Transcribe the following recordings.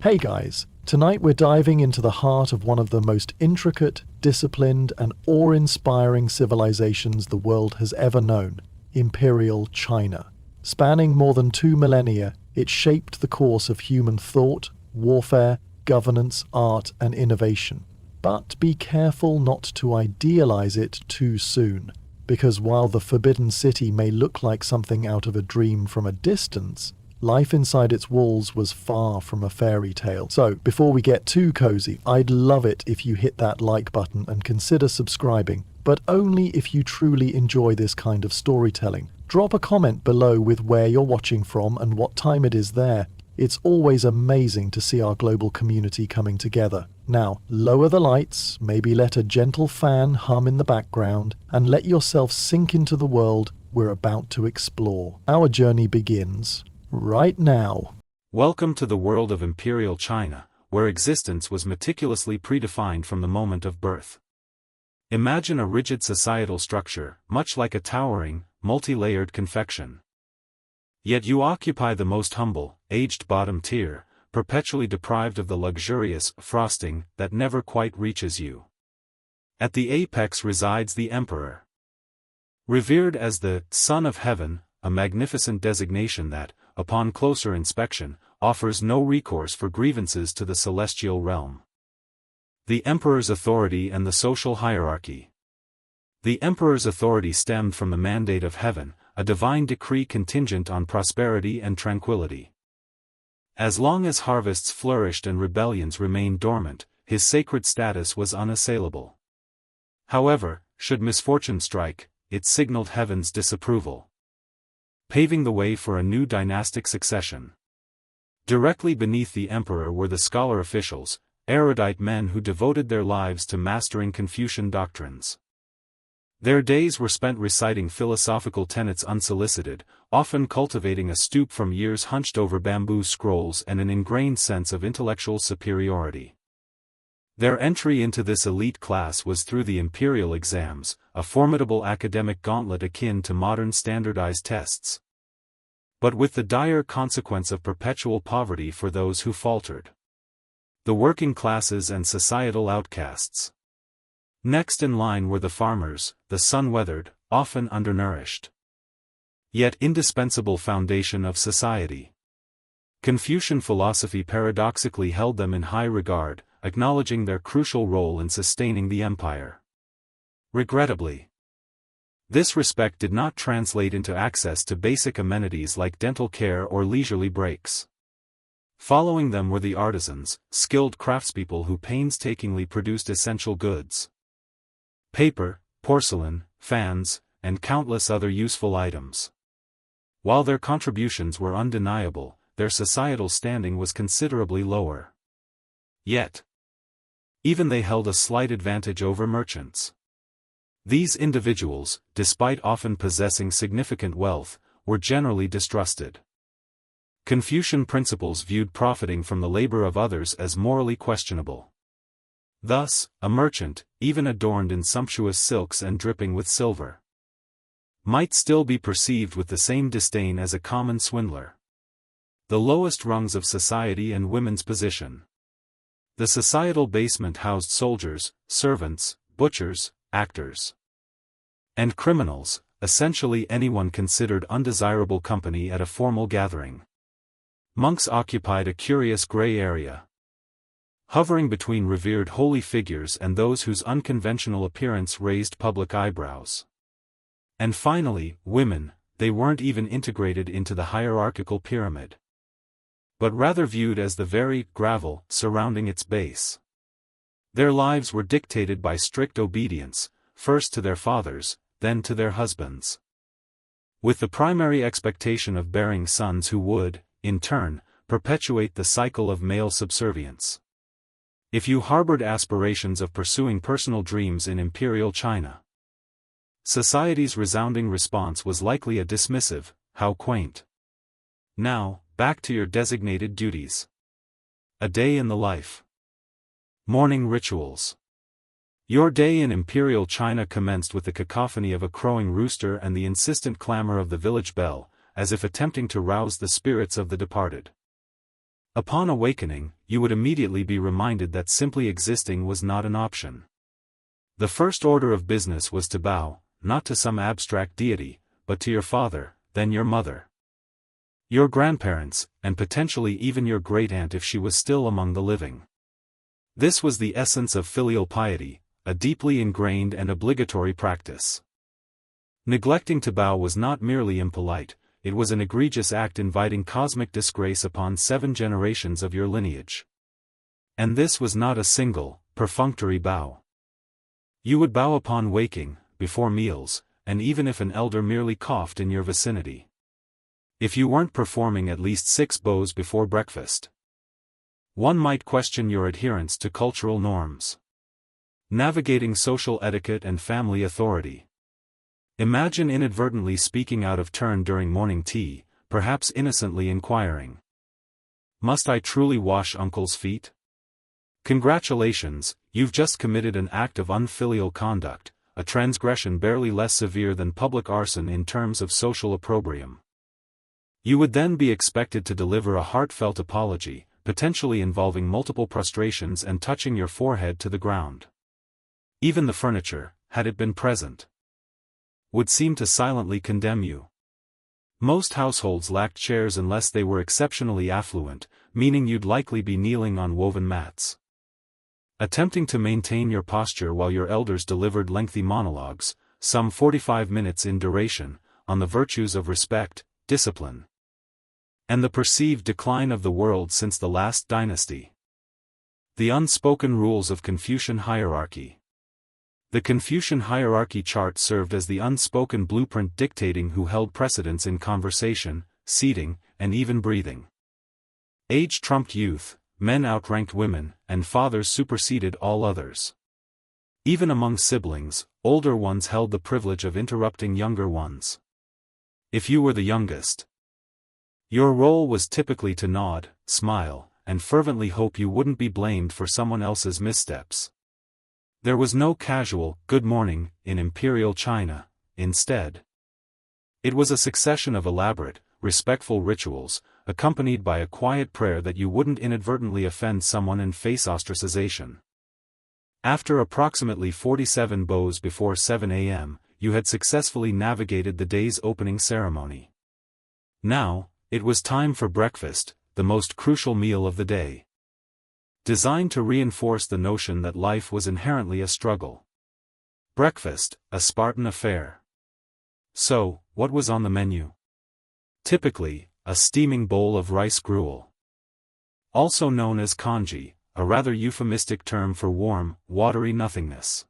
Hey guys, tonight we're diving into the heart of one of the most intricate, disciplined, and awe-inspiring civilizations the world has ever known, Imperial China. Spanning more than 2 millennia, it shaped the course of human thought, warfare, governance, art, and innovation. But be careful not to idealize it too soon, because while the Forbidden City may look like something out of a dream from a distance, life inside its walls was far from a fairy tale. So, before we get too cozy, I'd love it if you hit that like button and consider subscribing, but only if you truly enjoy this kind of storytelling. Drop a comment below with where you're watching from and what time it is there. It's always amazing to see our global community coming together. Now, lower the lights, maybe let a gentle fan hum in the background, and let yourself sink into the world we're about to explore. Our journey begins right now. Welcome to the world of Imperial China, where existence was meticulously predefined from the moment of birth. Imagine a rigid societal structure, much like a towering, multi-layered confection. Yet you occupy the most humble, aged bottom tier, perpetually deprived of the luxurious frosting that never quite reaches you. At the apex resides the emperor. Revered as the Son of Heaven, a magnificent designation that, upon closer inspection, offers no recourse for grievances to the celestial realm. The emperor's authority and the social hierarchy. The emperor's authority stemmed from the mandate of heaven, a divine decree contingent on prosperity and tranquility. As long as harvests flourished and rebellions remained dormant, his sacred status was unassailable. However, should misfortune strike, it signaled heaven's disapproval, paving the way for a new dynastic succession. Directly beneath the emperor were the scholar officials, erudite men who devoted their lives to mastering Confucian doctrines. Their days were spent reciting philosophical tenets unsolicited, often cultivating a stoop from years hunched over bamboo scrolls and an ingrained sense of intellectual superiority. Their entry into this elite class was through the imperial exams, a formidable academic gauntlet akin to modern standardized tests, but with the dire consequence of perpetual poverty for those who faltered. The working classes and societal outcasts. Next in line were the farmers, the sun-weathered, often undernourished, yet indispensable foundation of society. Confucian philosophy paradoxically held them in high regard, acknowledging their crucial role in sustaining the empire. Regrettably, this respect did not translate into access to basic amenities like dental care or leisurely breaks. Following them were the artisans, skilled craftspeople who painstakingly produced essential goods. Paper, porcelain, fans, and countless other useful items. While their contributions were undeniable, their societal standing was considerably lower. Yet, even they held a slight advantage over merchants. These individuals, despite often possessing significant wealth, were generally distrusted. Confucian principles viewed profiting from the labor of others as morally questionable. Thus, a merchant, even adorned in sumptuous silks and dripping with silver, might still be perceived with the same disdain as a common swindler. The lowest rungs of society and women's position. The societal basement housed soldiers, servants, butchers, actors, and criminals, essentially anyone considered undesirable company at a formal gathering. Monks occupied a curious gray area, hovering between revered holy figures and those whose unconventional appearance raised public eyebrows. And finally, women, they weren't even integrated into the hierarchical pyramid, but rather viewed as the very gravel surrounding its base. Their lives were dictated by strict obedience, first to their fathers, then to their husbands, with the primary expectation of bearing sons who would, in turn, perpetuate the cycle of male subservience. If you harbored aspirations of pursuing personal dreams in Imperial China, society's resounding response was likely a dismissive, "How quaint." Now, back to your designated duties. A day in the life. Morning rituals. Your day in Imperial China commenced with the cacophony of a crowing rooster and the insistent clamor of the village bell, as if attempting to rouse the spirits of the departed. Upon awakening, you would immediately be reminded that simply existing was not an option. The first order of business was to bow, not to some abstract deity, but to your father, then your mother, your grandparents, and potentially even your great-aunt if she was still among the living. This was the essence of filial piety, a deeply ingrained and obligatory practice. Neglecting to bow was not merely impolite, it was an egregious act inviting cosmic disgrace upon 7 generations of your lineage. And this was not a single, perfunctory bow. You would bow upon waking, before meals, and even if an elder merely coughed in your vicinity. If you weren't performing at least 6 bows before breakfast, one might question your adherence to cultural norms. Navigating social etiquette and family authority. Imagine inadvertently speaking out of turn during morning tea, perhaps innocently inquiring, "Must I truly wash uncle's feet?" Congratulations, you've just committed an act of unfilial conduct, a transgression barely less severe than public arson in terms of social opprobrium. You would then be expected to deliver a heartfelt apology, potentially involving multiple prostrations and touching your forehead to the ground. Even the furniture, had it been present, would seem to silently condemn you. Most households lacked chairs unless they were exceptionally affluent, meaning you'd likely be kneeling on woven mats. Attempting to maintain your posture while your elders delivered lengthy monologues, some 45 minutes in duration, on the virtues of respect, discipline, and the perceived decline of the world since the last dynasty. The unspoken rules of Confucian hierarchy. The Confucian hierarchy chart served as the unspoken blueprint dictating who held precedence in conversation, seating, and even breathing. Age trumped youth, men outranked women, and fathers superseded all others. Even among siblings, older ones held the privilege of interrupting younger ones. If you were the youngest, your role was typically to nod, smile, and fervently hope you wouldn't be blamed for someone else's missteps. There was no casual "good morning" in imperial China, instead. It was a succession of elaborate, respectful rituals, accompanied by a quiet prayer that you wouldn't inadvertently offend someone and face ostracization. After approximately 47 bows before 7 a.m., you had successfully navigated the day's opening ceremony. Now, it was time for breakfast, the most crucial meal of the day. Designed to reinforce the notion that life was inherently a struggle. Breakfast, a Spartan affair. So, what was on the menu? Typically, a steaming bowl of rice gruel. Also known as congee, a rather euphemistic term for warm, watery nothingness.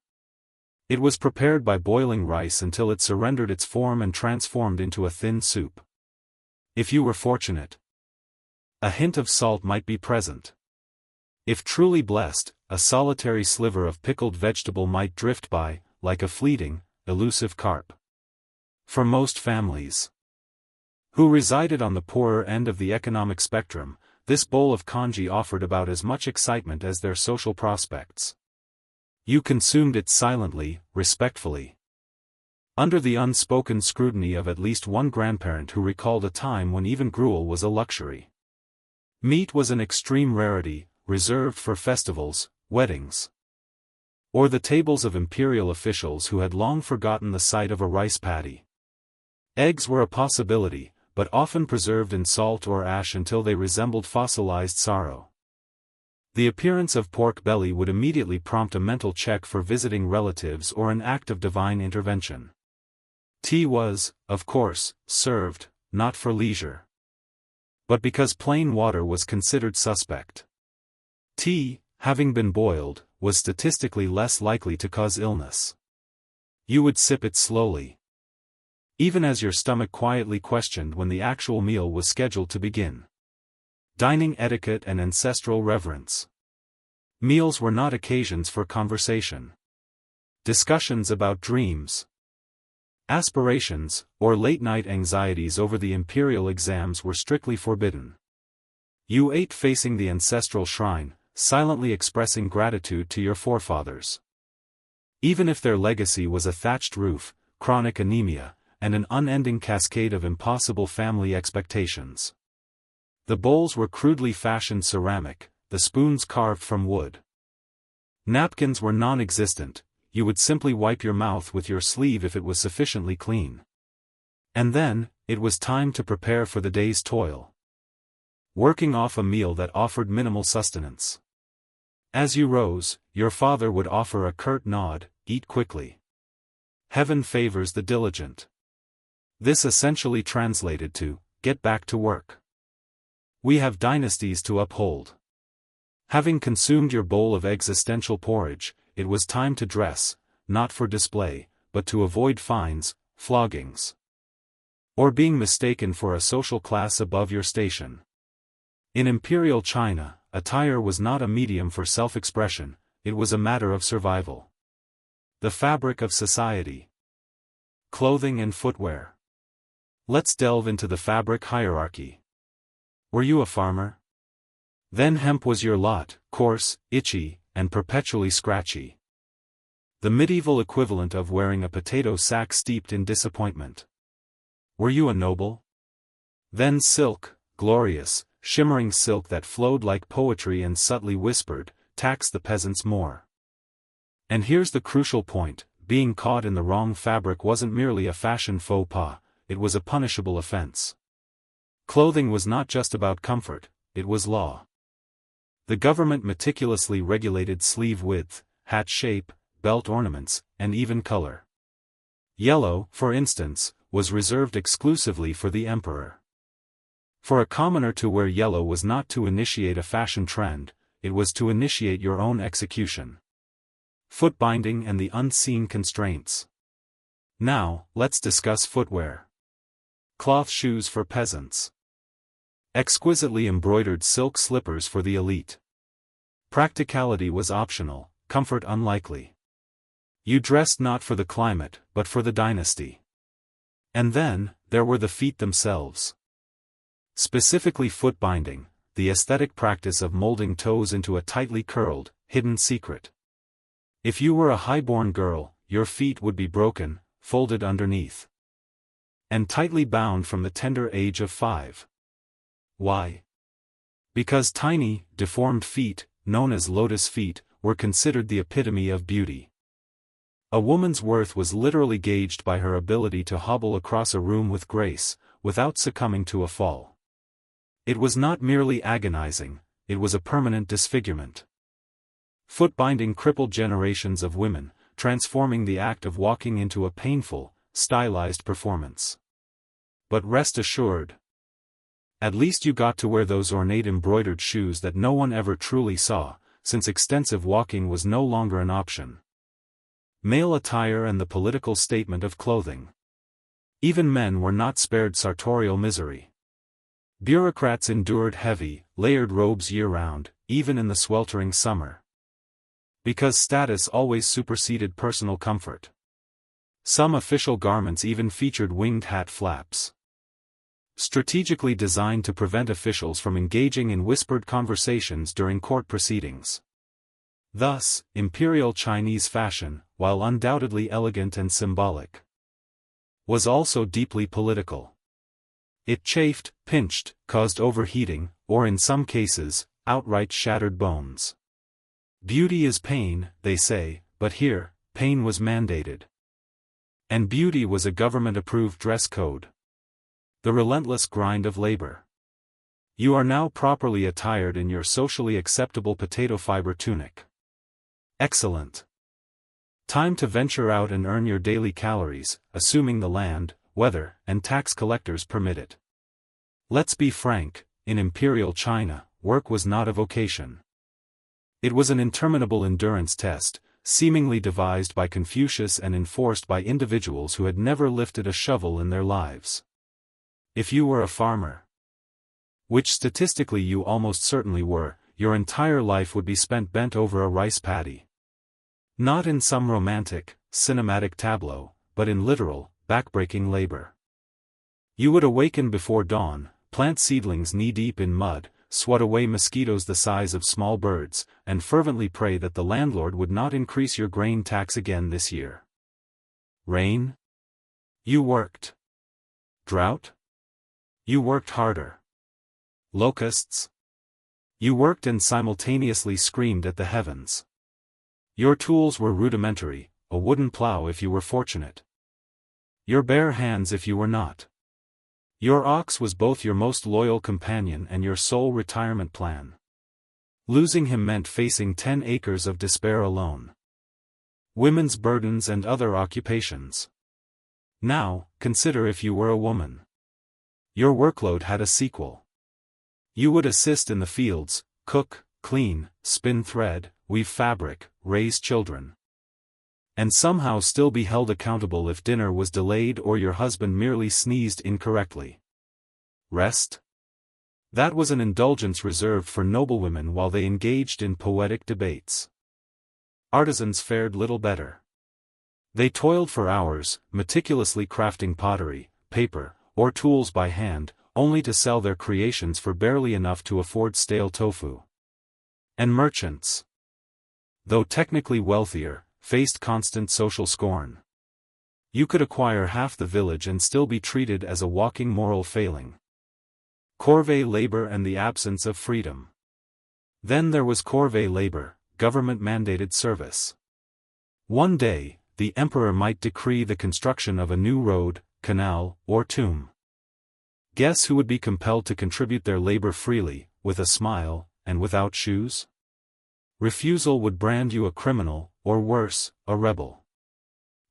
It was prepared by boiling rice until it surrendered its form and transformed into a thin soup. If you were fortunate, a hint of salt might be present. If truly blessed, a solitary sliver of pickled vegetable might drift by, like a fleeting, elusive carp. For most families who resided on the poorer end of the economic spectrum, this bowl of congee offered about as much excitement as their social prospects. You consumed it silently, respectfully, under the unspoken scrutiny of at least one grandparent who recalled a time when even gruel was a luxury. Meat was an extreme rarity, reserved for festivals, weddings, or the tables of imperial officials who had long forgotten the sight of a rice paddy. Eggs were a possibility, but often preserved in salt or ash until they resembled fossilized sorrow. The appearance of pork belly would immediately prompt a mental check for visiting relatives or an act of divine intervention. Tea was, of course, served, not for leisure, but because plain water was considered suspect. Tea, having been boiled, was statistically less likely to cause illness. You would sip it slowly, even as your stomach quietly questioned when the actual meal was scheduled to begin. Dining etiquette and ancestral reverence. Meals were not occasions for conversation. Discussions about dreams, aspirations, or late-night anxieties over the imperial exams were strictly forbidden. You ate facing the ancestral shrine, silently expressing gratitude to your forefathers. Even if their legacy was a thatched roof, chronic anemia, and an unending cascade of impossible family expectations. The bowls were crudely fashioned ceramic, the spoons carved from wood. Napkins were non-existent, you would simply wipe your mouth with your sleeve if it was sufficiently clean. And then, it was time to prepare for the day's toil. Working off a meal that offered minimal sustenance. As you rose, your father would offer a curt nod, eat quickly. Heaven favors the diligent. This essentially translated to, get back to work. We have dynasties to uphold. Having consumed your bowl of existential porridge, it was time to dress, not for display, but to avoid fines, floggings, or being mistaken for a social class above your station. In imperial China, attire was not a medium for self-expression, it was a matter of survival. The fabric of society. Clothing and footwear. Let's delve into the fabric hierarchy. Were you a farmer? Then hemp was your lot, coarse, itchy, and perpetually scratchy. The medieval equivalent of wearing a potato sack steeped in disappointment. Were you a noble? Then silk, glorious, shimmering silk that flowed like poetry and subtly whispered, tax the peasants more. And here's the crucial point, being caught in the wrong fabric wasn't merely a fashion faux pas, it was a punishable offense. Clothing was not just about comfort, it was law. The government meticulously regulated sleeve width, hat shape, belt ornaments, and even color. Yellow, for instance, was reserved exclusively for the emperor. For a commoner to wear yellow was not to initiate a fashion trend, it was to initiate your own execution. Foot binding and the unseen constraints. Now, let's discuss footwear. Cloth shoes for peasants. Exquisitely embroidered silk slippers for the elite. Practicality was optional, comfort unlikely. You dressed not for the climate, but for the dynasty. And then, there were the feet themselves. Specifically foot binding, the aesthetic practice of molding toes into a tightly curled, hidden secret. If you were a high-born girl, your feet would be broken, folded underneath, and tightly bound from the tender age of 5. Why? Because tiny, deformed feet, known as lotus feet, were considered the epitome of beauty. A woman's worth was literally gauged by her ability to hobble across a room with grace, without succumbing to a fall. It was not merely agonizing, it was a permanent disfigurement. Foot binding crippled generations of women, transforming the act of walking into a painful, stylized performance. But rest assured, at least you got to wear those ornate embroidered shoes that no one ever truly saw, since extensive walking was no longer an option. Male attire and the political statement of clothing. Even men were not spared sartorial misery. Bureaucrats endured heavy, layered robes year-round, even in the sweltering summer. Because status always superseded personal comfort. Some official garments even featured winged hat flaps. Strategically designed to prevent officials from engaging in whispered conversations during court proceedings. Thus, imperial Chinese fashion, while undoubtedly elegant and symbolic, was also deeply political. It chafed, pinched, caused overheating, or in some cases, outright shattered bones. Beauty is pain, they say, but here, pain was mandated. And beauty was a government-approved dress code. The relentless grind of labor. You are now properly attired in your socially acceptable potato fiber tunic. Excellent. Time to venture out and earn your daily calories, assuming the land, weather, and tax collectors permit it. Let's be frank, in imperial China, work was not a vocation. It was an interminable endurance test, seemingly devised by Confucius and enforced by individuals who had never lifted a shovel in their lives. If you were a farmer, which statistically you almost certainly were, your entire life would be spent bent over a rice paddy. Not in some romantic, cinematic tableau, but in literal, backbreaking labor. You would awaken before dawn, plant seedlings knee-deep in mud, swat away mosquitoes the size of small birds, and fervently pray that the landlord would not increase your grain tax again this year. Rain? You worked. Drought? You worked harder. Locusts? You worked and simultaneously screamed at the heavens. Your tools were rudimentary, a wooden plow if you were fortunate. Your bare hands if you were not. Your ox was both your most loyal companion and your sole retirement plan. Losing him meant facing 10 acres of despair alone. Women's burdens and other occupations. Now, consider if you were a woman. Your workload had a sequel. You would assist in the fields, cook, clean, spin thread, weave fabric, raise children. And somehow still be held accountable if dinner was delayed or your husband merely sneezed incorrectly. Rest? That was an indulgence reserved for noblewomen while they engaged in poetic debates. Artisans fared little better. They toiled for hours, meticulously crafting pottery, paper, or tools by hand, only to sell their creations for barely enough to afford stale tofu. And merchants, though technically wealthier, faced constant social scorn. You could acquire half the village and still be treated as a walking moral failing. Corvée labor and the absence of freedom. Then there was corvée labor, government-mandated service. One day, the emperor might decree the construction of a new road, canal, or tomb. Guess who would be compelled to contribute their labor freely, with a smile, and without shoes? Refusal would brand you a criminal, or worse, a rebel.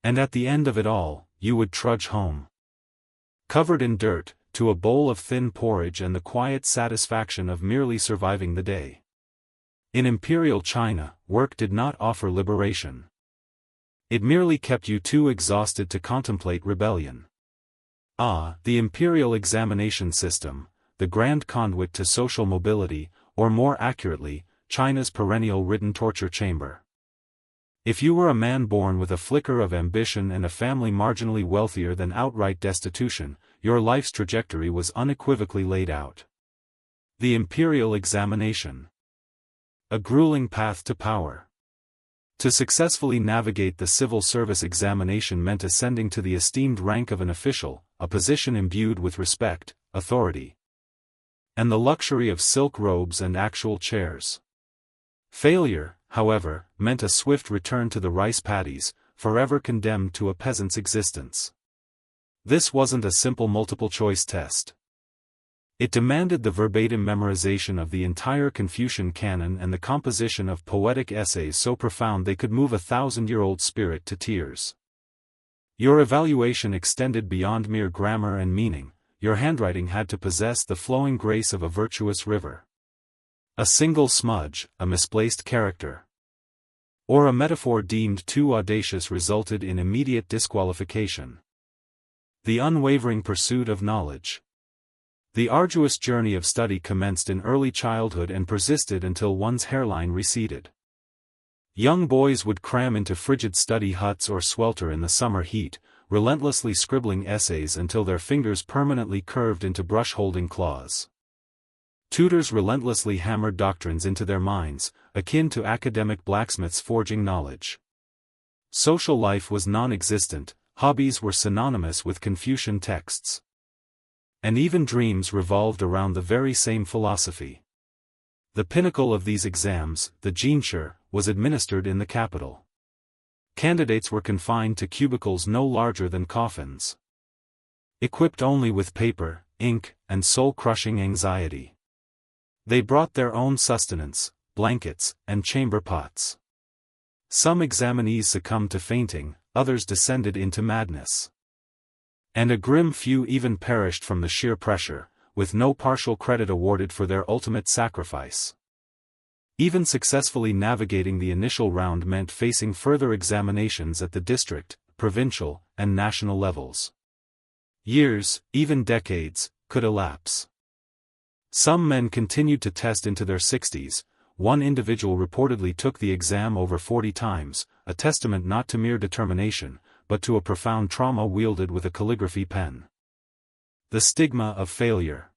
And at the end of it all, you would trudge home, covered in dirt, to a bowl of thin porridge and the quiet satisfaction of merely surviving the day. In imperial China, work did not offer liberation. It merely kept you too exhausted to contemplate rebellion. The imperial examination system, the grand conduit to social mobility, or more accurately, China's perennial written torture chamber. If you were a man born with a flicker of ambition and a family marginally wealthier than outright destitution, your life's trajectory was unequivocally laid out. The imperial examination. A grueling path to power. To successfully navigate the civil service examination meant ascending to the esteemed rank of an official, a position imbued with respect, authority, and the luxury of silk robes and actual chairs. Failure, however, meant a swift return to the rice paddies, forever condemned to a peasant's existence. This wasn't a simple multiple-choice test. It demanded the verbatim memorization of the entire Confucian canon and the composition of poetic essays so profound they could move a 1,000-year-old spirit to tears. Your evaluation extended beyond mere grammar and meaning. Your handwriting had to possess the flowing grace of a virtuous river. A single smudge, a misplaced character, or a metaphor deemed too audacious resulted in immediate disqualification. The unwavering pursuit of knowledge. The arduous journey of study commenced in early childhood and persisted until one's hairline receded. Young boys would cram into frigid study huts or swelter in the summer heat, relentlessly scribbling essays until their fingers permanently curved into brush-holding claws. Tutors relentlessly hammered doctrines into their minds, akin to academic blacksmiths forging knowledge. Social life was non-existent, hobbies were synonymous with Confucian texts. And even dreams revolved around the very same philosophy. The pinnacle of these exams, the Jinshi, was administered in the capital. Candidates were confined to cubicles no larger than coffins. Equipped only with paper, ink, and soul-crushing anxiety. They brought their own sustenance, blankets, and chamber pots. Some examinees succumbed to fainting, others descended into madness. And a grim few even perished from the sheer pressure, with no partial credit awarded for their ultimate sacrifice. Even successfully navigating the initial round meant facing further examinations at the district, provincial, and national levels. Years, even decades, could elapse. Some men continued to test into their 60s, one individual reportedly took the exam over 40 times, a testament not to mere determination, but to a profound trauma wielded with a calligraphy pen. The stigma of failure.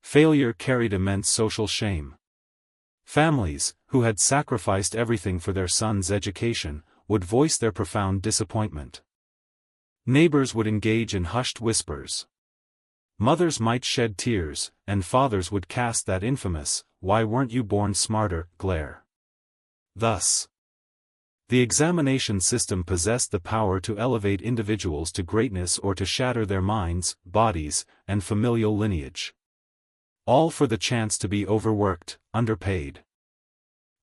Failure carried immense social shame. Families, who had sacrificed everything for their sons' education, would voice their profound disappointment. Neighbors would engage in hushed whispers. Mothers might shed tears, and fathers would cast that infamous, "Why weren't you born smarter?" glare. Thus, the examination system possessed the power to elevate individuals to greatness or to shatter their minds, bodies, and familial lineage. All for the chance to be overworked, underpaid,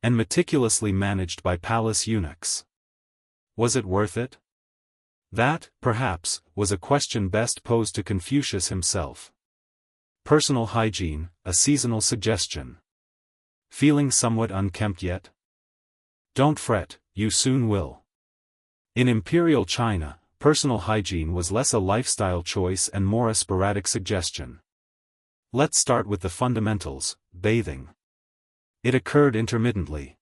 and meticulously managed by palace eunuchs. Was it worth it? That, perhaps, was a question best posed to Confucius himself. Personal hygiene, a seasonal suggestion. Feeling somewhat unkempt yet? Don't fret, you soon will. In imperial China, personal hygiene was less a lifestyle choice and more a sporadic suggestion. Let's start with the fundamentals: bathing. It occurred intermittently.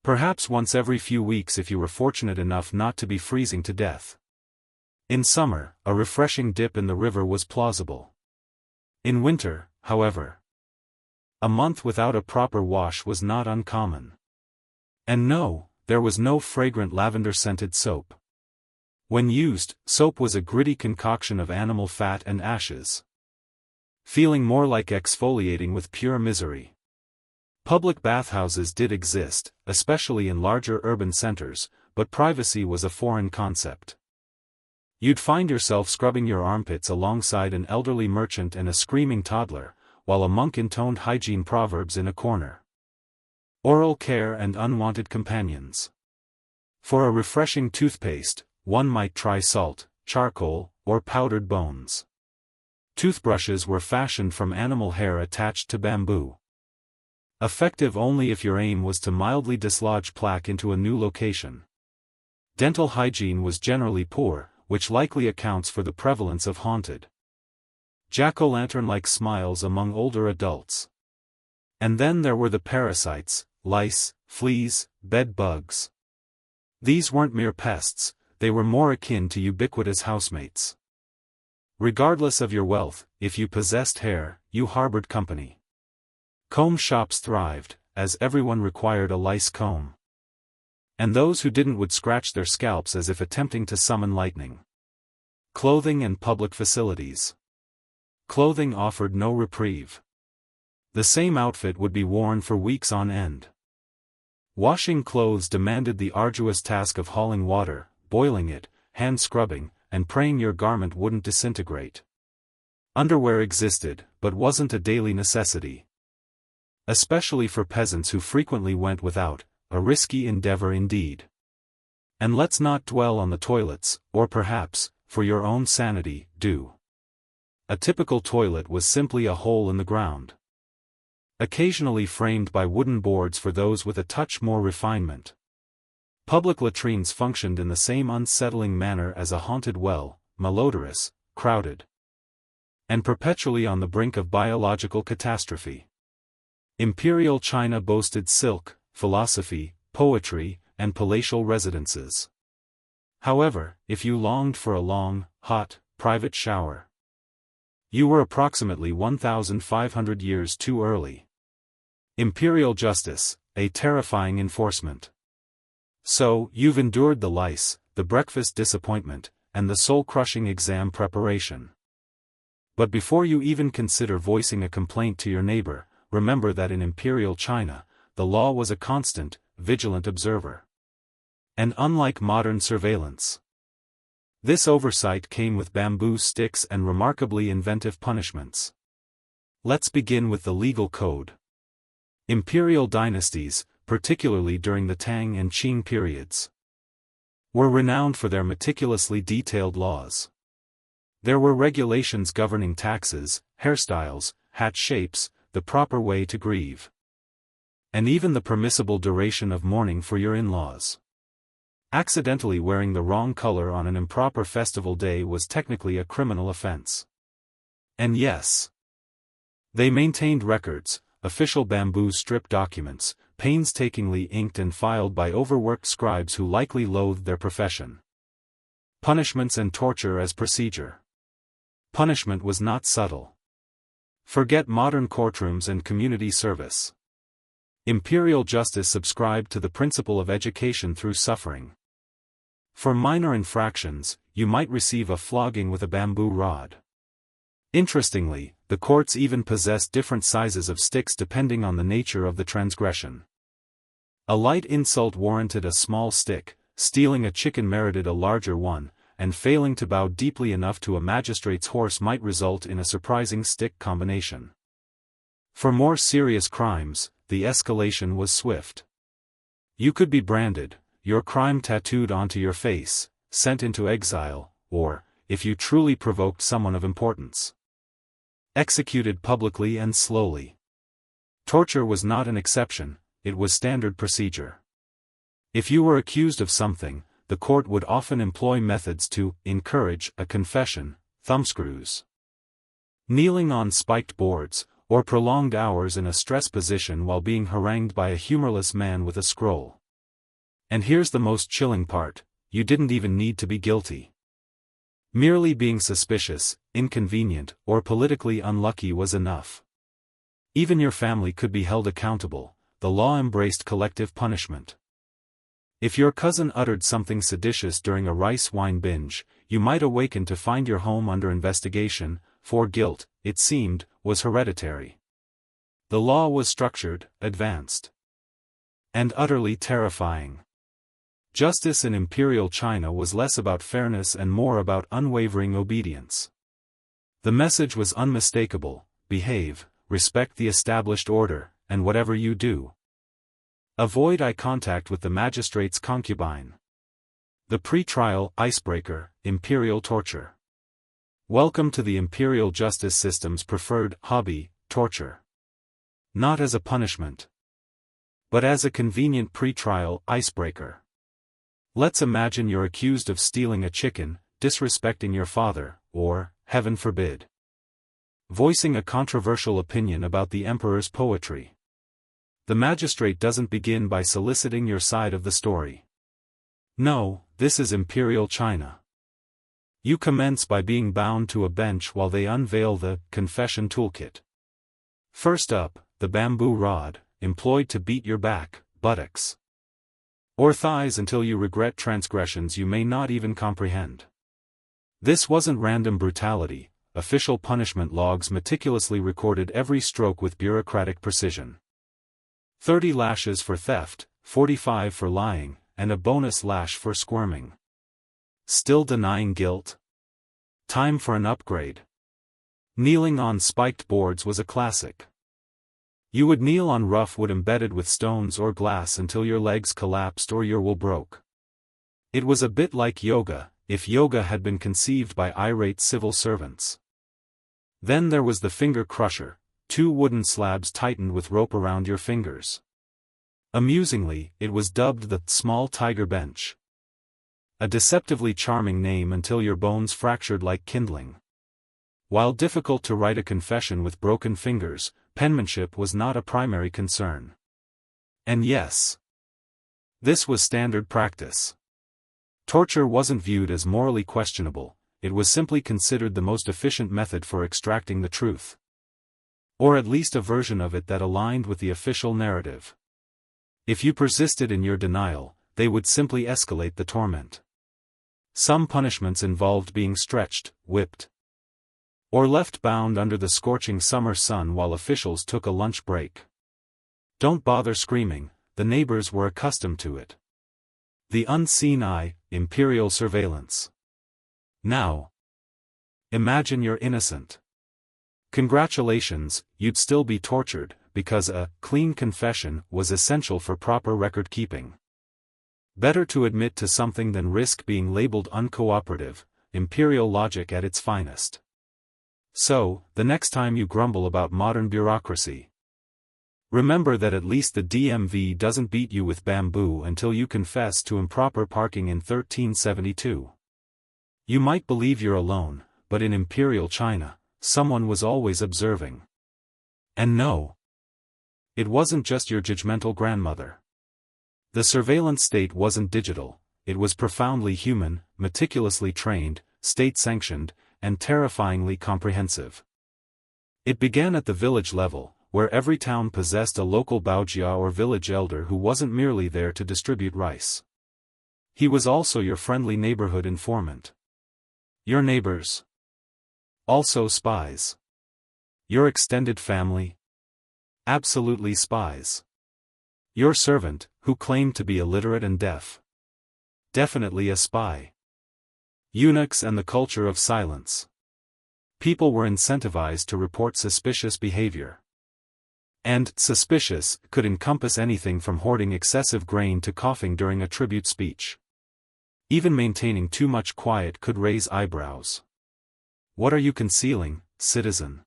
Perhaps once every few weeks if you were fortunate enough not to be freezing to death. In summer, a refreshing dip in the river was plausible. In winter, however, a month without a proper wash was not uncommon. And no, there was no fragrant lavender-scented soap. When used, soap was a gritty concoction of animal fat and ashes, feeling more like exfoliating with pure misery. Public bathhouses did exist, especially in larger urban centers, but privacy was a foreign concept. You'd find yourself scrubbing your armpits alongside an elderly merchant and a screaming toddler, while a monk intoned hygiene proverbs in a corner. Oral care and unwanted companions. For a refreshing toothpaste, one might try salt, charcoal, or powdered bones. Toothbrushes were fashioned from animal hair attached to bamboo. Effective only if your aim was to mildly dislodge plaque into a new location. Dental hygiene was generally poor, which likely accounts for the prevalence of haunted, jack-o'-lantern-like smiles among older adults. And then there were the parasites: lice, fleas, bed bugs. These weren't mere pests, they were more akin to ubiquitous housemates. Regardless of your wealth, if you possessed hair, you harbored company. Comb shops thrived, as everyone required a lice comb. And those who didn't would scratch their scalps as if attempting to summon lightning. Clothing and public facilities. Clothing offered no reprieve. The same outfit would be worn for weeks on end. Washing clothes demanded the arduous task of hauling water, boiling it, hand scrubbing, and praying your garment wouldn't disintegrate. Underwear existed, but wasn't a daily necessity. Especially for peasants who frequently went without, a risky endeavor indeed. And let's not dwell on the toilets, or perhaps, for your own sanity, do. A typical toilet was simply a hole in the ground, occasionally framed by wooden boards for those with a touch more refinement. Public latrines functioned in the same unsettling manner as a haunted well, malodorous, crowded, and perpetually on the brink of biological catastrophe. Imperial China boasted silk, philosophy, poetry, and palatial residences. However, if you longed for a long, hot, private shower, you were approximately 1,500 years too early. Imperial justice, a terrifying enforcement. So, you've endured the lice, the breakfast disappointment, and the soul-crushing exam preparation. But before you even consider voicing a complaint to your neighbor, remember that in Imperial China, the law was a constant, vigilant observer. And unlike modern surveillance, this oversight came with bamboo sticks and remarkably inventive punishments. Let's begin with the legal code. Imperial dynasties, particularly during the Tang and Qing periods, were renowned for their meticulously detailed laws. There were regulations governing taxes, hairstyles, hat shapes, the proper way to grieve, and even the permissible duration of mourning for your in-laws. Accidentally wearing the wrong color on an improper festival day was technically a criminal offense. And yes, they maintained records, official bamboo strip documents, painstakingly inked and filed by overworked scribes who likely loathed their profession. Punishments and torture as procedure. Punishment was not subtle. Forget modern courtrooms and community service. Imperial justice subscribed to the principle of education through suffering. For minor infractions, you might receive a flogging with a bamboo rod. Interestingly, the courts even possessed different sizes of sticks depending on the nature of the transgression. A light insult warranted a small stick, stealing a chicken merited a larger one, and failing to bow deeply enough to a magistrate's horse might result in a surprising stick combination. For more serious crimes, the escalation was swift. You could be branded, your crime tattooed onto your face, sent into exile, or, if you truly provoked someone of importance, executed publicly and slowly. Torture was not an exception, it was standard procedure. If you were accused of something, the court would often employ methods to encourage a confession, thumbscrews, kneeling on spiked boards, or prolonged hours in a stress position while being harangued by a humorless man with a scroll. And here's the most chilling part, you didn't even need to be guilty. Merely being suspicious, inconvenient, or politically unlucky was enough. Even your family could be held accountable, the law embraced collective punishment. If your cousin uttered something seditious during a rice wine binge, you might awaken to find your home under investigation, for guilt, it seemed, was hereditary. The law was structured, advanced, and utterly terrifying. Justice in Imperial China was less about fairness and more about unwavering obedience. The message was unmistakable: behave, respect the established order, and whatever you do, avoid eye contact with the magistrate's concubine. The pre-trial icebreaker, imperial torture. Welcome to the imperial justice system's preferred hobby, torture. Not as a punishment, but as a convenient pre-trial icebreaker. Let's imagine you're accused of stealing a chicken, disrespecting your father, or, heaven forbid, voicing a controversial opinion about the emperor's poetry. The magistrate doesn't begin by soliciting your side of the story. No, this is Imperial China. You commence by being bound to a bench while they unveil the confession toolkit. First up, the bamboo rod, employed to beat your back, buttocks, or thighs until you regret transgressions you may not even comprehend. This wasn't random brutality, official punishment logs meticulously recorded every stroke with bureaucratic precision. 30 lashes for theft, 45 for lying, and a bonus lash for squirming. Still denying guilt? Time for an upgrade. Kneeling on spiked boards was a classic. You would kneel on rough wood embedded with stones or glass until your legs collapsed or your will broke. It was a bit like yoga, if yoga had been conceived by irate civil servants. Then there was the finger crusher, 2 wooden slabs tightened with rope around your fingers. Amusingly, it was dubbed the small tiger bench. A deceptively charming name until your bones fractured like kindling. While difficult to write a confession with broken fingers, penmanship was not a primary concern. And yes, this was standard practice. Torture wasn't viewed as morally questionable, it was simply considered the most efficient method for extracting the truth. Or at least a version of it that aligned with the official narrative. If you persisted in your denial, they would simply escalate the torment. Some punishments involved being stretched, whipped, or left bound under the scorching summer sun while officials took a lunch break. Don't bother screaming, the neighbors were accustomed to it. The unseen eye, imperial surveillance. Now, imagine you're innocent. Congratulations, you'd still be tortured, because a clean confession was essential for proper record keeping. Better to admit to something than risk being labeled uncooperative, imperial logic at its finest. So, the next time you grumble about modern bureaucracy, remember that at least the DMV doesn't beat you with bamboo until you confess to improper parking in 1372. You might believe you're alone, but in Imperial China, someone was always observing. And no, it wasn't just your judgmental grandmother. The surveillance state wasn't digital, it was profoundly human, meticulously trained, state-sanctioned, and terrifyingly comprehensive. It began at the village level, where every town possessed a local baojia or village elder who wasn't merely there to distribute rice. He was also your friendly neighborhood informant. Your neighbors Also spies. Your extended family? Absolutely spies. Your servant, who claimed to be illiterate and deaf? Definitely a spy. Eunuchs and the culture of silence. People were incentivized to report suspicious behavior. And suspicious could encompass anything from hoarding excessive grain to coughing during a tribute speech. Even maintaining too much quiet could raise eyebrows. What are you concealing, citizen?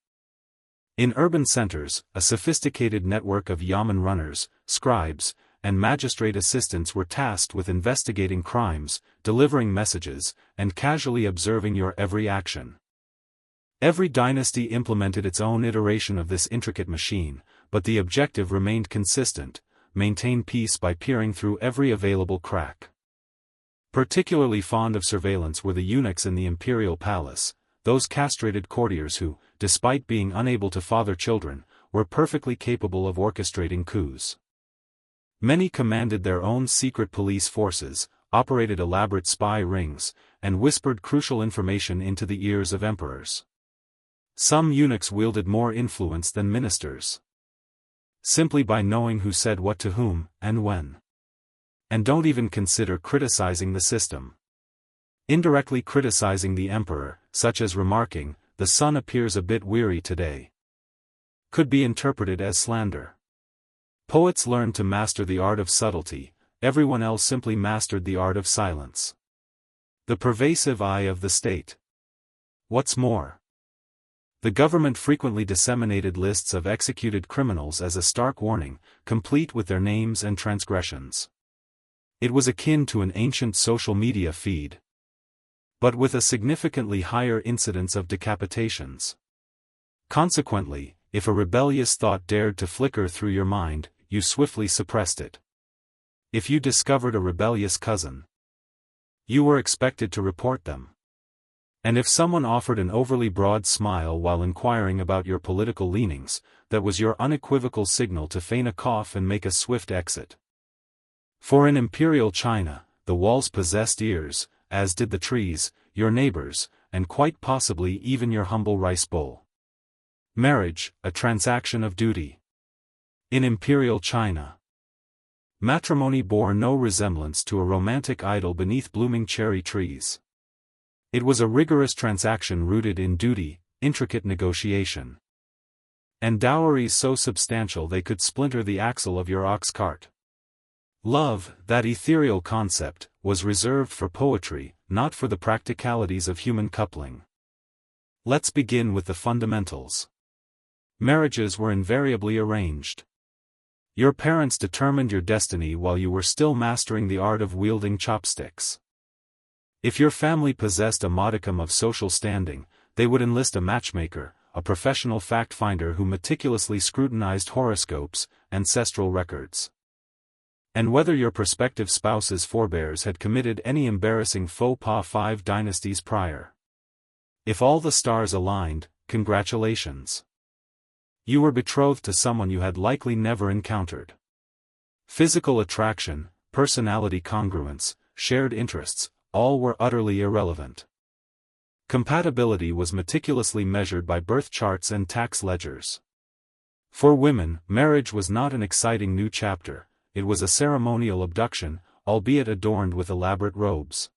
In urban centers, a sophisticated network of yamen runners, scribes, and magistrate assistants were tasked with investigating crimes, delivering messages, and casually observing your every action. Every dynasty implemented its own iteration of this intricate machine, but the objective remained consistent: maintain peace by peering through every available crack. Particularly fond of surveillance were the eunuchs in the imperial palace, those castrated courtiers who, despite being unable to father children, were perfectly capable of orchestrating coups. Many commanded their own secret police forces, operated elaborate spy rings, and whispered crucial information into the ears of emperors. Some eunuchs wielded more influence than ministers. Simply by knowing who said what to whom, and when. And don't even consider criticizing the system. Indirectly criticizing the emperor, such as remarking, "The sun appears a bit weary today," could be interpreted as slander. Poets learned to master the art of subtlety, everyone else simply mastered the art of silence. The pervasive eye of the state. What's more, the government frequently disseminated lists of executed criminals as a stark warning, complete with their names and transgressions. It was akin to an ancient social media feed, but with a significantly higher incidence of decapitations. Consequently, if a rebellious thought dared to flicker through your mind, you swiftly suppressed it. If you discovered a rebellious cousin, you were expected to report them. And if someone offered an overly broad smile while inquiring about your political leanings, that was your unequivocal signal to feign a cough and make a swift exit. For in imperial China, the walls possessed ears, as did the trees, your neighbors, and quite possibly even your humble rice bowl. Marriage, a transaction of duty. In imperial China, matrimony bore no resemblance to a romantic idyll beneath blooming cherry trees. It was a rigorous transaction rooted in duty, intricate negotiation, and dowries so substantial they could splinter the axle of your ox cart. Love, that ethereal concept, was reserved for poetry, not for the practicalities of human coupling. Let's begin with the fundamentals. Marriages were invariably arranged. Your parents determined your destiny while you were still mastering the art of wielding chopsticks. If your family possessed a modicum of social standing, they would enlist a matchmaker, a professional fact-finder who meticulously scrutinized horoscopes, ancestral records. And whether your prospective spouse's forebears had committed any embarrassing faux pas 5 dynasties prior. If all the stars aligned, congratulations. You were betrothed to someone you had likely never encountered. Physical attraction, personality congruence, shared interests, all were utterly irrelevant. Compatibility was meticulously measured by birth charts and tax ledgers. For women, marriage was not an exciting new chapter, it was a ceremonial abduction, albeit adorned with elaborate robes.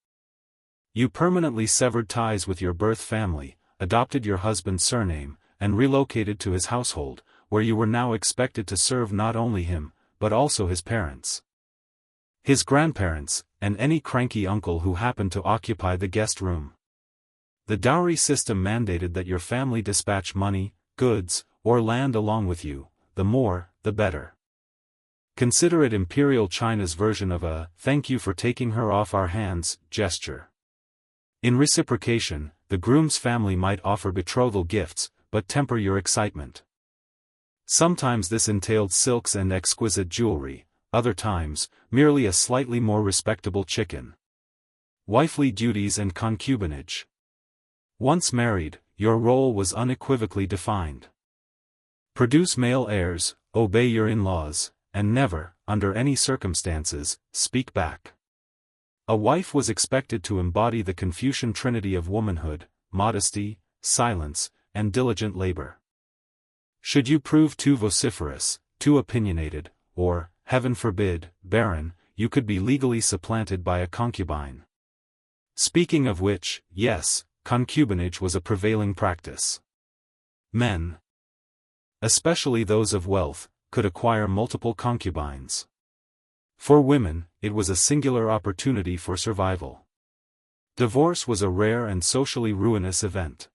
You permanently severed ties with your birth family, adopted your husband's surname, and relocated to his household, where you were now expected to serve not only him, but also his parents, his grandparents, and any cranky uncle who happened to occupy the guest room. The dowry system mandated that your family dispatch money, goods, or land along with you, the more, the better. Consider it imperial China's version of a "thank you for taking her off our hands" gesture. In reciprocation, the groom's family might offer betrothal gifts, but temper your excitement. Sometimes this entailed silks and exquisite jewelry, other times, merely a slightly more respectable chicken. Wifely duties and concubinage. Once married, your role was unequivocally defined. Produce male heirs, obey your in-laws, and never, under any circumstances, speak back. A wife was expected to embody the Confucian trinity of womanhood, modesty, silence, and diligent labor. Should you prove too vociferous, too opinionated, or, heaven forbid, barren, you could be legally supplanted by a concubine. Speaking of which, yes, concubinage was a prevailing practice. Men, especially those of wealth, could acquire multiple concubines. For women, it was a singular opportunity for survival. Divorce was a rare and socially ruinous event.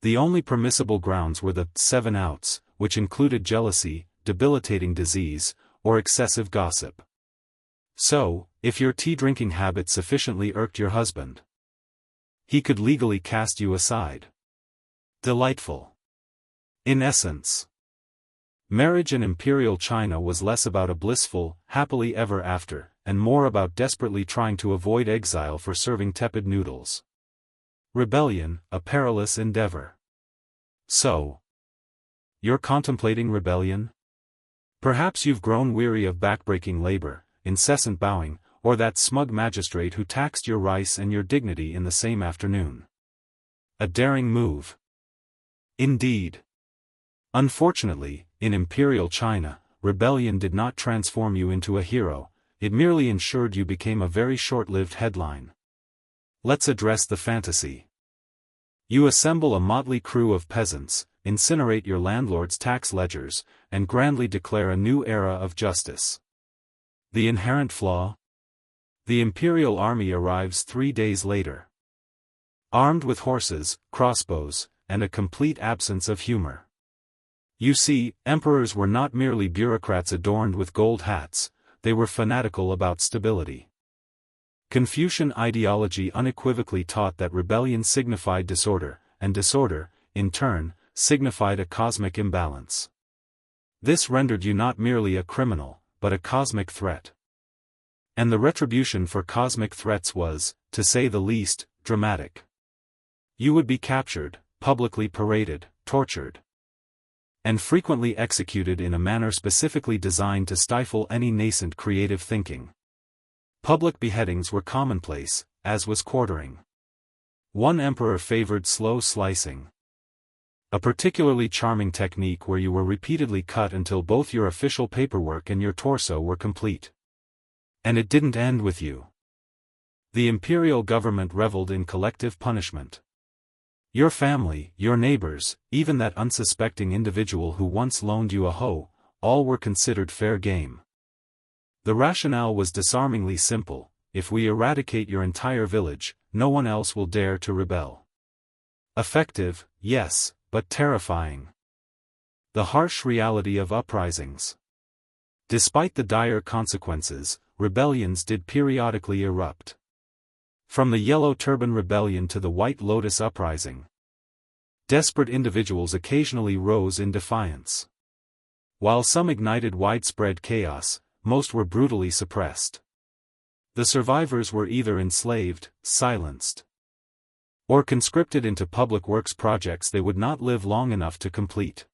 The only permissible grounds were the 7 outs, which included jealousy, debilitating disease, or excessive gossip. So, if your tea-drinking habit sufficiently irked your husband, he could legally cast you aside. Delightful. In essence, marriage in Imperial China was less about a blissful, happily ever after, and more about desperately trying to avoid exile for serving tepid noodles. Rebellion, a perilous endeavor. So, you're contemplating rebellion? Perhaps you've grown weary of backbreaking labor, incessant bowing, or that smug magistrate who taxed your rice and your dignity in the same afternoon. A daring move. Indeed. Unfortunately, in Imperial China, rebellion did not transform you into a hero, it merely ensured you became a very short-lived headline. Let's address the fantasy. You assemble a motley crew of peasants, incinerate your landlord's tax ledgers, and grandly declare a new era of justice. The inherent flaw? The imperial army arrives 3 days later. Armed with horses, crossbows, and a complete absence of humor. You see, emperors were not merely bureaucrats adorned with gold hats, they were fanatical about stability. Confucian ideology unequivocally taught that rebellion signified disorder, and disorder, in turn, signified a cosmic imbalance. This rendered you not merely a criminal, but a cosmic threat. And the retribution for cosmic threats was, to say the least, dramatic. You would be captured, publicly paraded, tortured, and frequently executed in a manner specifically designed to stifle any nascent creative thinking. Public beheadings were commonplace, as was quartering. One emperor favored slow slicing, a particularly charming technique where you were repeatedly cut until both your official paperwork and your torso were complete. And it didn't end with you. The imperial government reveled in collective punishment. Your family, your neighbors, even that unsuspecting individual who once loaned you a hoe, all were considered fair game. The rationale was disarmingly simple: if we eradicate your entire village, no one else will dare to rebel. Effective, yes, but terrifying. The harsh reality of uprisings. Despite the dire consequences, rebellions did periodically erupt. From the Yellow Turban Rebellion to the White Lotus Uprising, desperate individuals occasionally rose in defiance. While some ignited widespread chaos, most were brutally suppressed. The survivors were either enslaved, silenced, or conscripted into public works projects they would not live long enough to complete.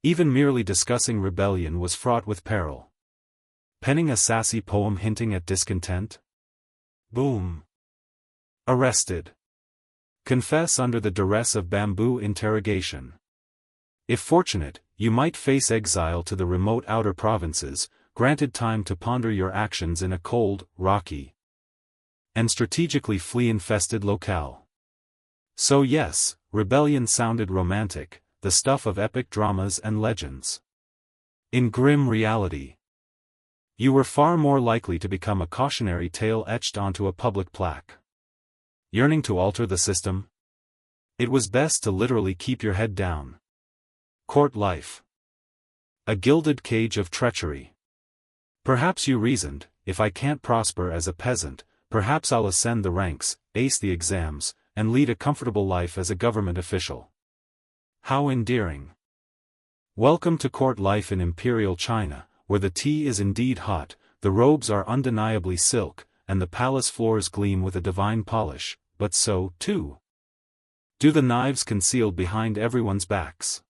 Even merely discussing rebellion was fraught with peril. Penning a sassy poem hinting at discontent? Boom. Arrested. Confess under the duress of bamboo interrogation. If fortunate, you might face exile to the remote outer provinces, granted time to ponder your actions in a cold, rocky, and strategically flea-infested locale. So yes, rebellion sounded romantic, the stuff of epic dramas and legends. In grim reality, you were far more likely to become a cautionary tale etched onto a public plaque. Yearning to alter the system? It was best to literally keep your head down. Court life. A gilded cage of treachery. Perhaps you reasoned, if I can't prosper as a peasant, perhaps I'll ascend the ranks, ace the exams, and lead a comfortable life as a government official. How endearing. Welcome to court life in Imperial China, where the tea is indeed hot, the robes are undeniably silk, and the palace floors gleam with a divine polish, but so, too, do the knives concealed behind everyone's backs.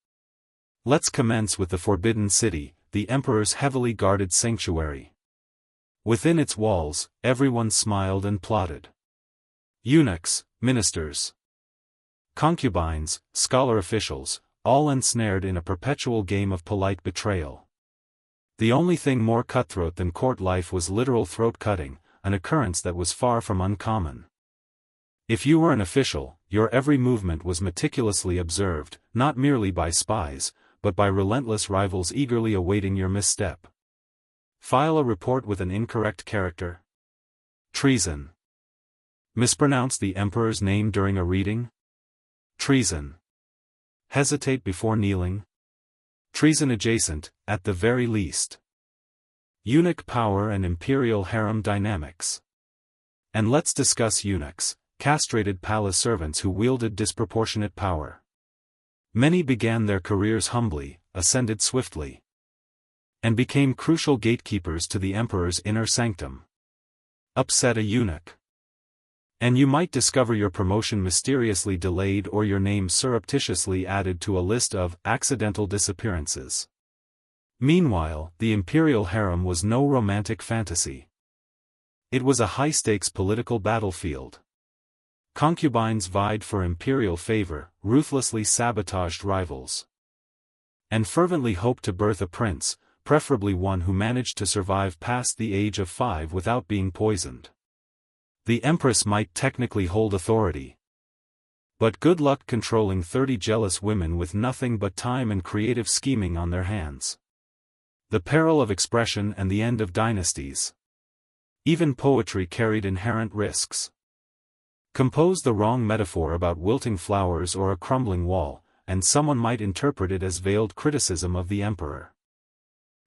Let's commence with the Forbidden City, the emperor's heavily guarded sanctuary. Within its walls, everyone smiled and plotted. Eunuchs, ministers, concubines, scholar officials, all ensnared in a perpetual game of polite betrayal. The only thing more cutthroat than court life was literal throat-cutting, an occurrence that was far from uncommon. If you were an official, your every movement was meticulously observed, not merely by spies, but by relentless rivals eagerly awaiting your misstep. File a report with an incorrect character. Treason. Mispronounce the emperor's name during a reading. Treason. Hesitate before kneeling. Treason adjacent, at the very least. Eunuch power and imperial harem dynamics. And let's discuss eunuchs, castrated palace servants who wielded disproportionate power. Many began their careers humbly, ascended swiftly, and became crucial gatekeepers to the emperor's inner sanctum. Upset a eunuch, and you might discover your promotion mysteriously delayed or your name surreptitiously added to a list of accidental disappearances. Meanwhile, the imperial harem was no romantic fantasy. It was a high-stakes political battlefield. Concubines vied for imperial favor, ruthlessly sabotaged rivals, and fervently hoped to birth a prince, preferably one who managed to survive past the age of 5 without being poisoned. The empress might technically hold authority, but good luck controlling 30 jealous women with nothing but time and creative scheming on their hands. The peril of expression and the end of dynasties. Even poetry carried inherent risks. Compose the wrong metaphor about wilting flowers or a crumbling wall, and someone might interpret it as veiled criticism of the emperor.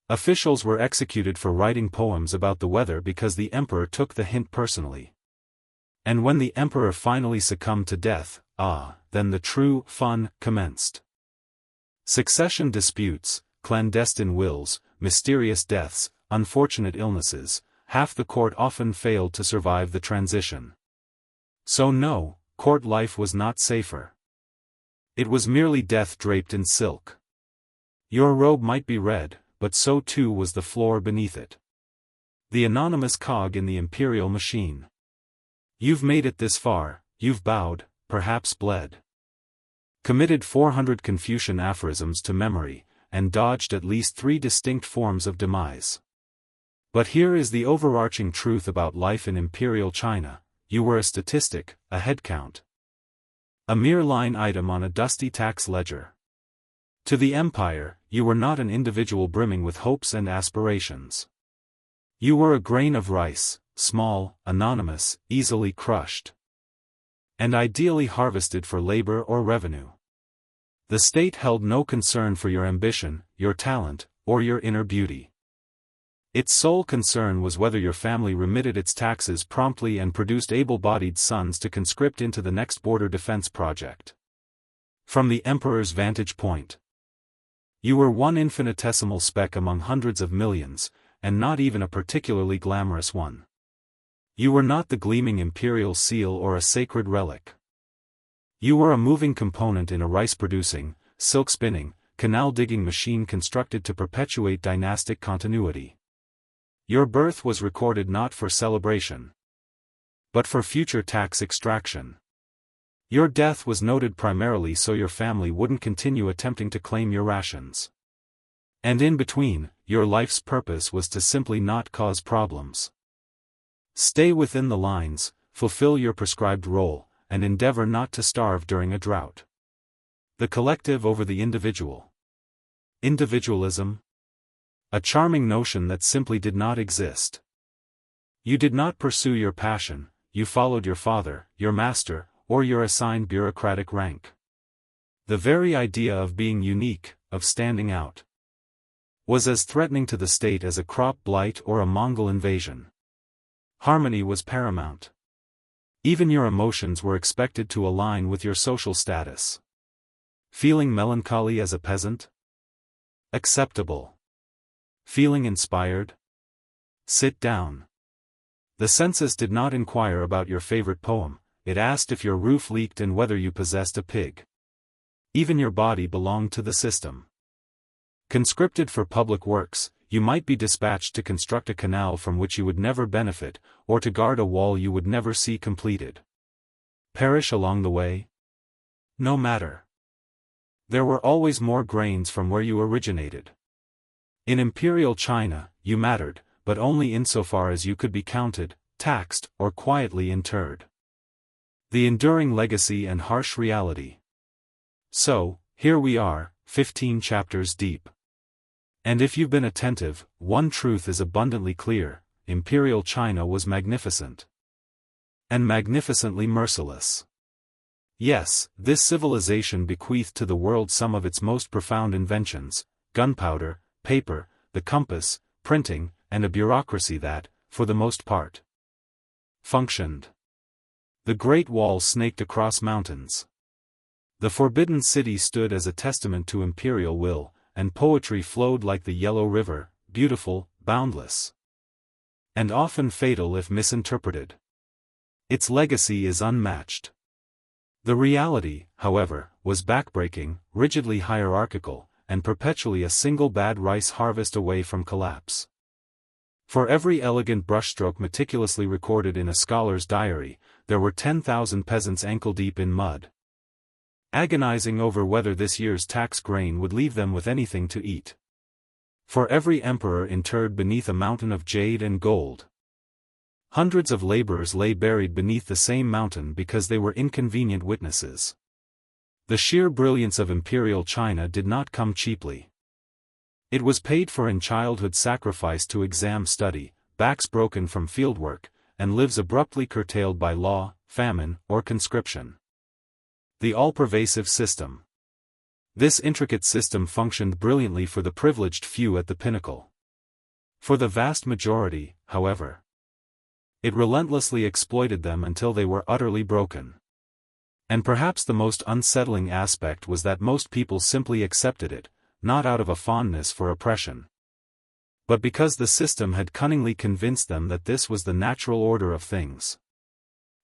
Officials were executed for writing poems about the weather because the emperor took the hint personally. And when the emperor finally succumbed to death, then the true fun commenced. Succession disputes, clandestine wills, mysterious deaths, unfortunate illnesses, half the court often failed to survive the transition. So no, court life was not safer. It was merely death draped in silk. Your robe might be red, but so too was the floor beneath it. The anonymous cog in the imperial machine. You've made it this far, you've bowed, perhaps bled. Committed 400 Confucian aphorisms to memory, and dodged at least 3 distinct forms of demise. But here is the overarching truth about life in imperial China: you were a statistic, a headcount. A mere line item on a dusty tax ledger. To the empire, you were not an individual brimming with hopes and aspirations. You were a grain of rice, small, anonymous, easily crushed, and ideally harvested for labor or revenue. The state held no concern for your ambition, your talent, or your inner beauty. Its sole concern was whether your family remitted its taxes promptly and produced able-bodied sons to conscript into the next border defense project. From the emperor's vantage point, you were one infinitesimal speck among hundreds of millions, and not even a particularly glamorous one. You were not the gleaming imperial seal or a sacred relic. You were a moving component in a rice-producing, silk-spinning, canal-digging machine constructed to perpetuate dynastic continuity. Your birth was recorded not for celebration, but for future tax extraction. Your death was noted primarily so your family wouldn't continue attempting to claim your rations. And in between, your life's purpose was to simply not cause problems. Stay within the lines, fulfill your prescribed role, and endeavor not to starve during a drought. The collective over the individual. Individualism? A charming notion that simply did not exist. You did not pursue your passion, you followed your father, your master, or your assigned bureaucratic rank. The very idea of being unique, of standing out, was as threatening to the state as a crop blight or a Mongol invasion. Harmony was paramount. Even your emotions were expected to align with your social status. Feeling melancholy as a peasant? Acceptable. Feeling inspired? Sit down. The census did not inquire about your favorite poem, it asked if your roof leaked and whether you possessed a pig. Even your body belonged to the system. Conscripted for public works, you might be dispatched to construct a canal from which you would never benefit, or to guard a wall you would never see completed. Perish along the way? No matter. There were always more grains from where you originated. In imperial China, you mattered, but only insofar as you could be counted, taxed, or quietly interred. The enduring legacy and harsh reality. So, here we are, 15 chapters deep. And if you've been attentive, one truth is abundantly clear: imperial China was magnificent. And magnificently merciless. Yes, this civilization bequeathed to the world some of its most profound inventions: gunpowder, paper, the compass, printing, and a bureaucracy that, for the most part, functioned. The Great Wall snaked across mountains. The Forbidden City stood as a testament to imperial will, and poetry flowed like the Yellow River, beautiful, boundless, and often fatal if misinterpreted. Its legacy is unmatched. The reality, however, was backbreaking, rigidly hierarchical, and perpetually a single bad rice harvest away from collapse. For every elegant brushstroke meticulously recorded in a scholar's diary, there were 10,000 peasants ankle-deep in mud, agonizing over whether this year's tax grain would leave them with anything to eat. For every emperor interred beneath a mountain of jade and gold, hundreds of laborers lay buried beneath the same mountain because they were inconvenient witnesses. The sheer brilliance of imperial China did not come cheaply. It was paid for in childhood sacrifice to exam study, backs broken from fieldwork, and lives abruptly curtailed by law, famine, or conscription. The all-pervasive system. This intricate system functioned brilliantly for the privileged few at the pinnacle. For the vast majority, however, it relentlessly exploited them until they were utterly broken. And perhaps the most unsettling aspect was that most people simply accepted it, not out of a fondness for oppression, but because the system had cunningly convinced them that this was the natural order of things.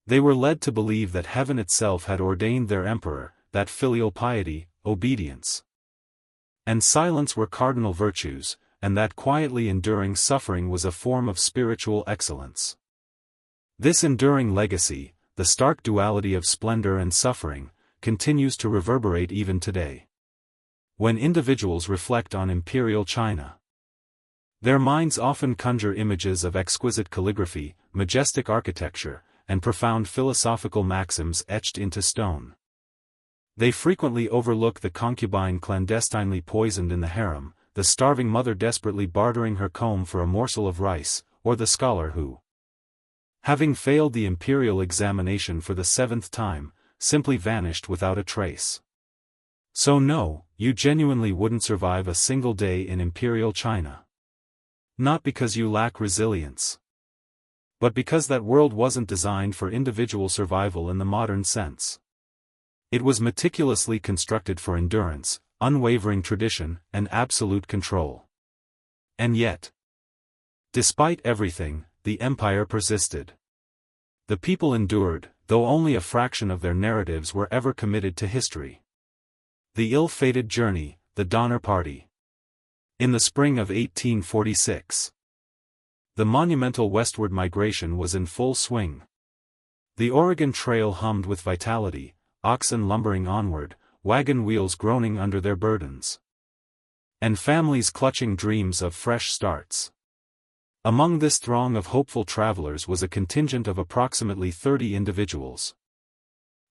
They were led to believe that heaven itself had ordained their emperor, that filial piety, obedience, and silence were cardinal virtues, and that quietly enduring suffering was a form of spiritual excellence. This enduring legacy, the stark duality of splendor and suffering, continues to reverberate even today. When individuals reflect on imperial China, their minds often conjure images of exquisite calligraphy, majestic architecture, and profound philosophical maxims etched into stone. They frequently overlook the concubine clandestinely poisoned in the harem, the starving mother desperately bartering her comb for a morsel of rice, or the scholar who, having failed the imperial examination for the 7th time, simply vanished without a trace. So no, you genuinely wouldn't survive a single day in imperial China. Not because you lack resilience, but because that world wasn't designed for individual survival in the modern sense. It was meticulously constructed for endurance, unwavering tradition, and absolute control. And yet, despite everything, the empire persisted. The people endured, though only a fraction of their narratives were ever committed to history. The ill-fated journey, the Donner Party. In the spring of 1846, the monumental westward migration was in full swing. The Oregon Trail hummed with vitality, oxen lumbering onward, wagon wheels groaning under their burdens, and families clutching dreams of fresh starts. Among this throng of hopeful travelers was a contingent of approximately 30 individuals,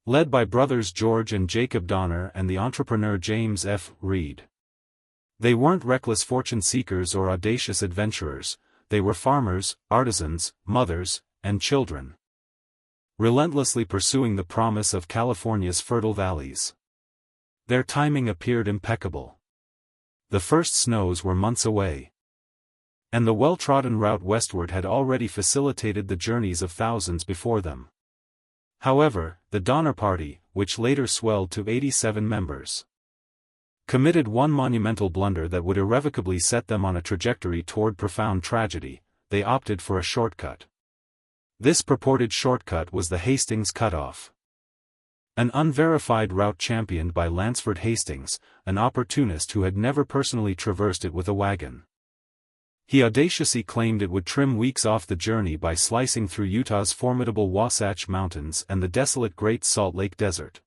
led by brothers George and Jacob Donner and the entrepreneur James F. Reed. They weren't reckless fortune seekers or audacious adventurers, they were farmers, artisans, mothers, and children, relentlessly pursuing the promise of California's fertile valleys. Their timing appeared impeccable. The first snows were months away, and the well-trodden route westward had already facilitated the journeys of thousands before them. However, the Donner Party, which later swelled to 87 members, committed one monumental blunder that would irrevocably set them on a trajectory toward profound tragedy. They opted for a shortcut. This purported shortcut was the Hastings Cutoff, an unverified route championed by Lansford Hastings, an opportunist who had never personally traversed it with a wagon. He audaciously claimed it would trim weeks off the journey by slicing through Utah's formidable Wasatch Mountains and the desolate Great Salt Lake Desert.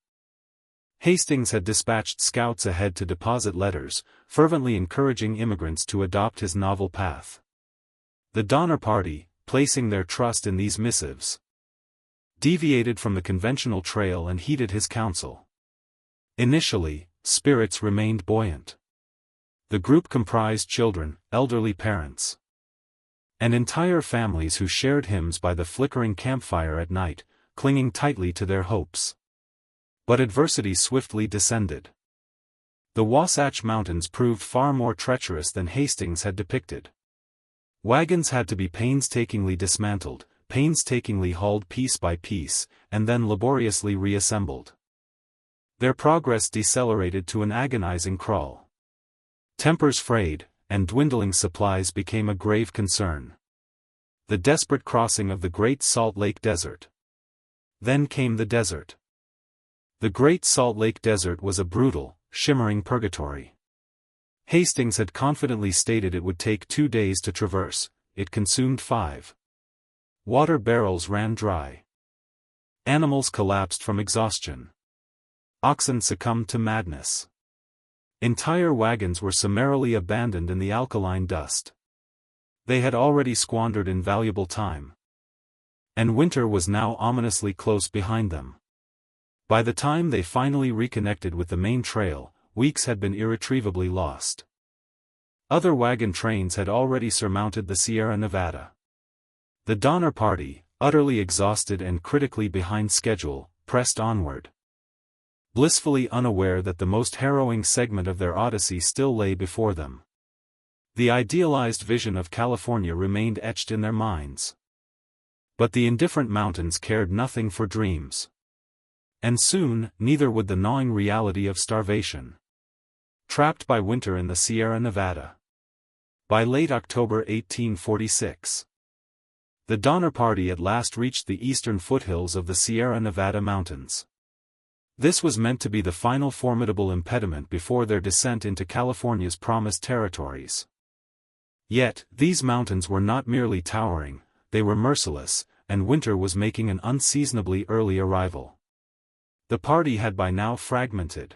Hastings had dispatched scouts ahead to deposit letters, fervently encouraging immigrants to adopt his novel path. The Donner Party, placing their trust in these missives, deviated from the conventional trail and heeded his counsel. Initially, spirits remained buoyant. The group comprised children, elderly parents, and entire families who shared hymns by the flickering campfire at night, clinging tightly to their hopes. But adversity swiftly descended. The Wasatch Mountains proved far more treacherous than Hastings had depicted. Wagons had to be painstakingly dismantled, painstakingly hauled piece by piece, and then laboriously reassembled. Their progress decelerated to an agonizing crawl. Tempers frayed, and dwindling supplies became a grave concern. The desperate crossing of the Great Salt Lake Desert. Then came the desert. The Great Salt Lake Desert was a brutal, shimmering purgatory. Hastings had confidently stated it would take 2 days to traverse. It consumed 5. Water barrels ran dry. Animals collapsed from exhaustion. Oxen succumbed to madness. Entire wagons were summarily abandoned in the alkaline dust. They had already squandered invaluable time. And winter was now ominously close behind them. By the time they finally reconnected with the main trail, weeks had been irretrievably lost. Other wagon trains had already surmounted the Sierra Nevada. The Donner Party, utterly exhausted and critically behind schedule, pressed onward, blissfully unaware that the most harrowing segment of their odyssey still lay before them. The idealized vision of California remained etched in their minds. But the indifferent mountains cared nothing for dreams. And soon, neither would the gnawing reality of starvation. Trapped by winter in the Sierra Nevada. By late October 1846, the Donner Party at last reached the eastern foothills of the Sierra Nevada mountains. This was meant to be the final formidable impediment before their descent into California's promised territories. Yet, these mountains were not merely towering, they were merciless, and winter was making an unseasonably early arrival. The party had by now fragmented.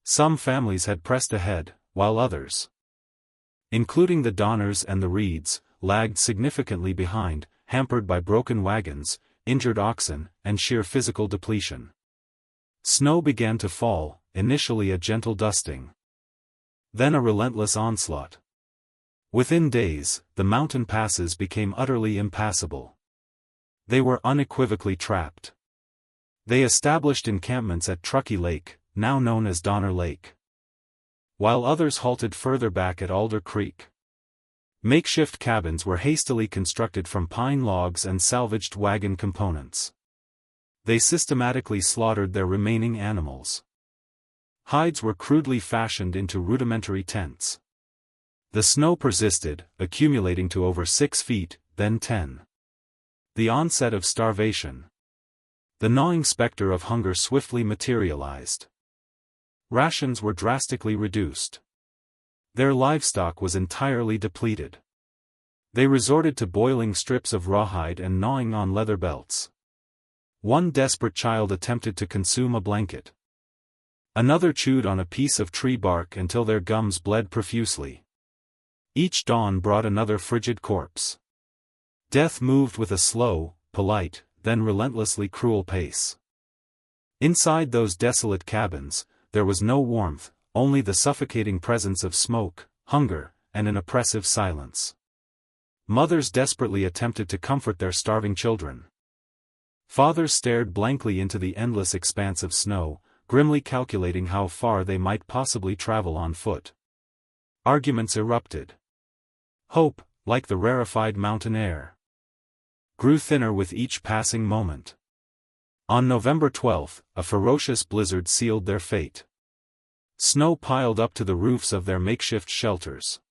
Some families had pressed ahead, while others, including the Donners and the Reeds, lagged significantly behind, hampered by broken wagons, injured oxen, and sheer physical depletion. Snow began to fall, initially a gentle dusting. Then a relentless onslaught. Within days, the mountain passes became utterly impassable. They were unequivocally trapped. They established encampments at Truckee Lake, now known as Donner Lake, while others halted further back at Alder Creek. Makeshift cabins were hastily constructed from pine logs and salvaged wagon components. They systematically slaughtered their remaining animals. Hides were crudely fashioned into rudimentary tents. The snow persisted, accumulating to over 6 feet, then 10. The onset of starvation. The gnawing specter of hunger swiftly materialized. Rations were drastically reduced. Their livestock was entirely depleted. They resorted to boiling strips of rawhide and gnawing on leather belts. One desperate child attempted to consume a blanket. Another chewed on a piece of tree bark until their gums bled profusely. Each dawn brought another frigid corpse. Death moved with a slow, polite, then relentlessly cruel pace. Inside those desolate cabins, there was no warmth, only the suffocating presence of smoke, hunger, and an oppressive silence. Mothers desperately attempted to comfort their starving children. Fathers stared blankly into the endless expanse of snow, grimly calculating how far they might possibly travel on foot. Arguments erupted. Hope, like the rarefied mountain air, grew thinner with each passing moment. On November 12, a ferocious blizzard sealed their fate. Snow piled up to the roofs of their makeshift shelters.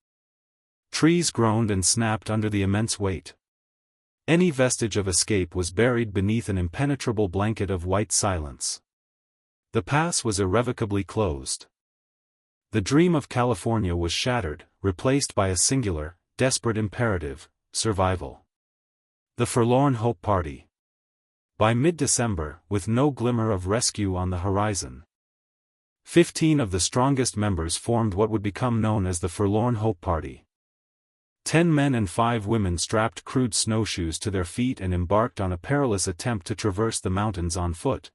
Trees groaned and snapped under the immense weight. Any vestige of escape was buried beneath an impenetrable blanket of white silence. The pass was irrevocably closed. The dream of California was shattered, replaced by a singular, desperate imperative: survival. The Forlorn Hope Party. By mid-December, with no glimmer of rescue on the horizon, 15 of the strongest members formed what would become known as the Forlorn Hope Party. 10 men and 5 women strapped crude snowshoes to their feet and embarked on a perilous attempt to traverse the mountains on foot,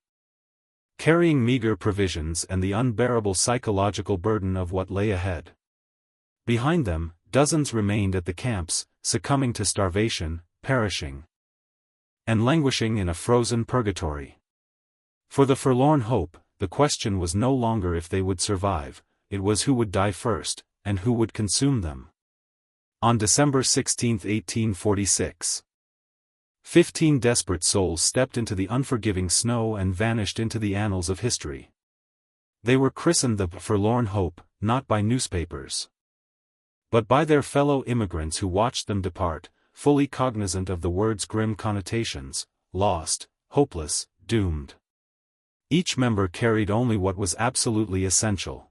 carrying meager provisions and the unbearable psychological burden of what lay ahead. Behind them, dozens remained at the camps, succumbing to starvation, perishing, and languishing in a frozen purgatory. For the Forlorn Hope, the question was no longer if they would survive, it was who would die first, and who would consume them. On December 16, 1846, 15 desperate souls stepped into the unforgiving snow and vanished into the annals of history. They were christened the Forlorn Hope, not by newspapers, but by their fellow immigrants who watched them depart, fully cognizant of the word's grim connotations: lost, hopeless, doomed. Each member carried only what was absolutely essential: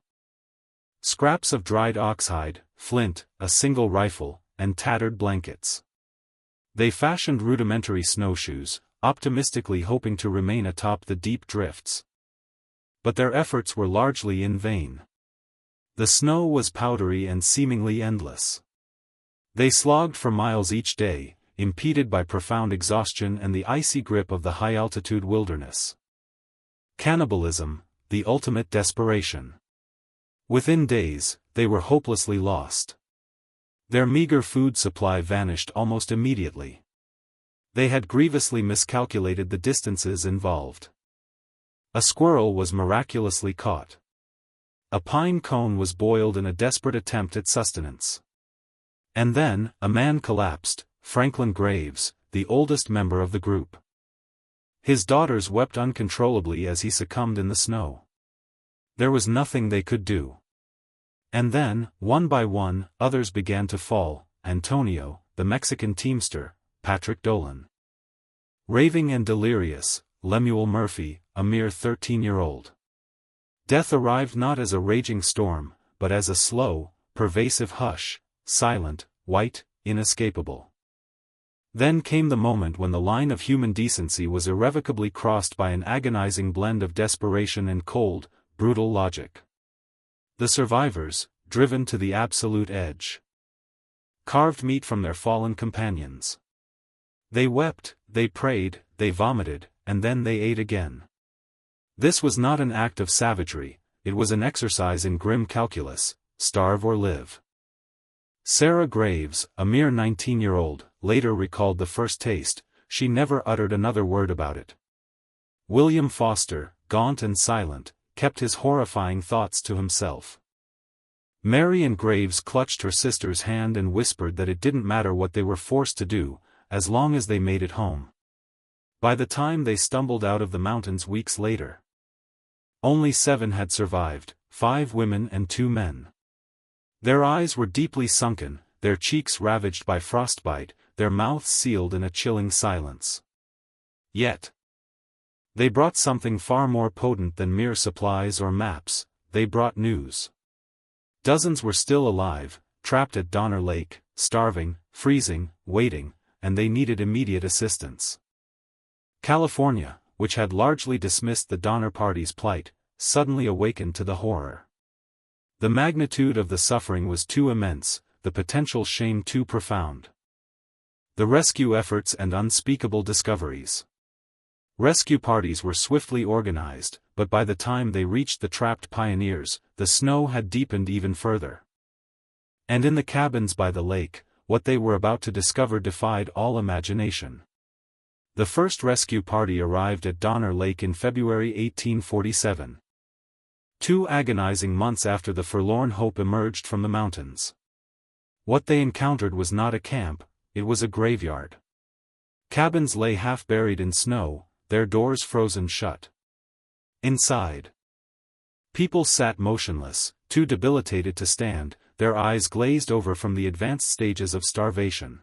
scraps of dried oxhide, flint, a single rifle, and tattered blankets. They fashioned rudimentary snowshoes, optimistically hoping to remain atop the deep drifts. But their efforts were largely in vain. The snow was powdery and seemingly endless. They slogged for miles each day, impeded by profound exhaustion and the icy grip of the high-altitude wilderness. Cannibalism, the ultimate desperation. Within days, they were hopelessly lost. Their meager food supply vanished almost immediately. They had grievously miscalculated the distances involved. A squirrel was miraculously caught. A pine cone was boiled in a desperate attempt at sustenance. And then, a man collapsed, Franklin Graves, the oldest member of the group. His daughters wept uncontrollably as he succumbed in the snow. There was nothing they could do. And then, one by one, others began to fall: Antonio, the Mexican teamster, Patrick Dolan. Raving and delirious, Lemuel Murphy, a mere 13-year-old. Death arrived not as a raging storm, but as a slow, pervasive hush, silent, white, inescapable. Then came the moment when the line of human decency was irrevocably crossed by an agonizing blend of desperation and cold, brutal logic. The survivors, driven to the absolute edge, carved meat from their fallen companions. They wept, they prayed, they vomited, and then they ate again. This was not an act of savagery, it was an exercise in grim calculus: starve or live. Sarah Graves, a mere 19-year-old, later recalled the first taste. She never uttered another word about it. William Foster, gaunt and silent, kept his horrifying thoughts to himself. Marion Graves clutched her sister's hand and whispered that it didn't matter what they were forced to do, as long as they made it home. By the time they stumbled out of the mountains weeks later, only 7 had survived, 5 women and 2 men. Their eyes were deeply sunken, their cheeks ravaged by frostbite, their mouths sealed in a chilling silence. Yet, they brought something far more potent than mere supplies or maps: they brought news. Dozens were still alive, trapped at Donner Lake, starving, freezing, waiting, and they needed immediate assistance. California, which had largely dismissed the Donner Party's plight, suddenly awakened to the horror. The magnitude of the suffering was too immense, the potential shame too profound. The rescue efforts and unspeakable discoveries. Rescue parties were swiftly organized, but by the time they reached the trapped pioneers, the snow had deepened even further. And in the cabins by the lake, what they were about to discover defied all imagination. The first rescue party arrived at Donner Lake in February 1847. 2 agonizing months after the Forlorn Hope emerged from the mountains. What they encountered was not a camp, it was a graveyard. Cabins lay half buried in snow, their doors frozen shut. Inside, people sat motionless, too debilitated to stand, their eyes glazed over from the advanced stages of starvation.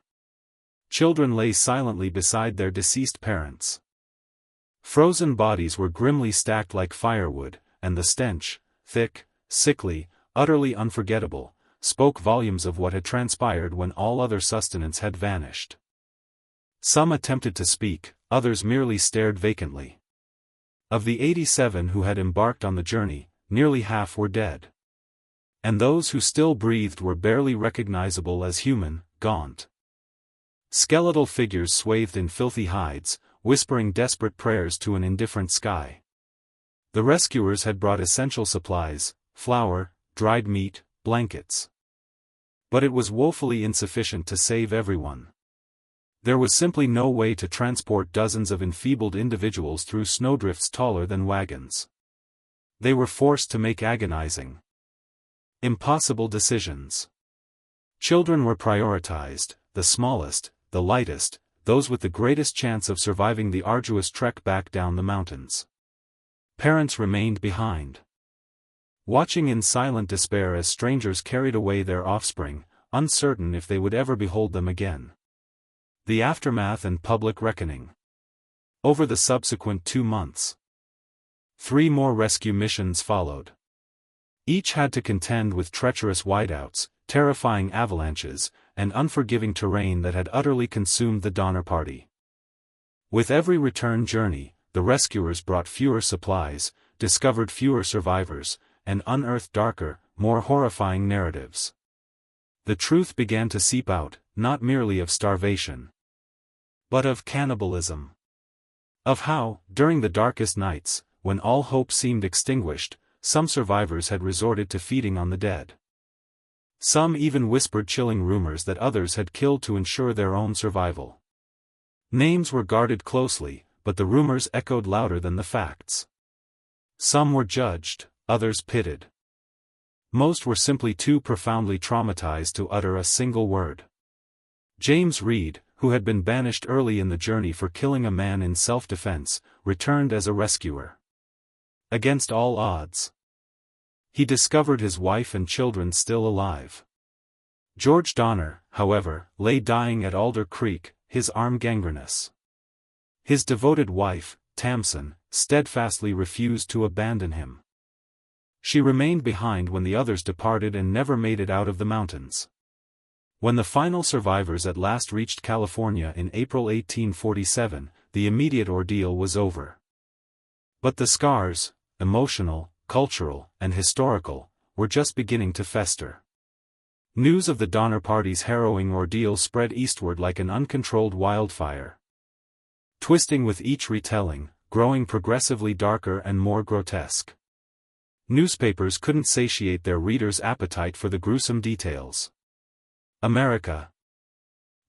Children lay silently beside their deceased parents. Frozen bodies were grimly stacked like firewood, and the stench, thick, sickly, utterly unforgettable, spoke volumes of what had transpired when all other sustenance had vanished. Some attempted to speak, others merely stared vacantly. Of the 87 who had embarked on the journey, nearly half were dead. And those who still breathed were barely recognizable as human, gaunt. Skeletal figures swathed in filthy hides, whispering desperate prayers to an indifferent sky. The rescuers had brought essential supplies, flour, dried meat, blankets. But it was woefully insufficient to save everyone. There was simply no way to transport dozens of enfeebled individuals through snowdrifts taller than wagons. They were forced to make agonizing, impossible decisions. Children were prioritized, the smallest, the lightest, those with the greatest chance of surviving the arduous trek back down the mountains. Parents remained behind, watching in silent despair as strangers carried away their offspring, uncertain if they would ever behold them again. The aftermath and public reckoning. Over the subsequent 2 months, 3 more rescue missions followed. Each had to contend with treacherous whiteouts, terrifying avalanches, and unforgiving terrain that had utterly consumed the Donner Party. With every return journey, the rescuers brought fewer supplies, discovered fewer survivors, and unearthed darker, more horrifying narratives. The truth began to seep out, not merely of starvation, but of cannibalism. Of how, during the darkest nights, when all hope seemed extinguished, some survivors had resorted to feeding on the dead. Some even whispered chilling rumors that others had killed to ensure their own survival. Names were guarded closely, but the rumors echoed louder than the facts. Some were judged, others pitied. Most were simply too profoundly traumatized to utter a single word. James Reed, who had been banished early in the journey for killing a man in self-defense, returned as a rescuer. Against all odds, he discovered his wife and children still alive. George Donner, however, lay dying at Alder Creek, his arm gangrenous. His devoted wife, Tamsin, steadfastly refused to abandon him. She remained behind when the others departed and never made it out of the mountains. When the final survivors at last reached California in April 1847, the immediate ordeal was over. But the scars, emotional, cultural, and historical, were just beginning to fester. News of the Donner Party's harrowing ordeal spread eastward like an uncontrolled wildfire. Twisting with each retelling, growing progressively darker and more grotesque. Newspapers couldn't satiate their readers' appetite for the gruesome details. America,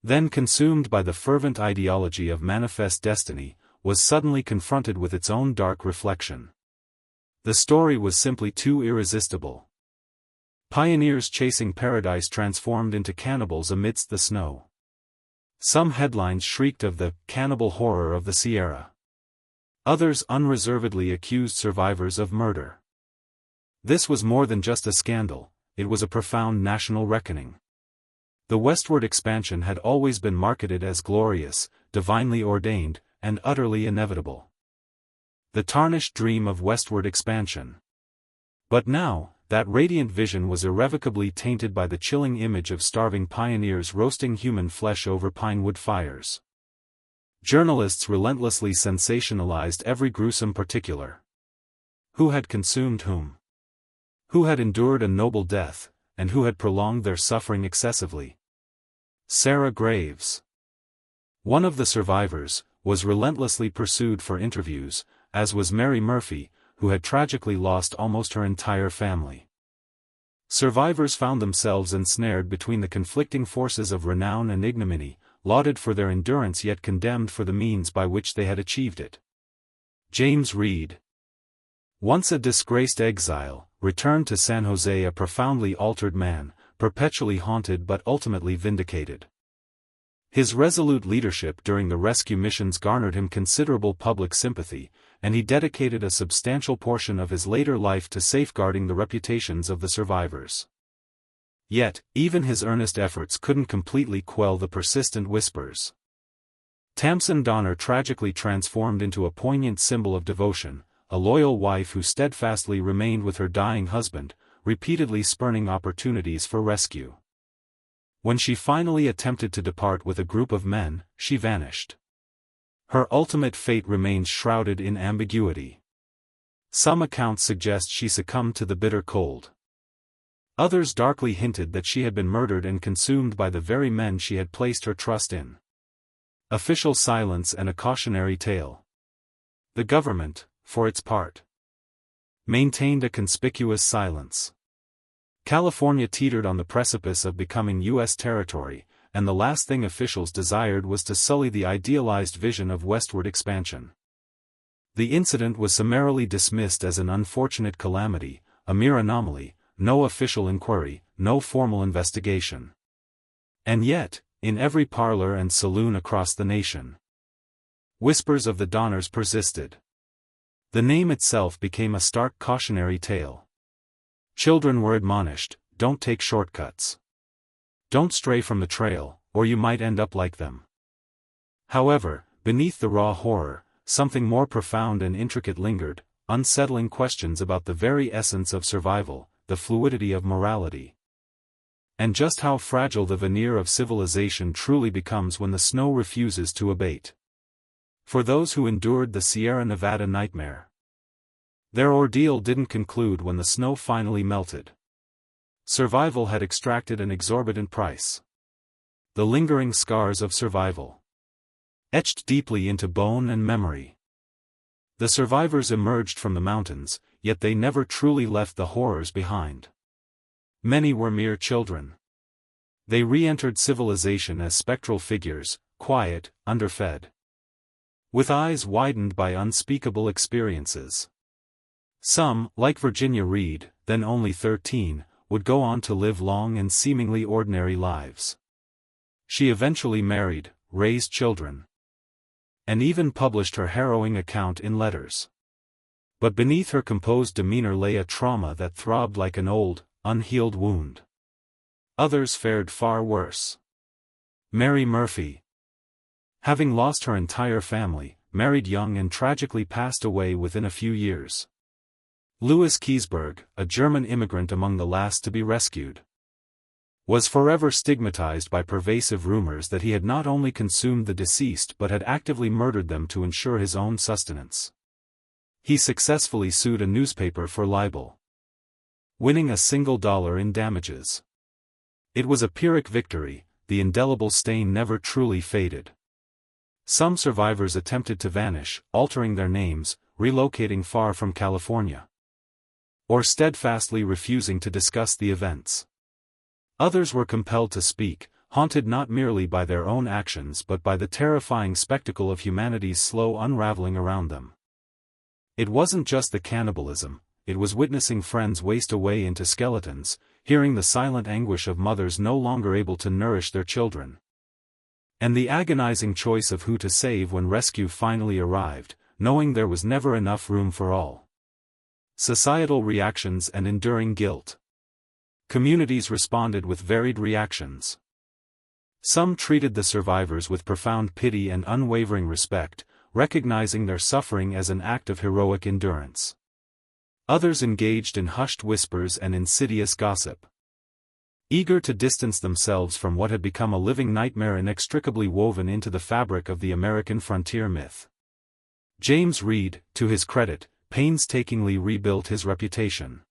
then consumed by the fervent ideology of manifest destiny, was suddenly confronted with its own dark reflection. The story was simply too irresistible. Pioneers chasing paradise transformed into cannibals amidst the snow. Some headlines shrieked of the cannibal horror of the Sierra. Others unreservedly accused survivors of murder. This was more than just a scandal, it was a profound national reckoning. The westward expansion had always been marketed as glorious, divinely ordained, and utterly inevitable. The tarnished dream of westward expansion. But now, that radiant vision was irrevocably tainted by the chilling image of starving pioneers roasting human flesh over pinewood fires. Journalists relentlessly sensationalized every gruesome particular. Who had consumed whom? Who had endured a noble death, and who had prolonged their suffering excessively? Sarah Graves, one of the survivors, was relentlessly pursued for interviews, as was Mary Murphy, who had tragically lost almost her entire family. Survivors found themselves ensnared between the conflicting forces of renown and ignominy, lauded for their endurance yet condemned for the means by which they had achieved it. James Reed, once a disgraced exile, returned to San Jose a profoundly altered man, perpetually haunted but ultimately vindicated. His resolute leadership during the rescue missions garnered him considerable public sympathy, and he dedicated a substantial portion of his later life to safeguarding the reputations of the survivors. Yet, even his earnest efforts couldn't completely quell the persistent whispers. Tamsin Donner tragically transformed into a poignant symbol of devotion, a loyal wife who steadfastly remained with her dying husband, repeatedly spurning opportunities for rescue. When she finally attempted to depart with a group of men, she vanished. Her ultimate fate remains shrouded in ambiguity. Some accounts suggest she succumbed to the bitter cold. Others darkly hinted that she had been murdered and consumed by the very men she had placed her trust in. Official silence and a cautionary tale. The government, for its part, maintained a conspicuous silence. California teetered on the precipice of becoming U.S. territory, and the last thing officials desired was to sully the idealized vision of westward expansion. The incident was summarily dismissed as an unfortunate calamity, a mere anomaly, no official inquiry, no formal investigation. And yet, in every parlor and saloon across the nation, whispers of the Donners persisted. The name itself became a stark cautionary tale. Children were admonished, don't take shortcuts. Don't stray from the trail, or you might end up like them. However, beneath the raw horror, something more profound and intricate lingered, unsettling questions about the very essence of survival, the fluidity of morality, and just how fragile the veneer of civilization truly becomes when the snow refuses to abate. For those who endured the Sierra Nevada nightmare, their ordeal didn't conclude when the snow finally melted. Survival had extracted an exorbitant price. The lingering scars of survival, etched deeply into bone and memory. The survivors emerged from the mountains, yet they never truly left the horrors behind. Many were mere children. They re-entered civilization as spectral figures, quiet, underfed, with eyes widened by unspeakable experiences. Some, like Virginia Reed, then only 13, would go on to live long and seemingly ordinary lives. She eventually married, raised children, and even published her harrowing account in letters. But beneath her composed demeanor lay a trauma that throbbed like an old, unhealed wound. Others fared far worse. Mary Murphy, having lost her entire family, married young and tragically passed away within a few years. Louis Keseberg, a German immigrant among the last to be rescued, was forever stigmatized by pervasive rumors that he had not only consumed the deceased but had actively murdered them to ensure his own sustenance. He successfully sued a newspaper for libel, winning $1 in damages. It was a Pyrrhic victory, the indelible stain never truly faded. Some survivors attempted to vanish, altering their names, relocating far from California, or steadfastly refusing to discuss the events. Others were compelled to speak, haunted not merely by their own actions but by the terrifying spectacle of humanity's slow unraveling around them. It wasn't just the cannibalism, it was witnessing friends waste away into skeletons, hearing the silent anguish of mothers no longer able to nourish their children, and the agonizing choice of who to save when rescue finally arrived, knowing there was never enough room for all. Societal reactions and enduring guilt. Communities responded with varied reactions. Some treated the survivors with profound pity and unwavering respect, recognizing their suffering as an act of heroic endurance. Others engaged in hushed whispers and insidious gossip, eager to distance themselves from what had become a living nightmare inextricably woven into the fabric of the American frontier myth. James Reed, to his credit, painstakingly rebuilt his reputation.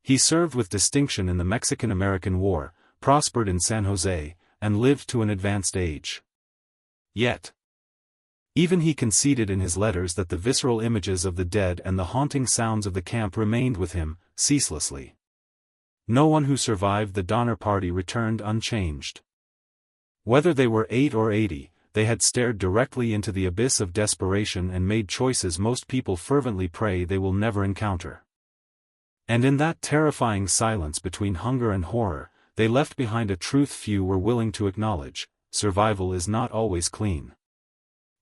He served with distinction in the Mexican-American War, prospered in San Jose, and lived to an advanced age. Yet, even he conceded in his letters that the visceral images of the dead and the haunting sounds of the camp remained with him, ceaselessly. No one who survived the Donner Party returned unchanged. Whether they were 8 or 80, they had stared directly into the abyss of desperation and made choices most people fervently pray they will never encounter. And in that terrifying silence between hunger and horror, they left behind a truth few were willing to acknowledge: survival is not always clean.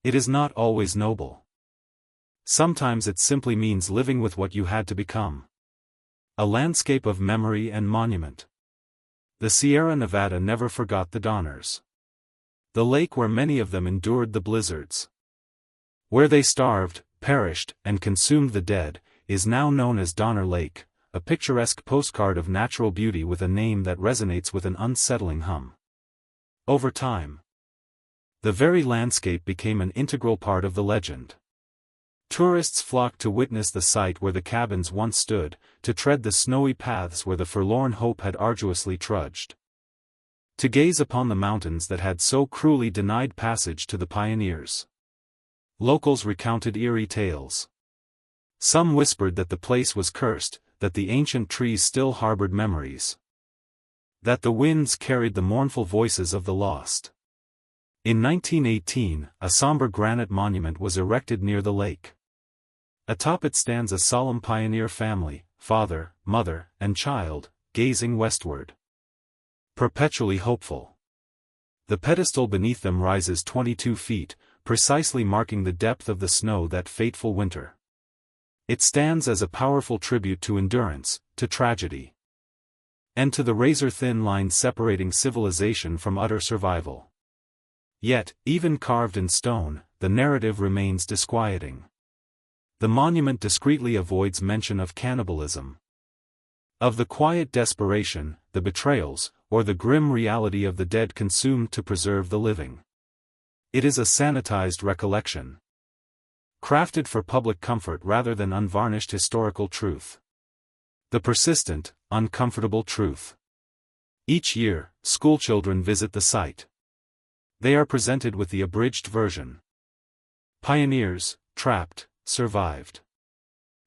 It is not always noble. Sometimes it simply means living with what you had to become. A landscape of memory and monument. The Sierra Nevada never forgot the Donners. The lake where many of them endured the blizzards, where they starved, perished, and consumed the dead, is now known as Donner Lake, a picturesque postcard of natural beauty with a name that resonates with an unsettling hum. Over time, the very landscape became an integral part of the legend. Tourists flocked to witness the site where the cabins once stood, to tread the snowy paths where the forlorn hope had arduously trudged. To gaze upon the mountains that had so cruelly denied passage to the pioneers. Locals recounted eerie tales. Some whispered that the place was cursed, that the ancient trees still harbored memories. That the winds carried the mournful voices of the lost. In 1918, a somber granite monument was erected near the lake. Atop it stands a solemn pioneer family, father, mother, and child, gazing westward. Perpetually hopeful. The pedestal beneath them rises 22 feet, precisely marking the depth of the snow that fateful winter. It stands as a powerful tribute to endurance, to tragedy, and to the razor-thin line separating civilization from utter survival. Yet, even carved in stone, the narrative remains disquieting. The monument discreetly avoids mention of cannibalism, of the quiet desperation, the betrayals, or the grim reality of the dead consumed to preserve the living. It is a sanitized recollection, crafted for public comfort rather than unvarnished historical truth. The persistent, uncomfortable truth. Each year, schoolchildren visit the site. They are presented with the abridged version. Pioneers, trapped, survived.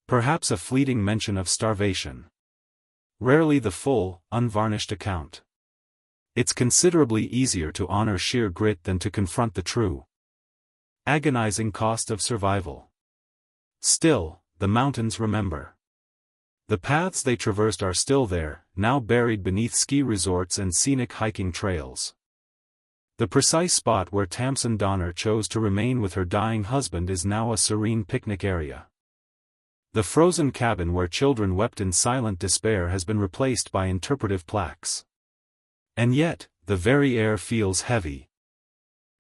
Perhaps a fleeting mention of starvation. Rarely the full, unvarnished account. It's considerably easier to honor sheer grit than to confront the true, agonizing cost of survival. Still, the mountains remember. The paths they traversed are still there, now buried beneath ski resorts and scenic hiking trails. The precise spot where Tamsin Donner chose to remain with her dying husband is now a serene picnic area. The frozen cabin where children wept in silent despair has been replaced by interpretive plaques. And yet, the very air feels heavy.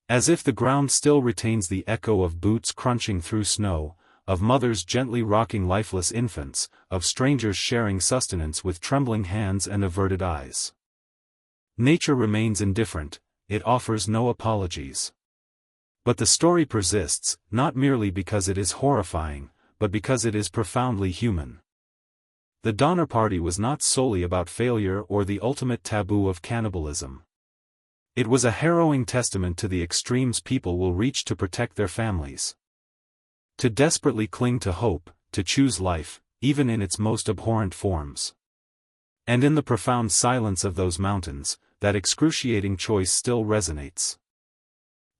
As if the ground still retains the echo of boots crunching through snow, of mothers gently rocking lifeless infants, of strangers sharing sustenance with trembling hands and averted eyes. Nature remains indifferent, it offers no apologies. But the story persists, not merely because it is horrifying, but because it is profoundly human. The Donner Party was not solely about failure or the ultimate taboo of cannibalism. It was a harrowing testament to the extremes people will reach to protect their families. To desperately cling to hope, to choose life, even in its most abhorrent forms. And in the profound silence of those mountains, that excruciating choice still resonates.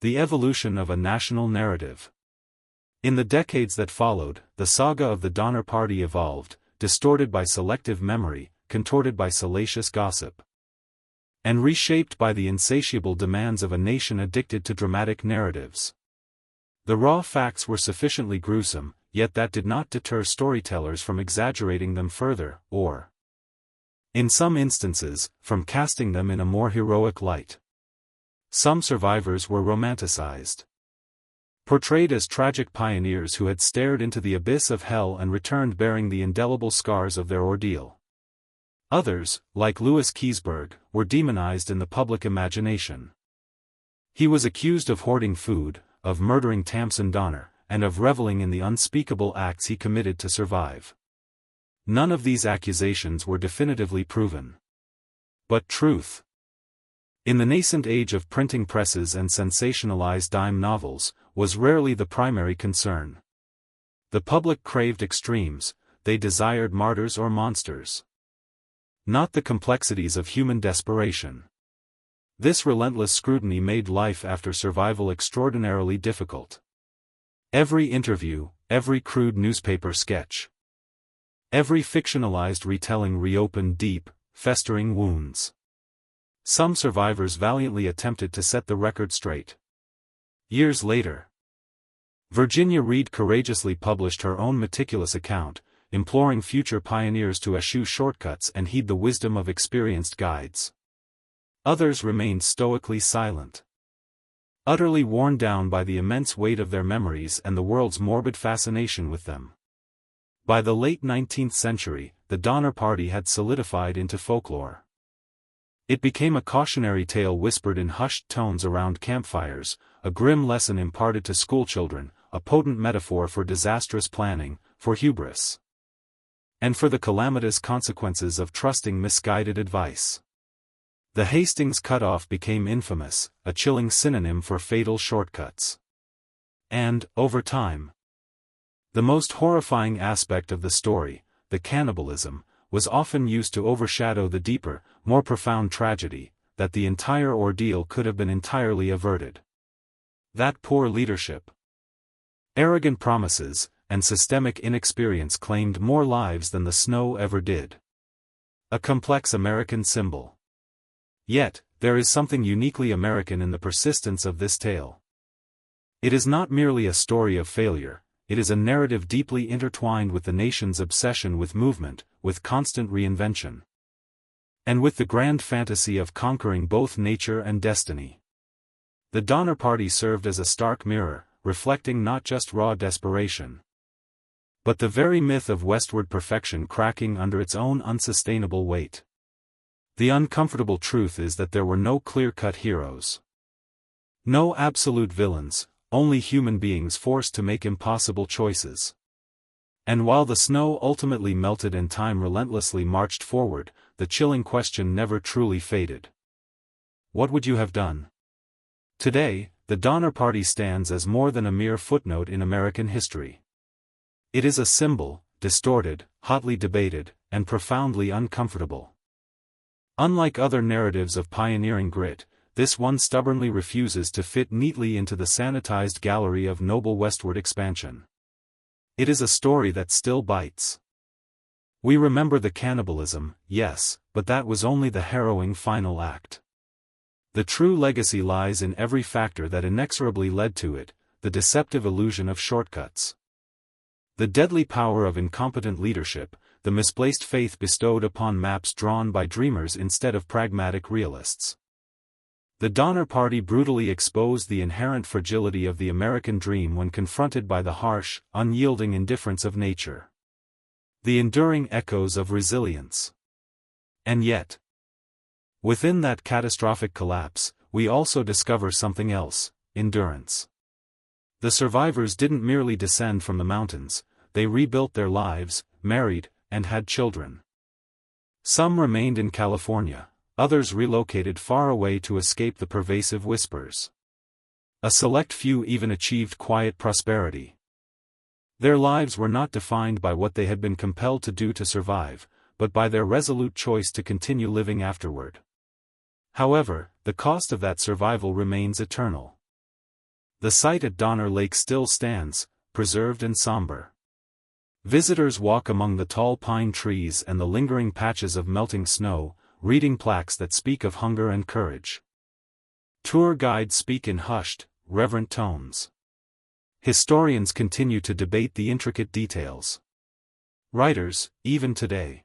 The evolution of a national narrative. In the decades that followed, the saga of the Donner Party evolved, distorted by selective memory, contorted by salacious gossip, and reshaped by the insatiable demands of a nation addicted to dramatic narratives. The raw facts were sufficiently gruesome, yet that did not deter storytellers from exaggerating them further, or, in some instances, from casting them in a more heroic light. Some survivors were romanticized, portrayed as tragic pioneers who had stared into the abyss of hell and returned bearing the indelible scars of their ordeal. Others, like Louis Keseberg, were demonized in the public imagination. He was accused of hoarding food, of murdering Tamsin Donner, and of reveling in the unspeakable acts he committed to survive. None of these accusations were definitively proven. But truth. In the nascent age of printing presses and sensationalized dime novels, was rarely the primary concern. The public craved extremes, they desired martyrs or monsters. Not the complexities of human desperation. This relentless scrutiny made life after survival extraordinarily difficult. Every interview, every crude newspaper sketch, every fictionalized retelling reopened deep, festering wounds. Some survivors valiantly attempted to set the record straight. Years later, Virginia Reed courageously published her own meticulous account, imploring future pioneers to eschew shortcuts and heed the wisdom of experienced guides. Others remained stoically silent, utterly worn down by the immense weight of their memories and the world's morbid fascination with them. By the late 19th century, the Donner Party had solidified into folklore. It became a cautionary tale whispered in hushed tones around campfires, a grim lesson imparted to schoolchildren, a potent metaphor for disastrous planning, for hubris, and for the calamitous consequences of trusting misguided advice. The Hastings cutoff became infamous, a chilling synonym for fatal shortcuts. And, over time, the most horrifying aspect of the story, the cannibalism, was often used to overshadow the deeper, more profound tragedy, that the entire ordeal could have been entirely averted. That poor leadership, arrogant promises, and systemic inexperience claimed more lives than the snow ever did. A complex American symbol. Yet, there is something uniquely American in the persistence of this tale. It is not merely a story of failure, it is a narrative deeply intertwined with the nation's obsession with movement, with constant reinvention, and with the grand fantasy of conquering both nature and destiny. The Donner Party served as a stark mirror, reflecting not just raw desperation, but the very myth of westward perfection cracking under its own unsustainable weight. The uncomfortable truth is that there were no clear-cut heroes. No absolute villains, only human beings forced to make impossible choices. And while the snow ultimately melted and time relentlessly marched forward, the chilling question never truly faded. What would you have done? Today, the Donner Party stands as more than a mere footnote in American history. It is a symbol, distorted, hotly debated, and profoundly uncomfortable. Unlike other narratives of pioneering grit, this one stubbornly refuses to fit neatly into the sanitized gallery of noble westward expansion. It is a story that still bites. We remember the cannibalism, yes, but that was only the harrowing final act. The true legacy lies in every factor that inexorably led to it, the deceptive illusion of shortcuts, the deadly power of incompetent leadership, the misplaced faith bestowed upon maps drawn by dreamers instead of pragmatic realists. The Donner Party brutally exposed the inherent fragility of the American dream when confronted by the harsh, unyielding indifference of nature, the enduring echoes of resilience. And yet, within that catastrophic collapse, we also discover something else: endurance. The survivors didn't merely descend from the mountains, they rebuilt their lives, married, and had children. Some remained in California, others relocated far away to escape the pervasive whispers. A select few even achieved quiet prosperity. Their lives were not defined by what they had been compelled to do to survive, but by their resolute choice to continue living afterward. However, the cost of that survival remains eternal. The site at Donner Lake still stands, preserved and somber. Visitors walk among the tall pine trees and the lingering patches of melting snow, reading plaques that speak of hunger and courage. Tour guides speak in hushed, reverent tones. Historians continue to debate the intricate details. Writers, even today,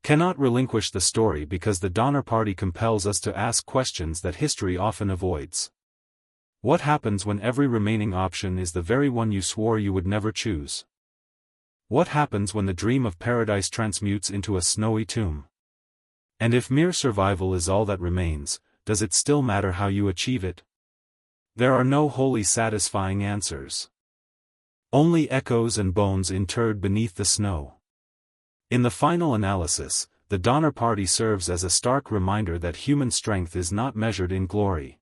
cannot relinquish the story because the Donner Party compels us to ask questions that history often avoids. What happens when every remaining option is the very one you swore you would never choose? What happens when the dream of paradise transmutes into a snowy tomb? And if mere survival is all that remains, does it still matter how you achieve it? There are no wholly satisfying answers. Only echoes and bones interred beneath the snow. In the final analysis, the Donner Party serves as a stark reminder that human strength is not measured in glory,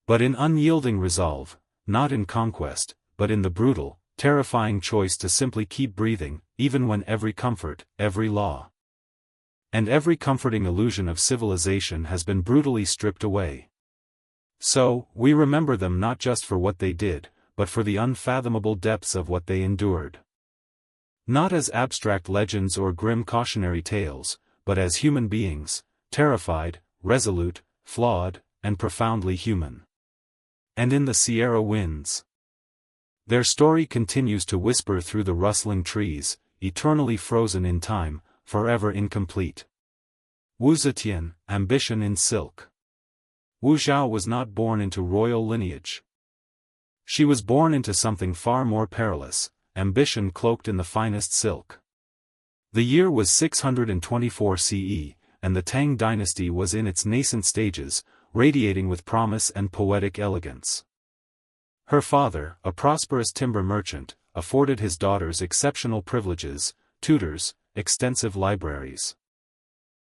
but in unyielding resolve, not in conquest, but in the brutal, terrifying choice to simply keep breathing, even when every comfort, every law, and every comforting illusion of civilization has been brutally stripped away. So, we remember them not just for what they did, but for the unfathomable depths of what they endured. Not as abstract legends or grim cautionary tales, but as human beings, terrified, resolute, flawed, and profoundly human. And in the Sierra winds, their story continues to whisper through the rustling trees, eternally frozen in time, forever incomplete. Wu Zetian, ambition in silk. Wu Zhao was not born into royal lineage. She was born into something far more perilous, ambition cloaked in the finest silk. The year was 624 CE, and the Tang dynasty was in its nascent stages, radiating with promise and poetic elegance. Her father, a prosperous timber merchant, afforded his daughters exceptional privileges, tutors, extensive libraries,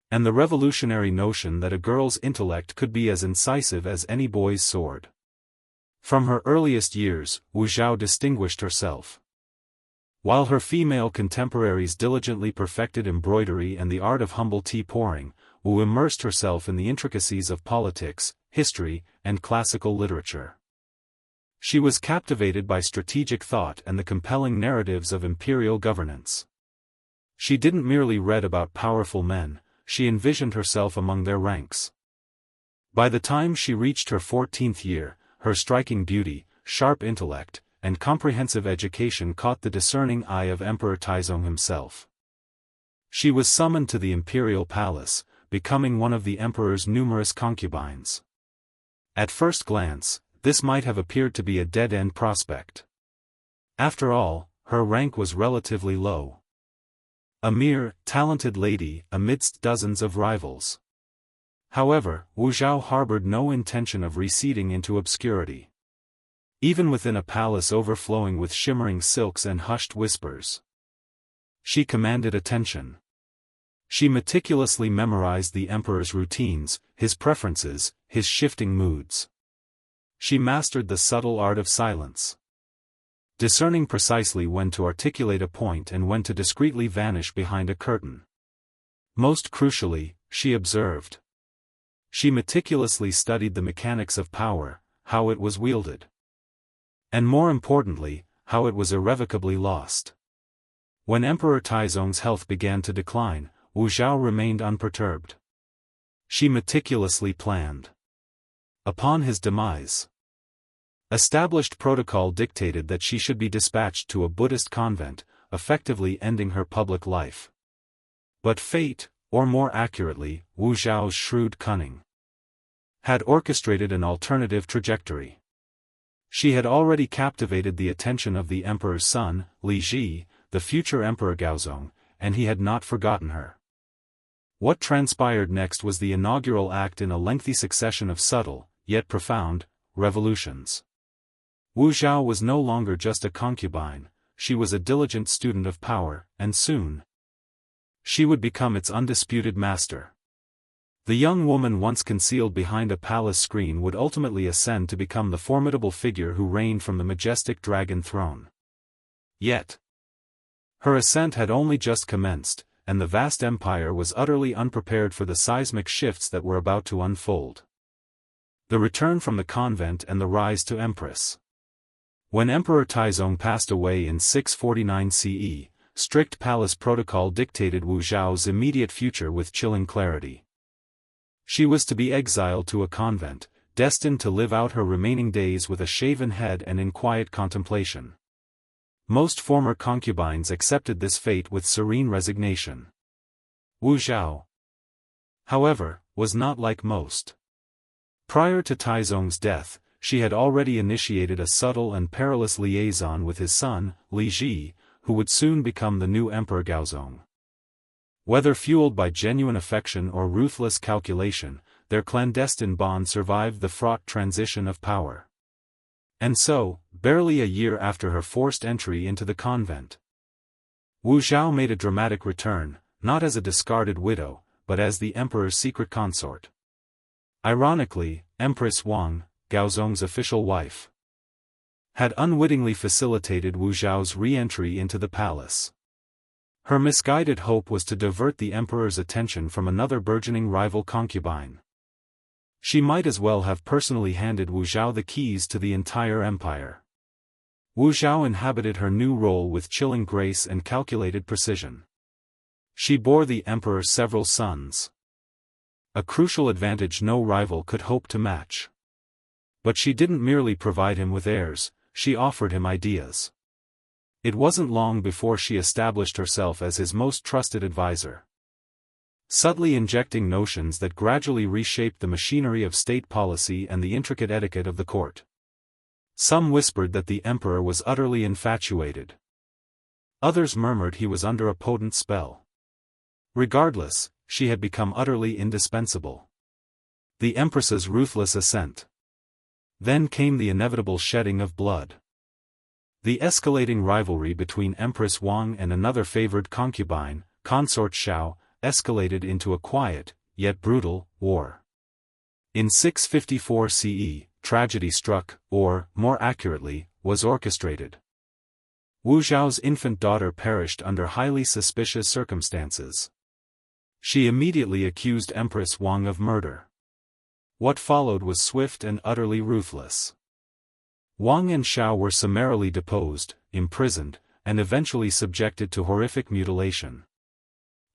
and the revolutionary notion that a girl's intellect could be as incisive as any boy's sword. From her earliest years, Wu Zhao distinguished herself. While her female contemporaries diligently perfected embroidery and the art of humble tea pouring, Wu immersed herself in the intricacies of politics, history, and classical literature. She was captivated by strategic thought and the compelling narratives of imperial governance. She didn't merely read about powerful men, she envisioned herself among their ranks. By the time she reached her 14th year, her striking beauty, sharp intellect, and comprehensive education caught the discerning eye of Emperor Taizong himself. She was summoned to the imperial palace, becoming one of the emperor's numerous concubines. At first glance, this might have appeared to be a dead-end prospect. After all, her rank was relatively low. A mere, talented lady amidst dozens of rivals. However, Wu Zhao harbored no intention of receding into obscurity. Even within a palace overflowing with shimmering silks and hushed whispers, she commanded attention. She meticulously memorized the emperor's routines, his preferences, his shifting moods. She mastered the subtle art of silence, discerning precisely when to articulate a point and when to discreetly vanish behind a curtain. Most crucially, she observed. She meticulously studied the mechanics of power, how it was wielded, and more importantly, how it was irrevocably lost. When Emperor Taizong's health began to decline, Wu Zhao remained unperturbed. She meticulously planned. Upon his demise, established protocol dictated that she should be dispatched to a Buddhist convent, effectively ending her public life. But fate, or more accurately, Wu Zhao's shrewd cunning, had orchestrated an alternative trajectory. She had already captivated the attention of the emperor's son, Li Ji, the future emperor Gaozong, and he had not forgotten her. What transpired next was the inaugural act in a lengthy succession of subtle, yet profound, revolutions. Wu Zhao was no longer just a concubine, she was a diligent student of power, and soon she would become its undisputed master. The young woman once concealed behind a palace screen would ultimately ascend to become the formidable figure who reigned from the majestic dragon throne. Yet, her ascent had only just commenced, and the vast empire was utterly unprepared for the seismic shifts that were about to unfold. The return from the convent and the rise to empress. When Emperor Taizong passed away in 649 CE, strict palace protocol dictated Wu Zhao's immediate future with chilling clarity. She was to be exiled to a convent, destined to live out her remaining days with a shaven head and in quiet contemplation. Most former concubines accepted this fate with serene resignation. Wu Zhao, however, was not like most. Prior to Taizong's death, she had already initiated a subtle and perilous liaison with his son, Li Ji, who would soon become the new Emperor Gaozong. Whether fueled by genuine affection or ruthless calculation, their clandestine bond survived the fraught transition of power. And so, barely a year after her forced entry into the convent, Wu Zhao made a dramatic return, not as a discarded widow, but as the emperor's secret consort. Ironically, Empress Wang, Gaozong's official wife, had unwittingly facilitated Wu Zhao's re-entry into the palace. Her misguided hope was to divert the emperor's attention from another burgeoning rival concubine. She might as well have personally handed Wu Zhao the keys to the entire empire. Wu Zhao inhabited her new role with chilling grace and calculated precision. She bore the emperor several sons, a crucial advantage no rival could hope to match. But she didn't merely provide him with heirs, she offered him ideas. It wasn't long before she established herself as his most trusted advisor, subtly injecting notions that gradually reshaped the machinery of state policy and the intricate etiquette of the court. Some whispered that the emperor was utterly infatuated. Others murmured he was under a potent spell. Regardless, she had become utterly indispensable. The empress's ruthless assent, Then came the inevitable shedding of blood. The escalating rivalry between Empress Wang and another favored concubine, consort Xiao, escalated into a quiet, yet brutal, war. In 654 CE, tragedy struck, or, more accurately, was orchestrated. Wu Zhao's infant daughter perished under highly suspicious circumstances. She immediately accused Empress Wang of murder. What followed was swift and utterly ruthless. Wang and Xiao were summarily deposed, imprisoned, and eventually subjected to horrific mutilation.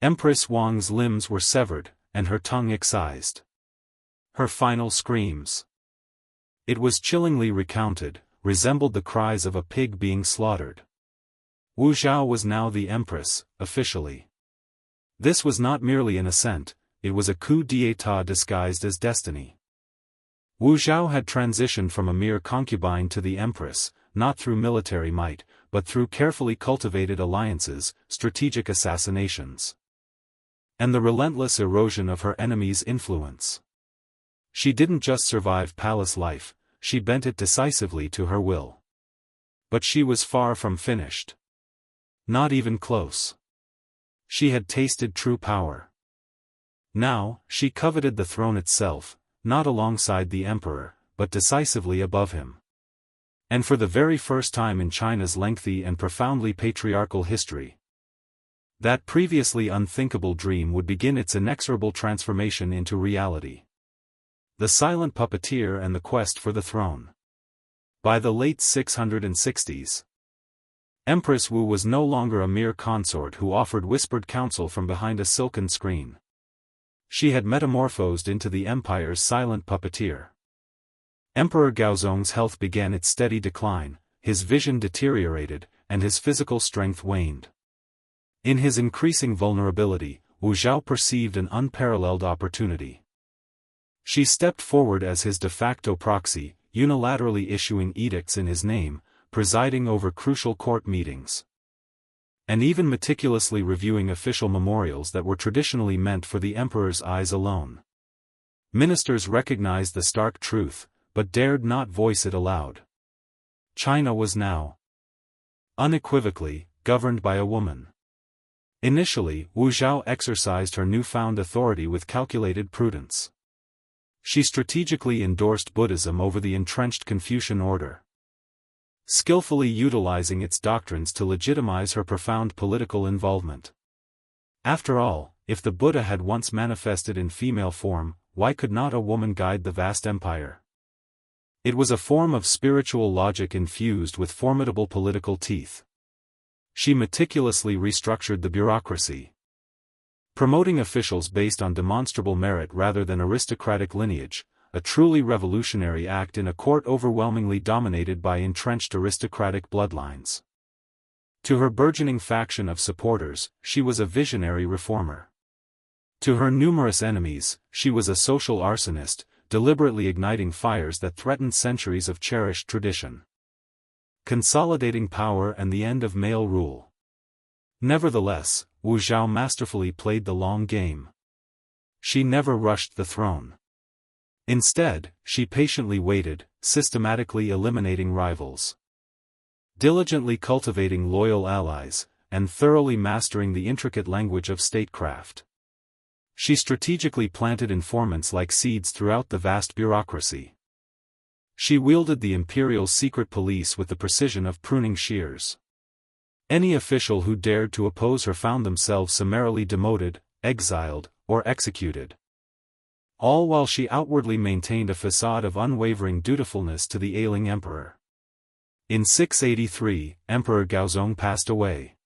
Empress Wang's limbs were severed, and her tongue excised. Her final screams, it was chillingly recounted, resembled the cries of a pig being slaughtered. Wu Zhao was now the empress, officially. This was not merely an ascent, it was a coup d'état disguised as destiny. Wu Zhao had transitioned from a mere concubine to the empress, not through military might, but through carefully cultivated alliances, strategic assassinations, and the relentless erosion of her enemy's influence. She didn't just survive palace life, she bent it decisively to her will. But she was far from finished. Not even close. She had tasted true power. Now, she coveted the throne itself, not alongside the emperor, but decisively above him. And for the very first time in China's lengthy and profoundly patriarchal history, that previously unthinkable dream would begin its inexorable transformation into reality. The silent puppeteer and the quest for the throne. By the late 660s, Empress Wu was no longer a mere consort who offered whispered counsel from behind a silken screen. She had metamorphosed into the empire's silent puppeteer. Emperor Gaozong's health began its steady decline, his vision deteriorated, and his physical strength waned. In his increasing vulnerability, Wu Zhao perceived an unparalleled opportunity. She stepped forward as his de facto proxy, unilaterally issuing edicts in his name, presiding over crucial court meetings, and even meticulously reviewing official memorials that were traditionally meant for the emperor's eyes alone. Ministers recognized the stark truth, but dared not voice it aloud. China was now unequivocally governed by a woman. Initially, Wu Zhao exercised her newfound authority with calculated prudence. She strategically endorsed Buddhism over the entrenched Confucian order, skillfully utilizing its doctrines to legitimize her profound political involvement. After all, if the Buddha had once manifested in female form, why could not a woman guide the vast empire? It was a form of spiritual logic infused with formidable political teeth. She meticulously restructured the bureaucracy, promoting officials based on demonstrable merit rather than aristocratic lineage, a truly revolutionary act in a court overwhelmingly dominated by entrenched aristocratic bloodlines. To her burgeoning faction of supporters, she was a visionary reformer. To her numerous enemies, she was a social arsonist, deliberately igniting fires that threatened centuries of cherished tradition, consolidating power and the end of male rule. Nevertheless, Wu Zhao masterfully played the long game. She never rushed the throne. Instead, she patiently waited, systematically eliminating rivals, diligently cultivating loyal allies, and thoroughly mastering the intricate language of statecraft. She strategically planted informants like seeds throughout the vast bureaucracy. She wielded the imperial secret police with the precision of pruning shears. Any official who dared to oppose her found themselves summarily demoted, exiled, or executed. All while she outwardly maintained a facade of unwavering dutifulness to the ailing emperor. In 683, Emperor Gaozong passed away.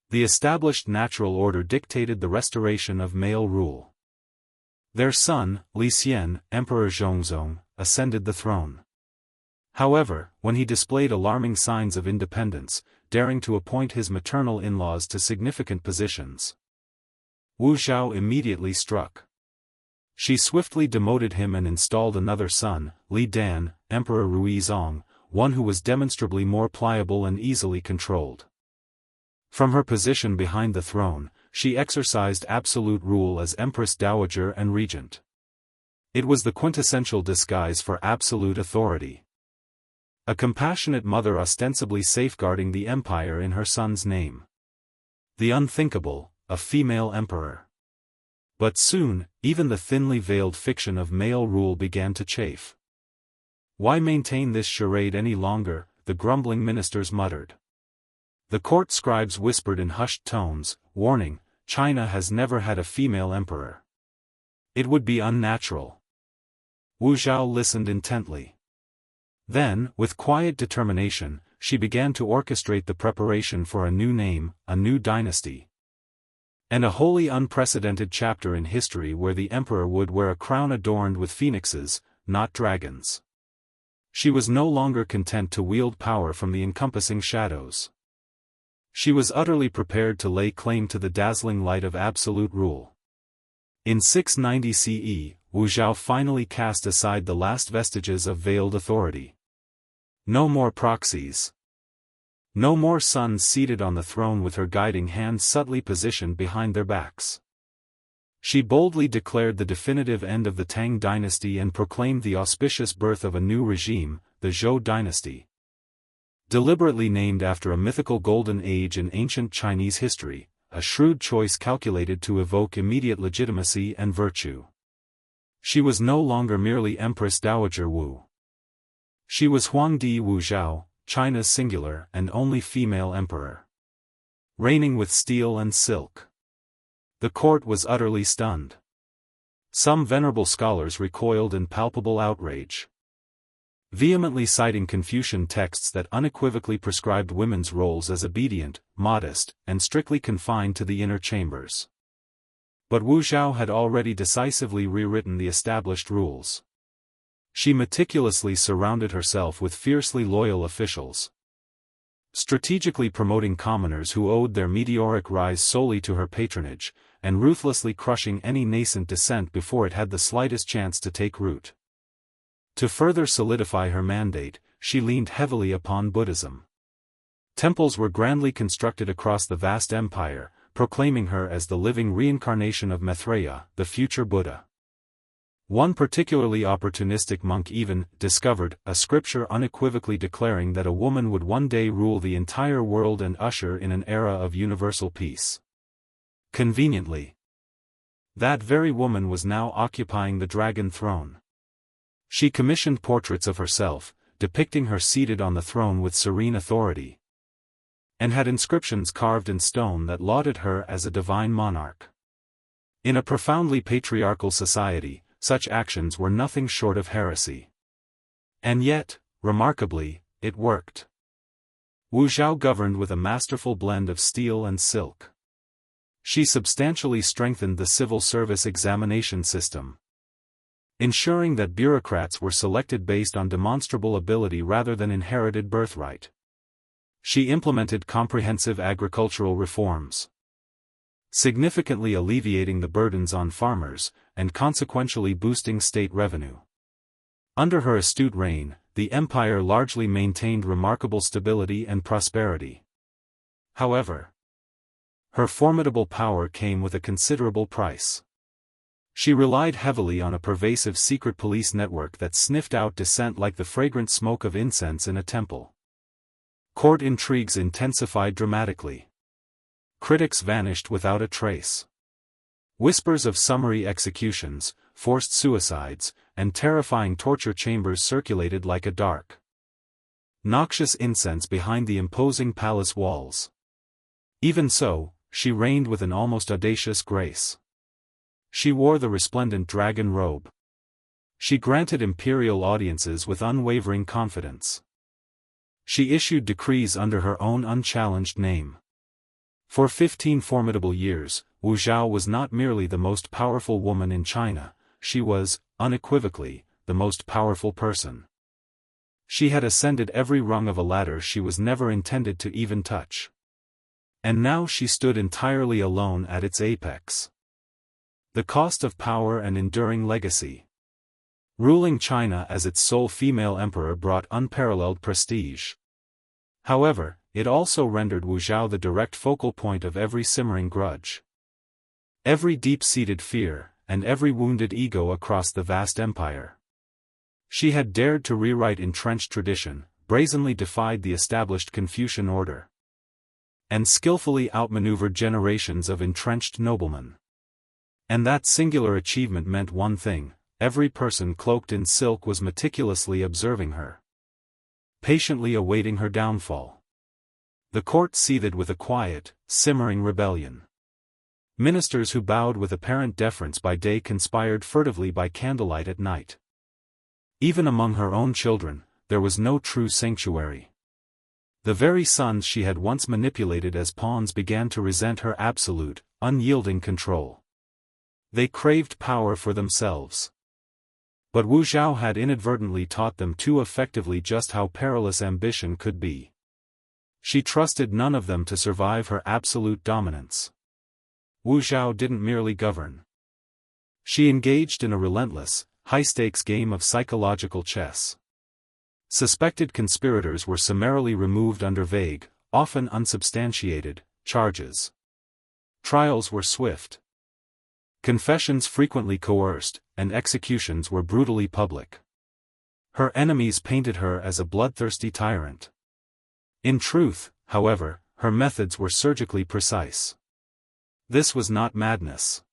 The established natural order dictated the restoration of male rule. Their son, Li Xian, Emperor Zhongzong, ascended the throne. However, when he displayed alarming signs of independence, daring to appoint his maternal in-laws to significant positions, Wu Zhao immediately struck. She swiftly demoted him and installed another son, Li Dan, Emperor Ruizong, one who was demonstrably more pliable and easily controlled. From her position behind the throne, she exercised absolute rule as Empress Dowager and Regent. It was the quintessential disguise for absolute authority. A compassionate mother ostensibly safeguarding the empire in her son's name. The unthinkable, a female emperor. But soon, even the thinly veiled fiction of male rule began to chafe. Why maintain this charade any longer, the grumbling ministers muttered. The court scribes whispered in hushed tones, warning, China has never had a female emperor. It would be unnatural. Wu Zhao listened intently. Then, with quiet determination, she began to orchestrate the preparation for a new name, a new dynasty. And a wholly unprecedented chapter in history where the emperor would wear a crown adorned with phoenixes, not dragons. She was no longer content to wield power from the encompassing shadows. She was utterly prepared to lay claim to the dazzling light of absolute rule. In 690 CE, Wu Zhao finally cast aside the last vestiges of veiled authority. No more proxies. No more sons seated on the throne with her guiding hand subtly positioned behind their backs. She boldly declared the definitive end of the Tang dynasty and proclaimed the auspicious birth of a new regime, the Zhou dynasty. Deliberately named after a mythical golden age in ancient Chinese history, a shrewd choice calculated to evoke immediate legitimacy and virtue. She was no longer merely Empress Dowager Wu. She was Huangdi Wu Zhao, China's singular and only female emperor. Reigning with steel and silk. The court was utterly stunned. Some venerable scholars recoiled in palpable outrage. Vehemently citing Confucian texts that unequivocally prescribed women's roles as obedient, modest, and strictly confined to the inner chambers. But Wu Zhao had already decisively rewritten the established rules. She meticulously surrounded herself with fiercely loyal officials, strategically promoting commoners who owed their meteoric rise solely to her patronage, and ruthlessly crushing any nascent dissent before it had the slightest chance to take root. To further solidify her mandate, she leaned heavily upon Buddhism. Temples were grandly constructed across the vast empire, proclaiming her as the living reincarnation of Maitreya, the future Buddha. One particularly opportunistic monk even discovered a scripture unequivocally declaring that a woman would one day rule the entire world and usher in an era of universal peace. Conveniently, that very woman was now occupying the dragon throne. She commissioned portraits of herself, depicting her seated on the throne with serene authority, and had inscriptions carved in stone that lauded her as a divine monarch. In a profoundly patriarchal society, such actions were nothing short of heresy. And yet, remarkably, it worked. Wu Zhao governed with a masterful blend of steel and silk. She substantially strengthened the civil service examination system, ensuring that bureaucrats were selected based on demonstrable ability rather than inherited birthright. She implemented comprehensive agricultural reforms, significantly alleviating the burdens on farmers, and consequentially boosting state revenue. Under her astute reign, the empire largely maintained remarkable stability and prosperity. However, her formidable power came with a considerable price. She relied heavily on a pervasive secret police network that sniffed out dissent like the fragrant smoke of incense in a temple. Court intrigues intensified dramatically. Critics vanished without a trace. Whispers of summary executions, forced suicides, and terrifying torture chambers circulated like a dark, noxious incense behind the imposing palace walls. Even so, she reigned with an almost audacious grace. She wore the resplendent dragon robe. She granted imperial audiences with unwavering confidence. She issued decrees under her own unchallenged name. For 15 formidable years, Wu Zhao was not merely the most powerful woman in China, she was, unequivocally, the most powerful person. She had ascended every rung of a ladder she was never intended to even touch. And now she stood entirely alone at its apex. The cost of power and enduring legacy. Ruling China as its sole female emperor brought unparalleled prestige. However, it also rendered Wu Zhao the direct focal point of every simmering grudge. Every deep-seated fear, and every wounded ego across the vast empire. She had dared to rewrite entrenched tradition, brazenly defied the established Confucian order, and skillfully outmaneuvered generations of entrenched noblemen. And that singular achievement meant one thing: every person cloaked in silk was meticulously observing her, patiently awaiting her downfall. The court seethed with a quiet, simmering rebellion. Ministers who bowed with apparent deference by day conspired furtively by candlelight at night. Even among her own children, there was no true sanctuary. The very sons she had once manipulated as pawns began to resent her absolute, unyielding control. They craved power for themselves. But Wu Zhao had inadvertently taught them too effectively just how perilous ambition could be. She trusted none of them to survive her absolute dominance. Wu Zhao didn't merely govern. She engaged in a relentless, high-stakes game of psychological chess. Suspected conspirators were summarily removed under vague, often unsubstantiated, charges. Trials were swift. Confessions frequently coerced, and executions were brutally public. Her enemies painted her as a bloodthirsty tyrant. In truth, however, her methods were surgically precise. This was not madness.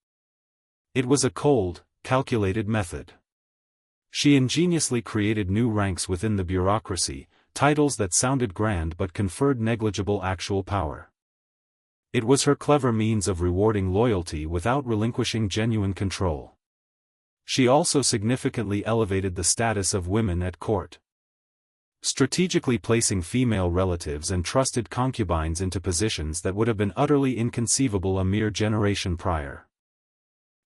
It was a cold, calculated method. She ingeniously created new ranks within the bureaucracy, titles that sounded grand but conferred negligible actual power. It was her clever means of rewarding loyalty without relinquishing genuine control. She also significantly elevated the status of women at court, strategically placing female relatives and trusted concubines into positions that would have been utterly inconceivable a mere generation prior.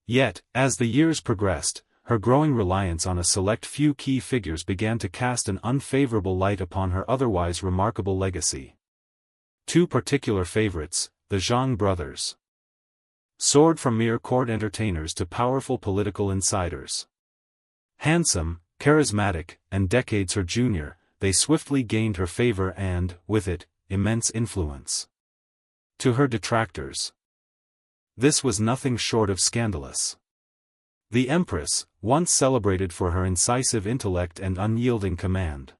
Yet, as the years progressed, her growing reliance on a select few key figures began to cast an unfavorable light upon her otherwise remarkable legacy. Two particular favorites, the Zhang brothers, soared from mere court entertainers to powerful political insiders. Handsome, charismatic, and decades her junior, they swiftly gained her favor and, with it, immense influence. To her detractors, this was nothing short of scandalous. The Empress, once celebrated for her incisive intellect and unyielding command,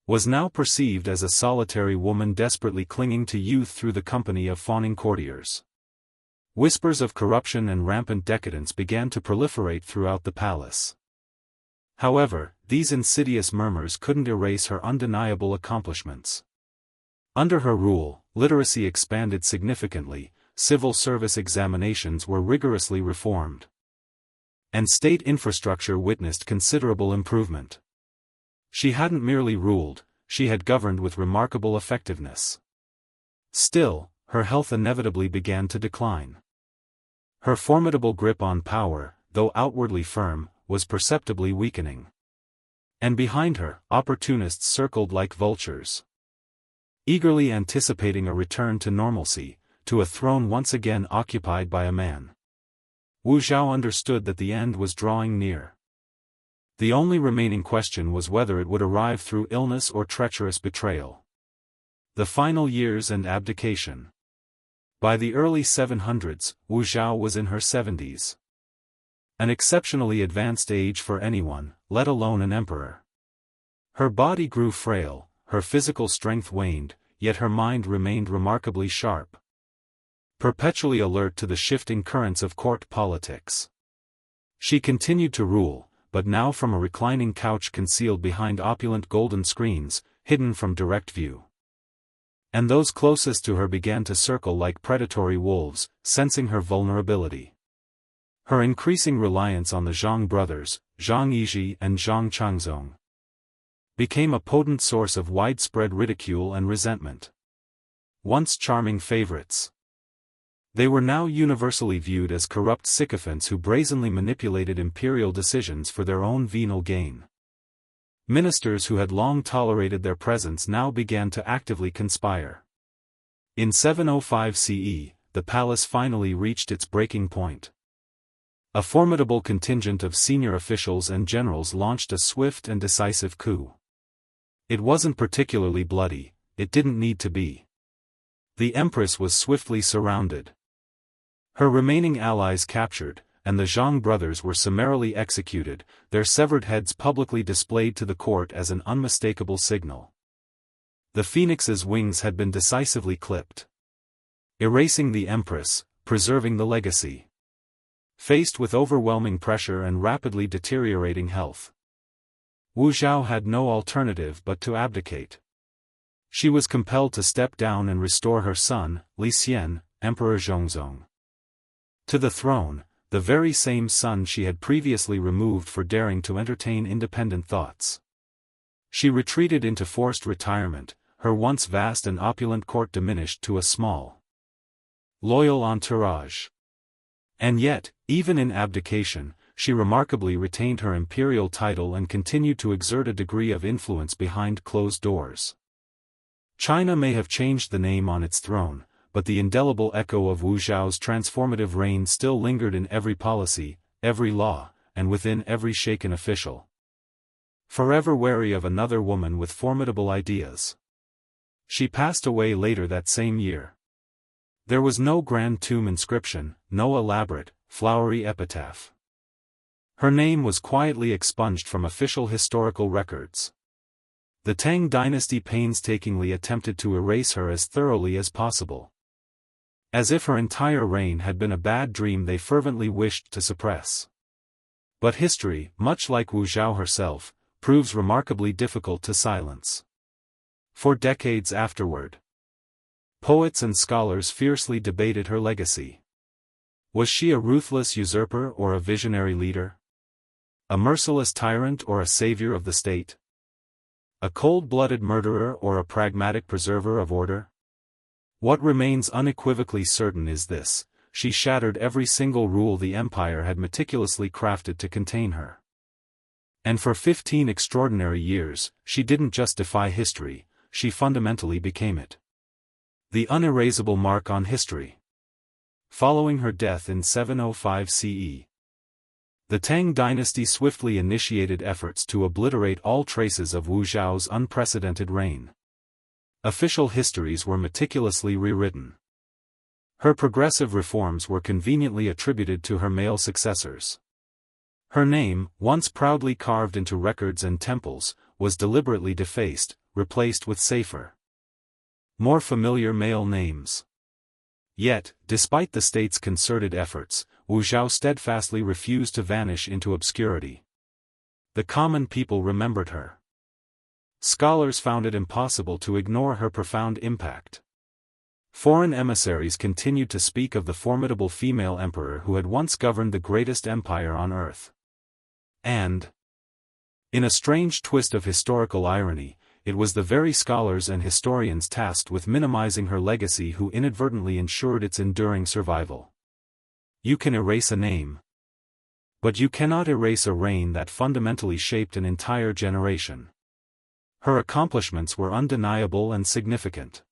was now perceived as a solitary woman desperately clinging to youth through the company of fawning courtiers. Whispers of corruption and rampant decadence began to proliferate throughout the palace. However, these insidious murmurs couldn't erase her undeniable accomplishments. Under her rule, literacy expanded significantly, civil service examinations were rigorously reformed, and state infrastructure witnessed considerable improvement. She hadn't merely ruled, she had governed with remarkable effectiveness. Still, her health inevitably began to decline. Her formidable grip on power, though outwardly firm, was perceptibly weakening. And behind her, opportunists circled like vultures, eagerly anticipating a return to normalcy, to a throne once again occupied by a man. Wu Zhao understood that the end was drawing near. The only remaining question was whether it would arrive through illness or treacherous betrayal. The final years and abdication. By the early 700s, Wu Zhao was in her 70s. An exceptionally advanced age for anyone, let alone an emperor. Her body grew frail, her physical strength waned, yet her mind remained remarkably sharp, perpetually alert to the shifting currents of court politics. She continued to rule, but now from a reclining couch concealed behind opulent golden screens, hidden from direct view. And those closest to her began to circle like predatory wolves, sensing her vulnerability. Her increasing reliance on the Zhang brothers, Zhang Yizhi and Zhang Changzong, became a potent source of widespread ridicule and resentment. Once charming favorites, they were now universally viewed as corrupt sycophants who brazenly manipulated imperial decisions for their own venal gain. Ministers who had long tolerated their presence now began to actively conspire. In 705 CE, the palace finally reached its breaking point. A formidable contingent of senior officials and generals launched a swift and decisive coup. It wasn't particularly bloody, it didn't need to be. The Empress was swiftly surrounded, her remaining allies captured, and the Zhang brothers were summarily executed, their severed heads publicly displayed to the court as an unmistakable signal. The phoenix's wings had been decisively clipped, erasing the empress, preserving the legacy. Faced with overwhelming pressure and rapidly deteriorating health, Wu Zhao had no alternative but to abdicate. She was compelled to step down and restore her son, Li Xian, Emperor Zhongzong, to the throne, the very same son she had previously removed for daring to entertain independent thoughts. She retreated into forced retirement, her once vast and opulent court diminished to a small, loyal entourage. And yet, even in abdication, she remarkably retained her imperial title and continued to exert a degree of influence behind closed doors. China may have changed the name on its throne, but the indelible echo of Wu Zhao's transformative reign still lingered in every policy, every law, and within every shaken official. Forever wary of another woman with formidable ideas, she passed away later that same year. There was no grand tomb inscription, no elaborate, flowery epitaph. Her name was quietly expunged from official historical records. The Tang dynasty painstakingly attempted to erase her as thoroughly as possible, as if her entire reign had been a bad dream they fervently wished to suppress. But history, much like Wu Zhao herself, proves remarkably difficult to silence. For decades afterward, poets and scholars fiercely debated her legacy. Was she a ruthless usurper or a visionary leader? A merciless tyrant or a savior of the state? A cold-blooded murderer or a pragmatic preserver of order? What remains unequivocally certain is this: she shattered every single rule the empire had meticulously crafted to contain her. And for 15 extraordinary years, she didn't just defy history, she fundamentally became it. The unerasable mark on history. Following her death in 705 CE, the Tang dynasty swiftly initiated efforts to obliterate all traces of Wu Zhao's unprecedented reign. Official histories were meticulously rewritten. Her progressive reforms were conveniently attributed to her male successors. Her name, once proudly carved into records and temples, was deliberately defaced, replaced with safer, more familiar male names. Yet, despite the state's concerted efforts, Wu Zhao steadfastly refused to vanish into obscurity. The common people remembered her. Scholars found it impossible to ignore her profound impact. Foreign emissaries continued to speak of the formidable female emperor who had once governed the greatest empire on earth. And, in a strange twist of historical irony, it was the very scholars and historians tasked with minimizing her legacy who inadvertently ensured its enduring survival. You can erase a name, but you cannot erase a reign that fundamentally shaped an entire generation. Her accomplishments were undeniable and significant.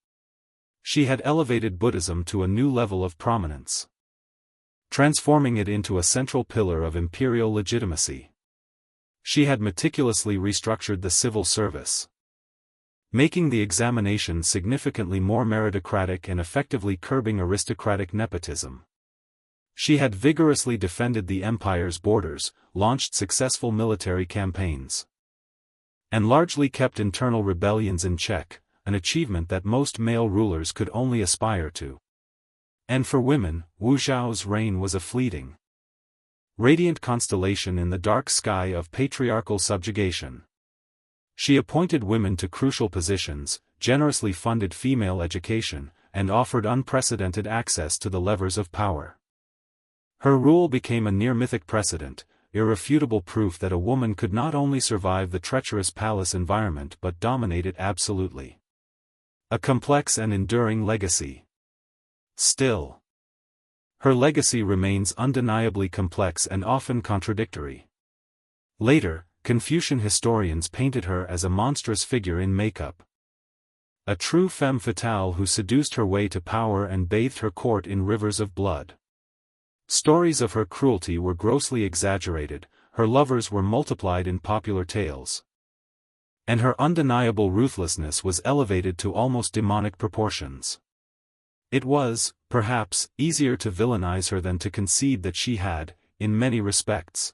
She had elevated Buddhism to a new level of prominence, transforming it into a central pillar of imperial legitimacy. She had meticulously restructured the civil service, making the examination significantly more meritocratic and effectively curbing aristocratic nepotism. She had vigorously defended the empire's borders, launched successful military campaigns, and largely kept internal rebellions in check, an achievement that most male rulers could only aspire to. And for women, Wu Zhao's reign was a fleeting, radiant constellation in the dark sky of patriarchal subjugation. She appointed women to crucial positions, generously funded female education, and offered unprecedented access to the levers of power. Her rule became a near-mythic precedent, irrefutable proof that a woman could not only survive the treacherous palace environment but dominate it absolutely. A complex and enduring legacy. Still, her legacy remains undeniably complex and often contradictory. Later, Confucian historians painted her as a monstrous figure in makeup, a true femme fatale who seduced her way to power and bathed her court in rivers of blood. Stories of her cruelty were grossly exaggerated, her lovers were multiplied in popular tales, and her undeniable ruthlessness was elevated to almost demonic proportions. It was, perhaps, easier to villainize her than to concede that she had, in many respects,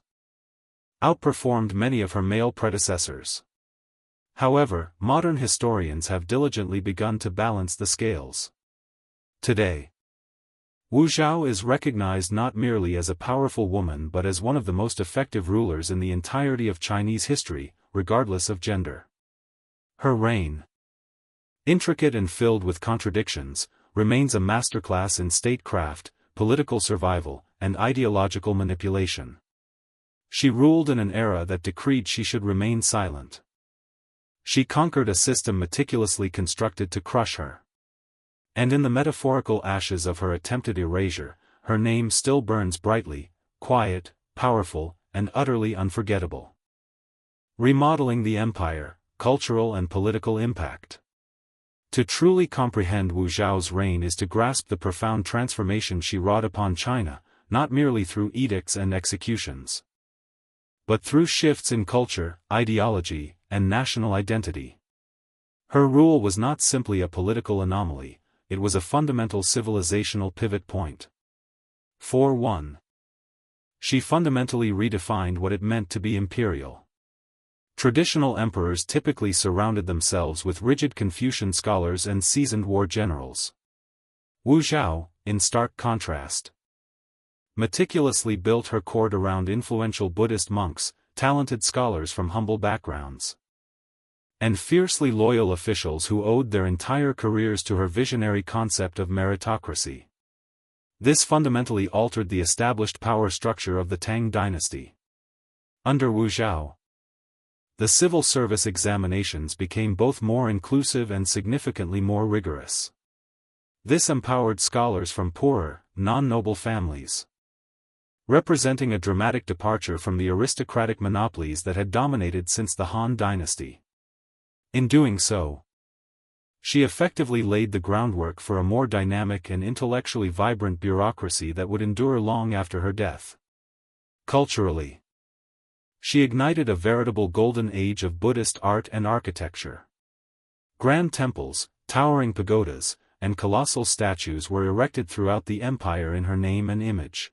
outperformed many of her male predecessors. However, modern historians have diligently begun to balance the scales. Today, Wu Zhao is recognized not merely as a powerful woman but as one of the most effective rulers in the entirety of Chinese history, regardless of gender. Her reign, intricate and filled with contradictions, remains a masterclass in statecraft, political survival, and ideological manipulation. She ruled in an era that decreed she should remain silent. She conquered a system meticulously constructed to crush her. And in the metaphorical ashes of her attempted erasure, her name still burns brightly, quiet, powerful, and utterly unforgettable. Remodeling the empire, cultural and political impact. To truly comprehend Wu Zhao's reign is to grasp the profound transformation she wrought upon China, not merely through edicts and executions, but through shifts in culture, ideology, and national identity. Her rule was not simply a political anomaly, it was a fundamental civilizational pivot point. For one, she fundamentally redefined what it meant to be imperial. Traditional emperors typically surrounded themselves with rigid Confucian scholars and seasoned war generals. Wu Zhao, in stark contrast, meticulously built her court around influential Buddhist monks, talented scholars from humble backgrounds, and fiercely loyal officials who owed their entire careers to her visionary concept of meritocracy. This fundamentally altered the established power structure of the Tang dynasty. Under Wu Zhao, the civil service examinations became both more inclusive and significantly more rigorous. This empowered scholars from poorer, non-noble families, representing a dramatic departure from the aristocratic monopolies that had dominated since the Han dynasty. In doing so, she effectively laid the groundwork for a more dynamic and intellectually vibrant bureaucracy that would endure long after her death. Culturally, she ignited a veritable golden age of Buddhist art and architecture. Grand temples, towering pagodas, and colossal statues were erected throughout the empire in her name and image.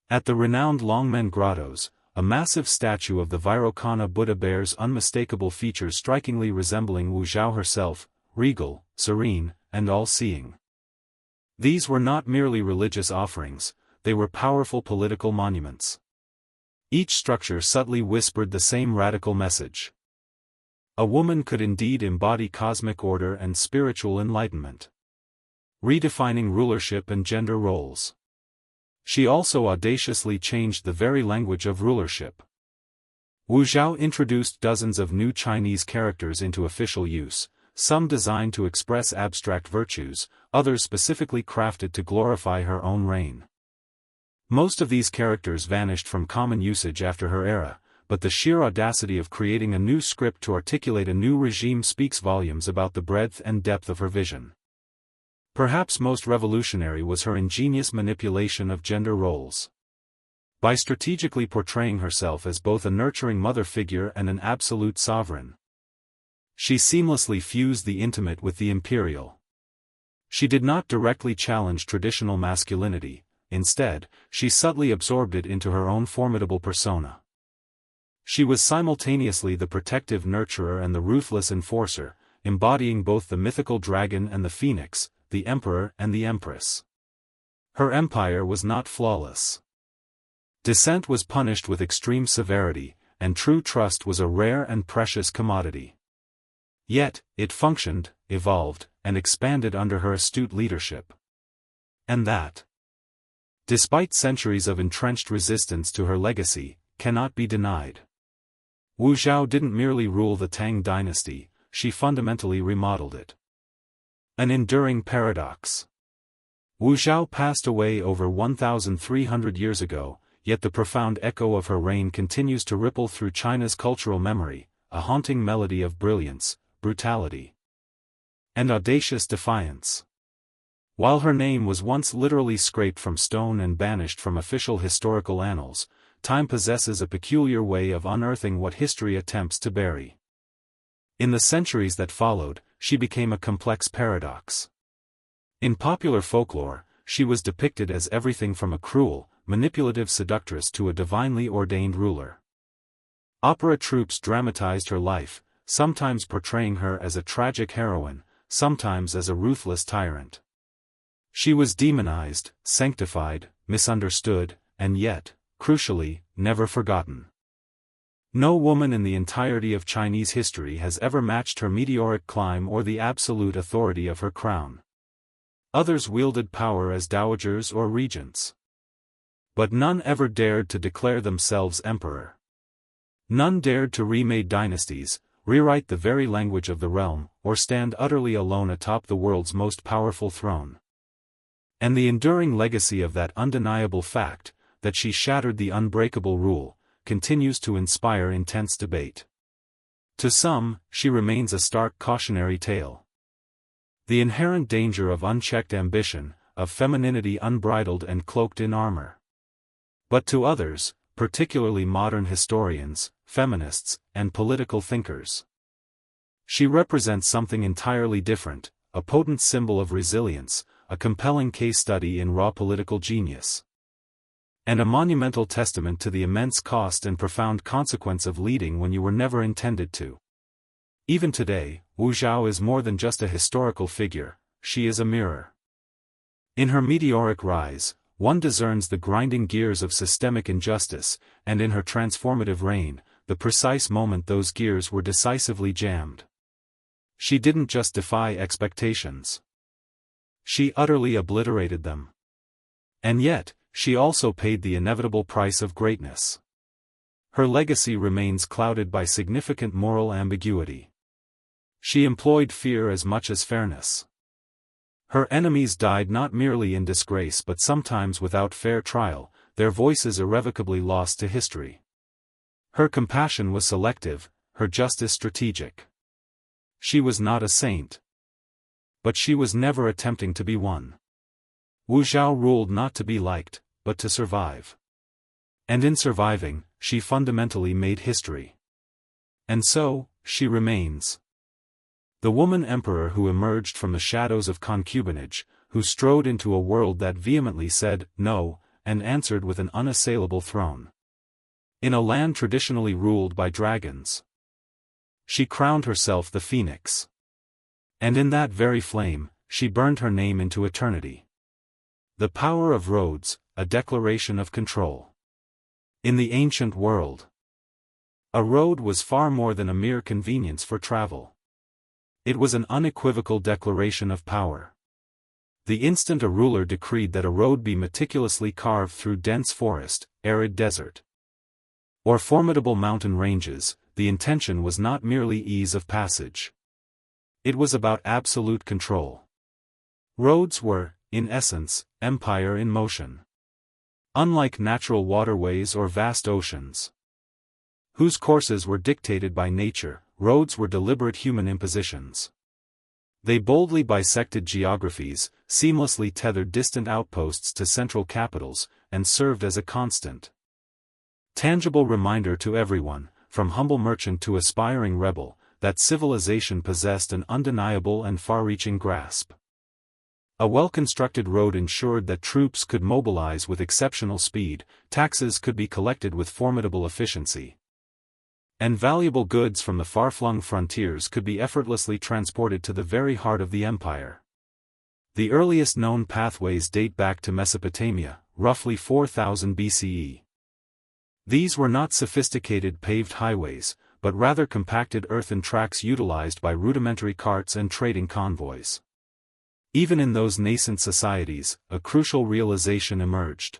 At the renowned Longmen Grottos, a massive statue of the Vairocana Buddha bears unmistakable features strikingly resembling Wu Zhao herself, regal, serene, and all-seeing. These were not merely religious offerings, they were powerful political monuments. Each structure subtly whispered the same radical message. A woman could indeed embody cosmic order and spiritual enlightenment, redefining rulership and gender roles. She also audaciously changed the very language of rulership. Wu Zhao introduced dozens of new Chinese characters into official use, some designed to express abstract virtues, others specifically crafted to glorify her own reign. Most of these characters vanished from common usage after her era, but the sheer audacity of creating a new script to articulate a new regime speaks volumes about the breadth and depth of her vision. Perhaps most revolutionary was her ingenious manipulation of gender roles. By strategically portraying herself as both a nurturing mother figure and an absolute sovereign, she seamlessly fused the intimate with the imperial. She did not directly challenge traditional masculinity. Instead, she subtly absorbed it into her own formidable persona. She was simultaneously the protective nurturer and the ruthless enforcer, embodying both the mythical dragon and the phoenix, the emperor and the empress. Her empire was not flawless. Dissent was punished with extreme severity, and true trust was a rare and precious commodity. Yet, it functioned, evolved, and expanded under her astute leadership. And that, despite centuries of entrenched resistance to her legacy, cannot be denied. Wu Zhao didn't merely rule the Tang dynasty, she fundamentally remodeled it. An enduring paradox. Wu Zhao passed away over 1,300 years ago, yet the profound echo of her reign continues to ripple through China's cultural memory, a haunting melody of brilliance, brutality, and audacious defiance. While her name was once literally scraped from stone and banished from official historical annals, time possesses a peculiar way of unearthing what history attempts to bury. In the centuries that followed, she became a complex paradox. In popular folklore, she was depicted as everything from a cruel, manipulative seductress to a divinely ordained ruler. Opera troupes dramatized her life, sometimes portraying her as a tragic heroine, sometimes as a ruthless tyrant. She was demonized, sanctified, misunderstood, and yet, crucially, never forgotten. No woman in the entirety of Chinese history has ever matched her meteoric climb or the absolute authority of her crown. Others wielded power as dowagers or regents. But none ever dared to declare themselves emperor. None dared to remake dynasties, rewrite the very language of the realm, or stand utterly alone atop the world's most powerful throne. And the enduring legacy of that undeniable fact, that she shattered the unbreakable rule, continues to inspire intense debate. To some, she remains a stark cautionary tale. The inherent danger of unchecked ambition, of femininity unbridled and cloaked in armor. But to others, particularly modern historians, feminists, and political thinkers, she represents something entirely different, a potent symbol of resilience, a compelling case study in raw political genius, and a monumental testament to the immense cost and profound consequence of leading when you were never intended to. Even today, Wu Zhao is more than just a historical figure, she is a mirror. In her meteoric rise, one discerns the grinding gears of systemic injustice, and in her transformative reign, the precise moment those gears were decisively jammed. She didn't just defy expectations. She utterly obliterated them. And yet, she also paid the inevitable price of greatness. Her legacy remains clouded by significant moral ambiguity. She employed fear as much as fairness. Her enemies died not merely in disgrace but sometimes without fair trial, their voices irrevocably lost to history. Her compassion was selective, her justice strategic. She was not a saint. But she was never attempting to be one. Wu Zhao ruled not to be liked, but to survive. And in surviving, she fundamentally made history. And so, she remains. The woman emperor who emerged from the shadows of concubinage, who strode into a world that vehemently said, no, and answered with an unassailable throne. In a land traditionally ruled by dragons. She crowned herself the phoenix. And in that very flame, she burned her name into eternity. The power of roads, a declaration of control. In the ancient world, a road was far more than a mere convenience for travel. It was an unequivocal declaration of power. The instant a ruler decreed that a road be meticulously carved through dense forest, arid desert, or formidable mountain ranges, the intention was not merely ease of passage. It was about absolute control. Roads were, in essence, empire in motion. Unlike natural waterways or vast oceans, whose courses were dictated by nature, roads were deliberate human impositions. They boldly bisected geographies, seamlessly tethered distant outposts to central capitals, and served as a constant, tangible reminder to everyone, from humble merchant to aspiring rebel, that civilization possessed an undeniable and far-reaching grasp. A well-constructed road ensured that troops could mobilize with exceptional speed, taxes could be collected with formidable efficiency, and valuable goods from the far-flung frontiers could be effortlessly transported to the very heart of the empire. The earliest known pathways date back to Mesopotamia, roughly 4000 BCE. These were not sophisticated paved highways, but rather compacted earthen tracks utilized by rudimentary carts and trading convoys. Even in those nascent societies, a crucial realization emerged.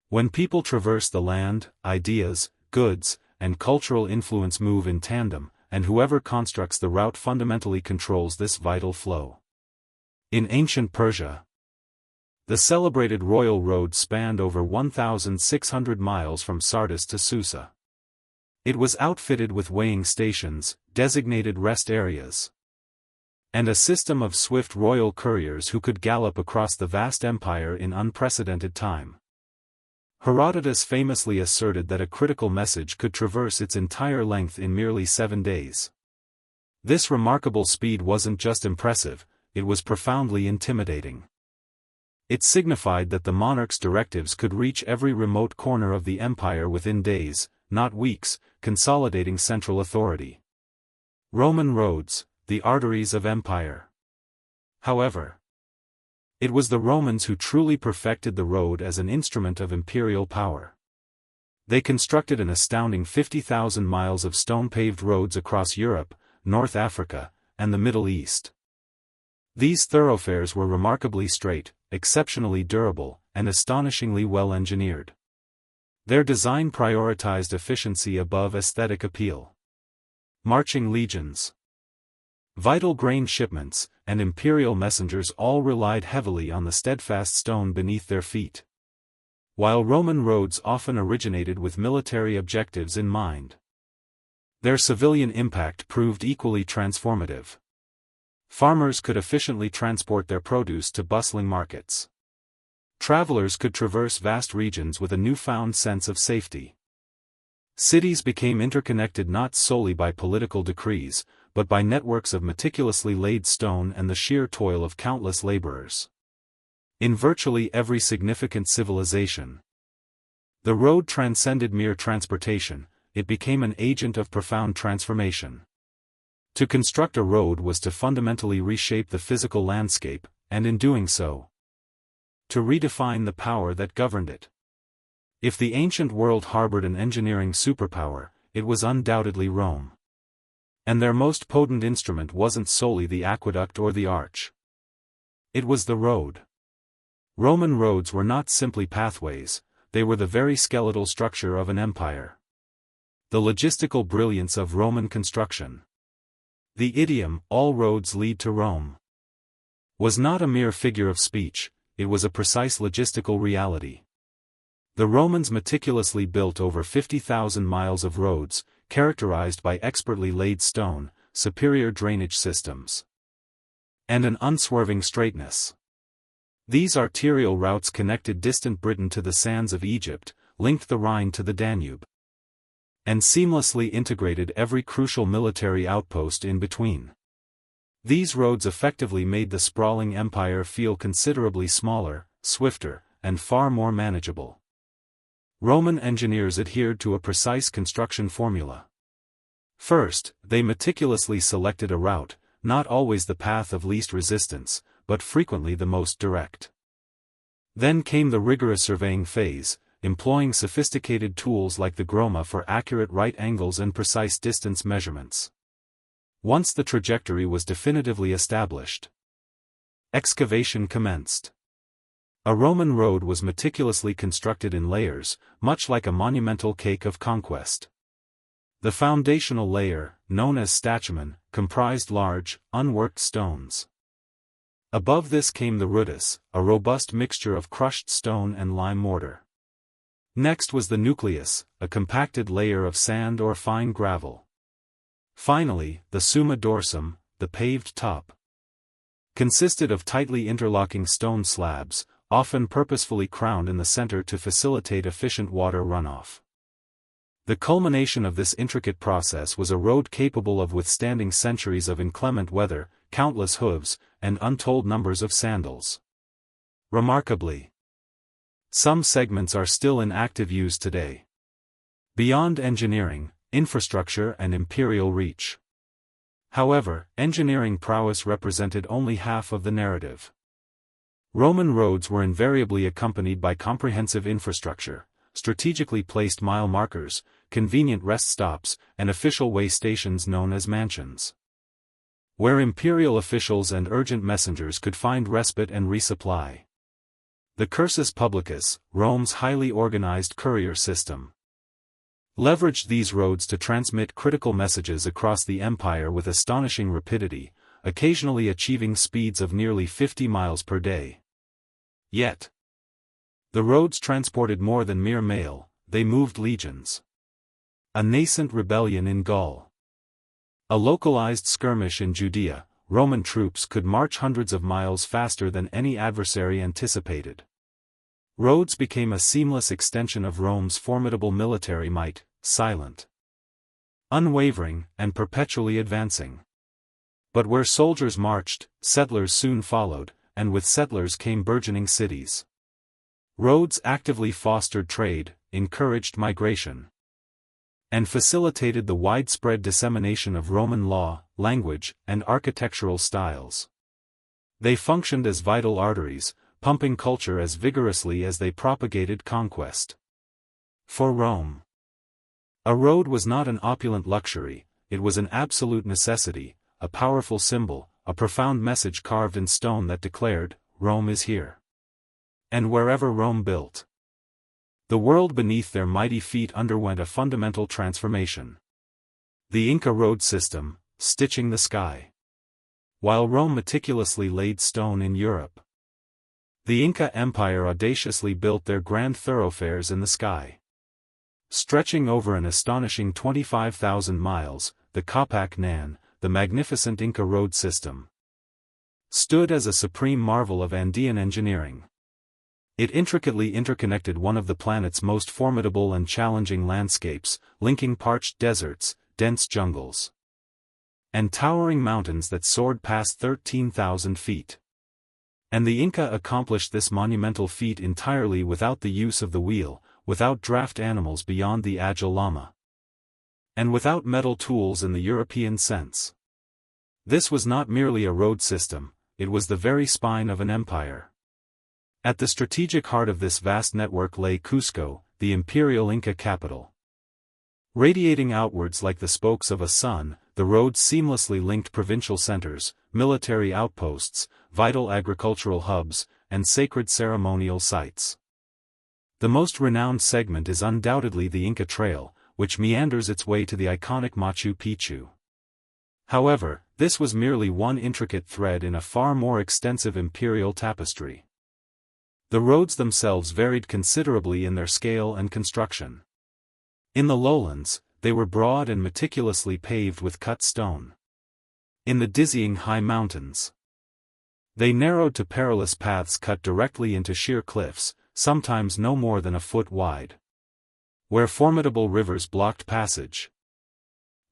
When people traverse the land, ideas, goods, and cultural influence move in tandem, and whoever constructs the route fundamentally controls this vital flow. In ancient Persia, the celebrated royal road spanned over 1,600 miles from Sardis to Susa. It was outfitted with weighing stations, designated rest areas, and a system of swift royal couriers who could gallop across the vast empire in unprecedented time. Herodotus famously asserted that a critical message could traverse its entire length in merely 7 days. This remarkable speed wasn't just impressive, it was profoundly intimidating. It signified that the monarch's directives could reach every remote corner of the empire within days, not weeks, consolidating central authority. Roman roads, the arteries of empire. However, it was the Romans who truly perfected the road as an instrument of imperial power. They constructed an astounding 50,000 miles of stone-paved roads across Europe, North Africa, and the Middle East. These thoroughfares were remarkably straight, exceptionally durable, and astonishingly well-engineered. Their design prioritized efficiency above aesthetic appeal. Marching legions, vital grain shipments, and imperial messengers all relied heavily on the steadfast stone beneath their feet. While Roman roads often originated with military objectives in mind, their civilian impact proved equally transformative. Farmers could efficiently transport their produce to bustling markets. Travelers could traverse vast regions with a newfound sense of safety. Cities became interconnected not solely by political decrees, but by networks of meticulously laid stone and the sheer toil of countless laborers. In virtually every significant civilization, the road transcended mere transportation, it became an agent of profound transformation. To construct a road was to fundamentally reshape the physical landscape, and in doing so, to redefine the power that governed it. If the ancient world harbored an engineering superpower, it was undoubtedly Rome. And their most potent instrument wasn't solely the aqueduct or the arch. It was the road. Roman roads were not simply pathways, they were the very skeletal structure of an empire. The logistical brilliance of Roman construction. The idiom, "all roads lead to Rome," was not a mere figure of speech, it was a precise logistical reality. The Romans meticulously built over 50,000 miles of roads, characterized by expertly laid stone, superior drainage systems, and an unswerving straightness. These arterial routes connected distant Britain to the sands of Egypt, linked the Rhine to the Danube, and seamlessly integrated every crucial military outpost in between. These roads effectively made the sprawling empire feel considerably smaller, swifter, and far more manageable. Roman engineers adhered to a precise construction formula. First, they meticulously selected a route, not always the path of least resistance, but frequently the most direct. Then came the rigorous surveying phase, employing sophisticated tools like the groma for accurate right angles and precise distance measurements. Once the trajectory was definitively established, excavation commenced. A Roman road was meticulously constructed in layers, much like a monumental cake of conquest. The foundational layer, known as statumen, comprised large, unworked stones. Above this came the rudis, a robust mixture of crushed stone and lime mortar. Next was the nucleus, a compacted layer of sand or fine gravel. Finally, the summa dorsum, the paved top, consisted of tightly interlocking stone slabs, often purposefully crowned in the center to facilitate efficient water runoff. The culmination of this intricate process was a road capable of withstanding centuries of inclement weather, countless hooves, and untold numbers of sandals. Remarkably, some segments are still in active use today. Beyond engineering, infrastructure and imperial reach. However, engineering prowess represented only half of the narrative. Roman roads were invariably accompanied by comprehensive infrastructure, strategically placed mile markers, convenient rest stops, and official way stations known as mansions, where imperial officials and urgent messengers could find respite and resupply. The cursus publicus, Rome's highly organized courier system, leveraged these roads to transmit critical messages across the empire with astonishing rapidity, occasionally achieving speeds of nearly 50 miles per day. Yet, the roads transported more than mere mail, they moved legions. A nascent rebellion in Gaul, a localized skirmish in Judea, Roman troops could march hundreds of miles faster than any adversary anticipated. Roads became a seamless extension of Rome's formidable military might, silent, unwavering, and perpetually advancing. But where soldiers marched, settlers soon followed, and with settlers came burgeoning cities. Roads actively fostered trade, encouraged migration, and facilitated the widespread dissemination of Roman law, language, and architectural styles. They functioned as vital arteries, pumping culture as vigorously as they propagated conquest. For Rome, a road was not an opulent luxury, it was an absolute necessity, a powerful symbol, a profound message carved in stone that declared, "Rome is here." And wherever Rome built, the world beneath their mighty feet underwent a fundamental transformation. The Inca road system, stitching the sky. While Rome meticulously laid stone in Europe, the Inca Empire audaciously built their grand thoroughfares in the sky. Stretching over an astonishing 25,000 miles, the Capac Nan, the magnificent Inca road system, stood as a supreme marvel of Andean engineering. It intricately interconnected one of the planet's most formidable and challenging landscapes, linking parched deserts, dense jungles, and towering mountains that soared past 13,000 feet. And the Inca accomplished this monumental feat entirely without the use of the wheel, without draft animals beyond the agile llama, and without metal tools in the European sense. This was not merely a road system, it was the very spine of an empire. At the strategic heart of this vast network lay Cusco, the imperial Inca capital. Radiating outwards like the spokes of a sun, the roads seamlessly linked provincial centers, military outposts, vital agricultural hubs, and sacred ceremonial sites. The most renowned segment is undoubtedly the Inca Trail, which meanders its way to the iconic Machu Picchu. However, this was merely one intricate thread in a far more extensive imperial tapestry. The roads themselves varied considerably in their scale and construction. In the lowlands, they were broad and meticulously paved with cut stone. In the dizzying high mountains, they narrowed to perilous paths cut directly into sheer cliffs, sometimes no more than a foot wide, where formidable rivers blocked passage.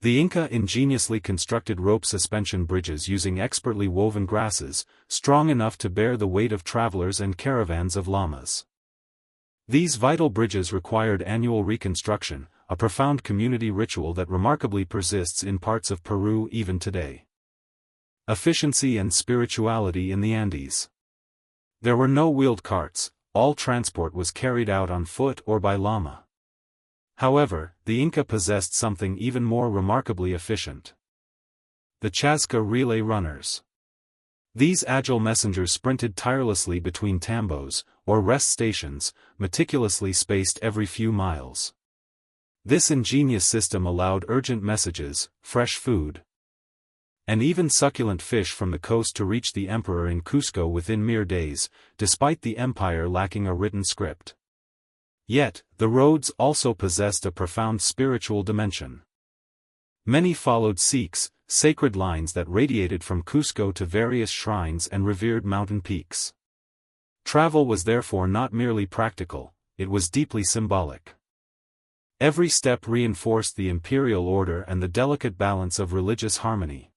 The Inca ingeniously constructed rope suspension bridges using expertly woven grasses, strong enough to bear the weight of travelers and caravans of llamas. These vital bridges required annual reconstruction, a profound community ritual that remarkably persists in parts of Peru even today. Efficiency and spirituality in the Andes. There were no wheeled carts, all transport was carried out on foot or by llama. However, the Inca possessed something even more remarkably efficient: the Chasca relay runners. These agile messengers sprinted tirelessly between tambos, or rest stations, meticulously spaced every few miles. This ingenious system allowed urgent messages, fresh food, and even succulent fish from the coast to reach the emperor in Cusco within mere days, despite the empire lacking a written script. Yet, the roads also possessed a profound spiritual dimension. Many followed Sikhs, sacred lines that radiated from Cusco to various shrines and revered mountain peaks. Travel was therefore not merely practical, it was deeply symbolic. Every step reinforced the imperial order and the delicate balance of religious harmony.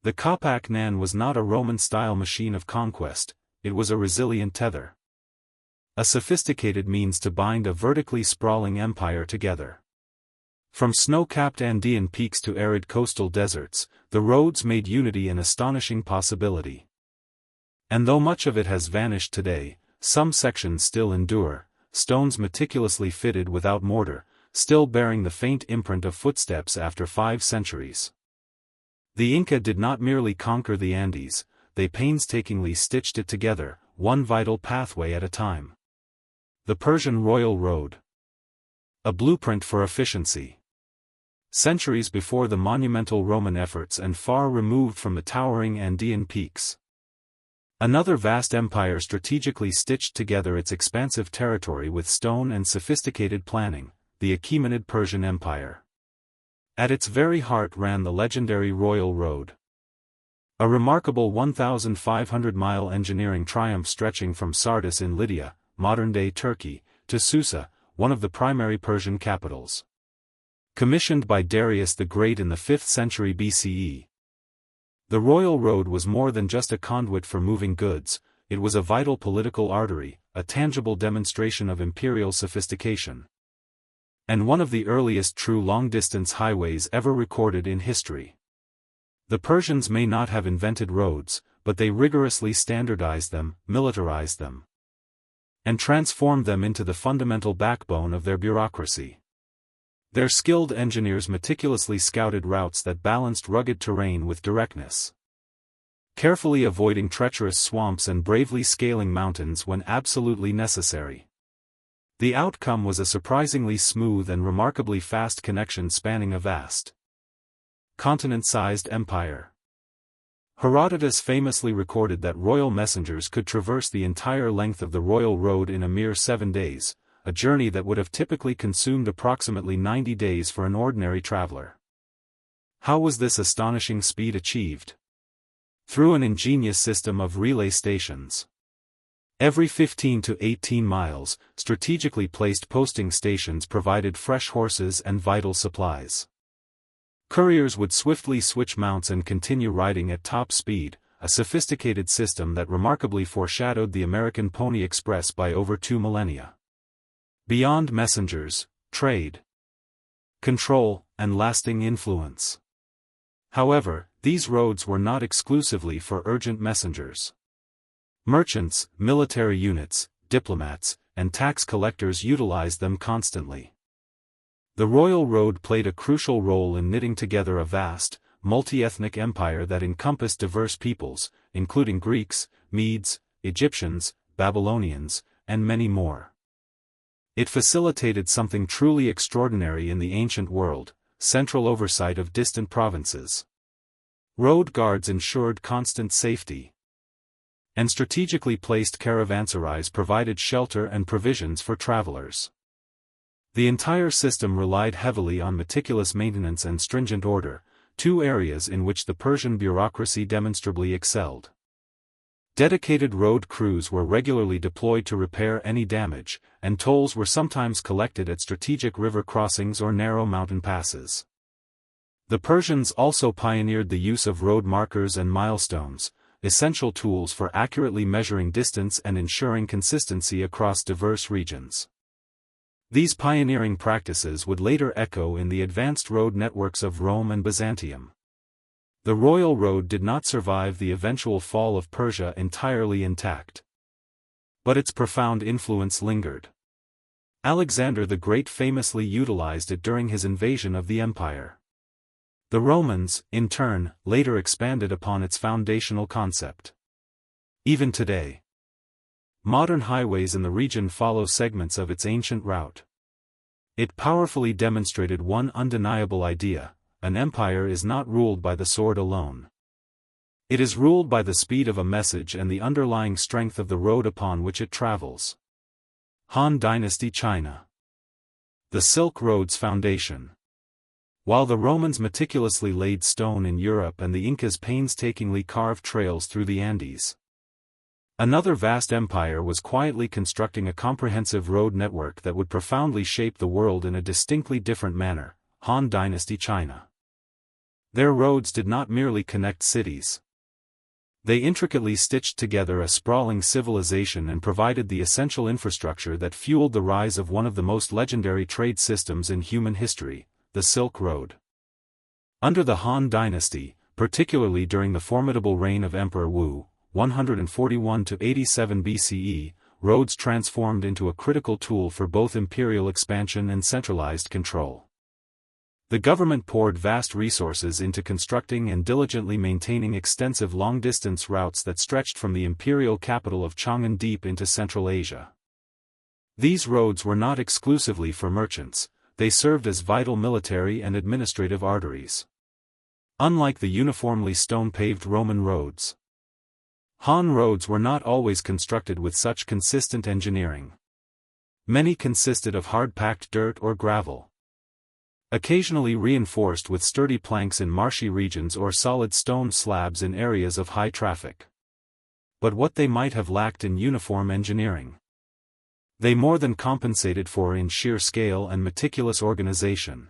The Capac Nan was not a Roman-style machine of conquest, it was a resilient tether. A sophisticated means to bind a vertically sprawling empire together. From snow-capped Andean peaks to arid coastal deserts, the roads made unity an astonishing possibility. And though much of it has vanished today, some sections still endure, stones meticulously fitted without mortar, still bearing the faint imprint of footsteps after 5 centuries. The Inca did not merely conquer the Andes, they painstakingly stitched it together, one vital pathway at a time. The Persian Royal Road. A blueprint for efficiency. Centuries before the monumental Roman efforts and far removed from the towering Andean peaks. Another vast empire strategically stitched together its expansive territory with stone and sophisticated planning, the Achaemenid Persian Empire. At its very heart ran the legendary Royal Road. A remarkable 1,500-mile engineering triumph stretching from Sardis in Lydia, modern-day Turkey, to Susa, one of the primary Persian capitals. Commissioned by Darius the Great in the 5th century BCE. The royal road was more than just a conduit for moving goods, it was a vital political artery, a tangible demonstration of imperial sophistication. And one of the earliest true long-distance highways ever recorded in history. The Persians may not have invented roads, but they rigorously standardized them, militarized them, and transformed them into the fundamental backbone of their bureaucracy. Their skilled engineers meticulously scouted routes that balanced rugged terrain with directness, carefully avoiding treacherous swamps and bravely scaling mountains when absolutely necessary. The outcome was a surprisingly smooth and remarkably fast connection spanning a vast, continent-sized empire. Herodotus famously recorded that royal messengers could traverse the entire length of the royal road in a mere 7 days, a journey that would have typically consumed approximately 90 days for an ordinary traveler. How was this astonishing speed achieved? Through an ingenious system of relay stations. Every 15 to 18 miles, strategically placed posting stations provided fresh horses and vital supplies. Couriers would swiftly switch mounts and continue riding at top speed, a sophisticated system that remarkably foreshadowed the American Pony Express by over 2 millennia. Beyond messengers, trade, control, and lasting influence. However, these roads were not exclusively for urgent messengers. Merchants, military units, diplomats, and tax collectors utilized them constantly. The royal road played a crucial role in knitting together a vast, multi-ethnic empire that encompassed diverse peoples, including Greeks, Medes, Egyptians, Babylonians, and many more. It facilitated something truly extraordinary in the ancient world: central oversight of distant provinces. Road guards ensured constant safety, and strategically placed caravanserais provided shelter and provisions for travelers. The entire system relied heavily on meticulous maintenance and stringent order, two areas in which the Persian bureaucracy demonstrably excelled. Dedicated road crews were regularly deployed to repair any damage, and tolls were sometimes collected at strategic river crossings or narrow mountain passes. The Persians also pioneered the use of road markers and milestones, essential tools for accurately measuring distance and ensuring consistency across diverse regions. These pioneering practices would later echo in the advanced road networks of Rome and Byzantium. The royal road did not survive the eventual fall of Persia entirely intact, but its profound influence lingered. Alexander the Great famously utilized it during his invasion of the empire. The Romans, in turn, later expanded upon its foundational concept. Even today, modern highways in the region follow segments of its ancient route. It powerfully demonstrated one undeniable idea: an empire is not ruled by the sword alone. It is ruled by the speed of a message and the underlying strength of the road upon which it travels. Han Dynasty China. The Silk Road's foundation. While the Romans meticulously laid stone in Europe and the Incas painstakingly carved trails through the Andes, another vast empire was quietly constructing a comprehensive road network that would profoundly shape the world in a distinctly different manner: Han Dynasty China. Their roads did not merely connect cities. They intricately stitched together a sprawling civilization and provided the essential infrastructure that fueled the rise of one of the most legendary trade systems in human history: the Silk Road. Under the Han Dynasty, particularly during the formidable reign of Emperor Wu, 141 to 87 BCE, roads transformed into a critical tool for both imperial expansion and centralized control. The government poured vast resources into constructing and diligently maintaining extensive long-distance routes that stretched from the imperial capital of Chang'an deep into Central Asia. These roads were not exclusively for merchants, they served as vital military and administrative arteries. Unlike the uniformly stone-paved Roman roads, Han roads were not always constructed with such consistent engineering. Many consisted of hard-packed dirt or gravel, occasionally reinforced with sturdy planks in marshy regions or solid stone slabs in areas of high traffic. But what they might have lacked in uniform engineering, they more than compensated for in sheer scale and meticulous organization.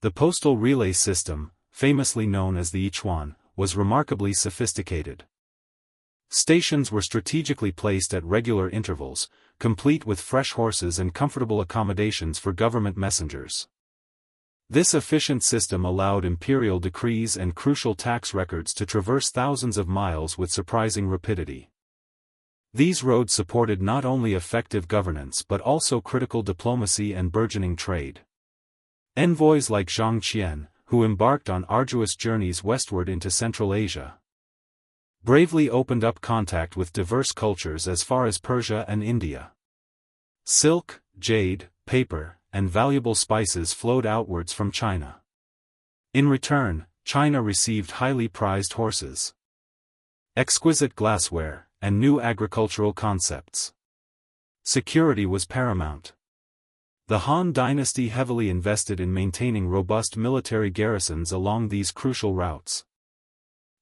The postal relay system, famously known as the Ichuan, was remarkably sophisticated. Stations were strategically placed at regular intervals, complete with fresh horses and comfortable accommodations for government messengers. This efficient system allowed imperial decrees and crucial tax records to traverse thousands of miles with surprising rapidity. These roads supported not only effective governance but also critical diplomacy and burgeoning trade. Envoys like Zhang Qian, who embarked on arduous journeys westward into Central Asia, bravely opened up contact with diverse cultures as far as Persia and India. Silk, jade, paper, and valuable spices flowed outwards from China. In return, China received highly prized horses, exquisite glassware, and new agricultural concepts. Security was paramount. The Han dynasty heavily invested in maintaining robust military garrisons along these crucial routes,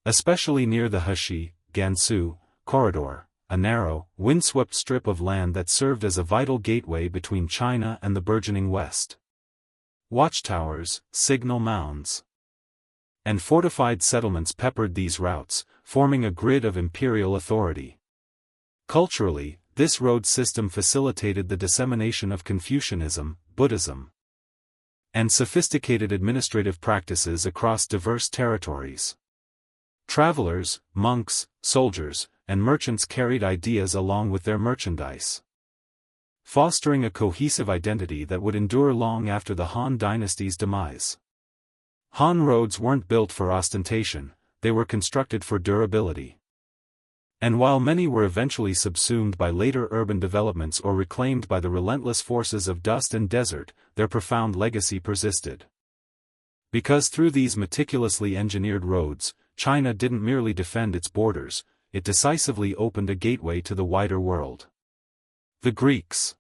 especially near the Heshi, Gansu, corridor, a narrow, windswept strip of land that served as a vital gateway between China and the burgeoning West. Watchtowers, signal mounds, and fortified settlements peppered these routes, forming a grid of imperial authority. Culturally, this road system facilitated the dissemination of Confucianism, Buddhism, and sophisticated administrative practices across diverse territories. Travelers, monks, soldiers, and merchants carried ideas along with their merchandise, fostering a cohesive identity that would endure long after the Han dynasty's demise. Han roads weren't built for ostentation, they were constructed for durability. And while many were eventually subsumed by later urban developments or reclaimed by the relentless forces of dust and desert, their profound legacy persisted. Because through these meticulously engineered roads, China didn't merely defend its borders, it decisively opened a gateway to the wider world. The Greeks.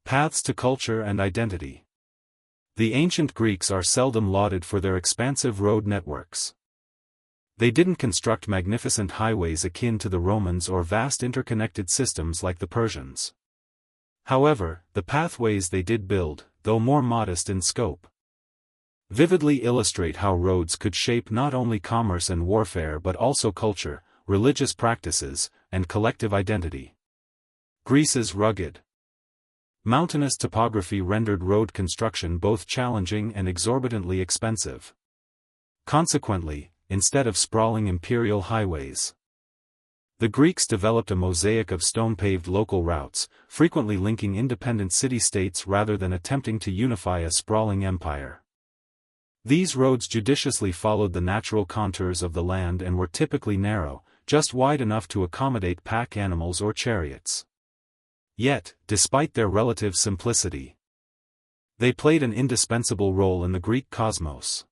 Paths to culture and identity. The ancient Greeks are seldom lauded for their expansive road networks. They didn't construct magnificent highways akin to the Romans or vast interconnected systems like the Persians. However, the pathways they did build, though more modest in scope, vividly illustrate how roads could shape not only commerce and warfare but also culture, religious practices, and collective identity. Greece's rugged, mountainous topography rendered road construction both challenging and exorbitantly expensive. Consequently, instead of sprawling imperial highways, the Greeks developed a mosaic of stone-paved local routes, frequently linking independent city-states rather than attempting to unify a sprawling empire. These roads judiciously followed the natural contours of the land and were typically narrow, just wide enough to accommodate pack animals or chariots. Yet, despite their relative simplicity, they played an indispensable role in the Greek cosmos.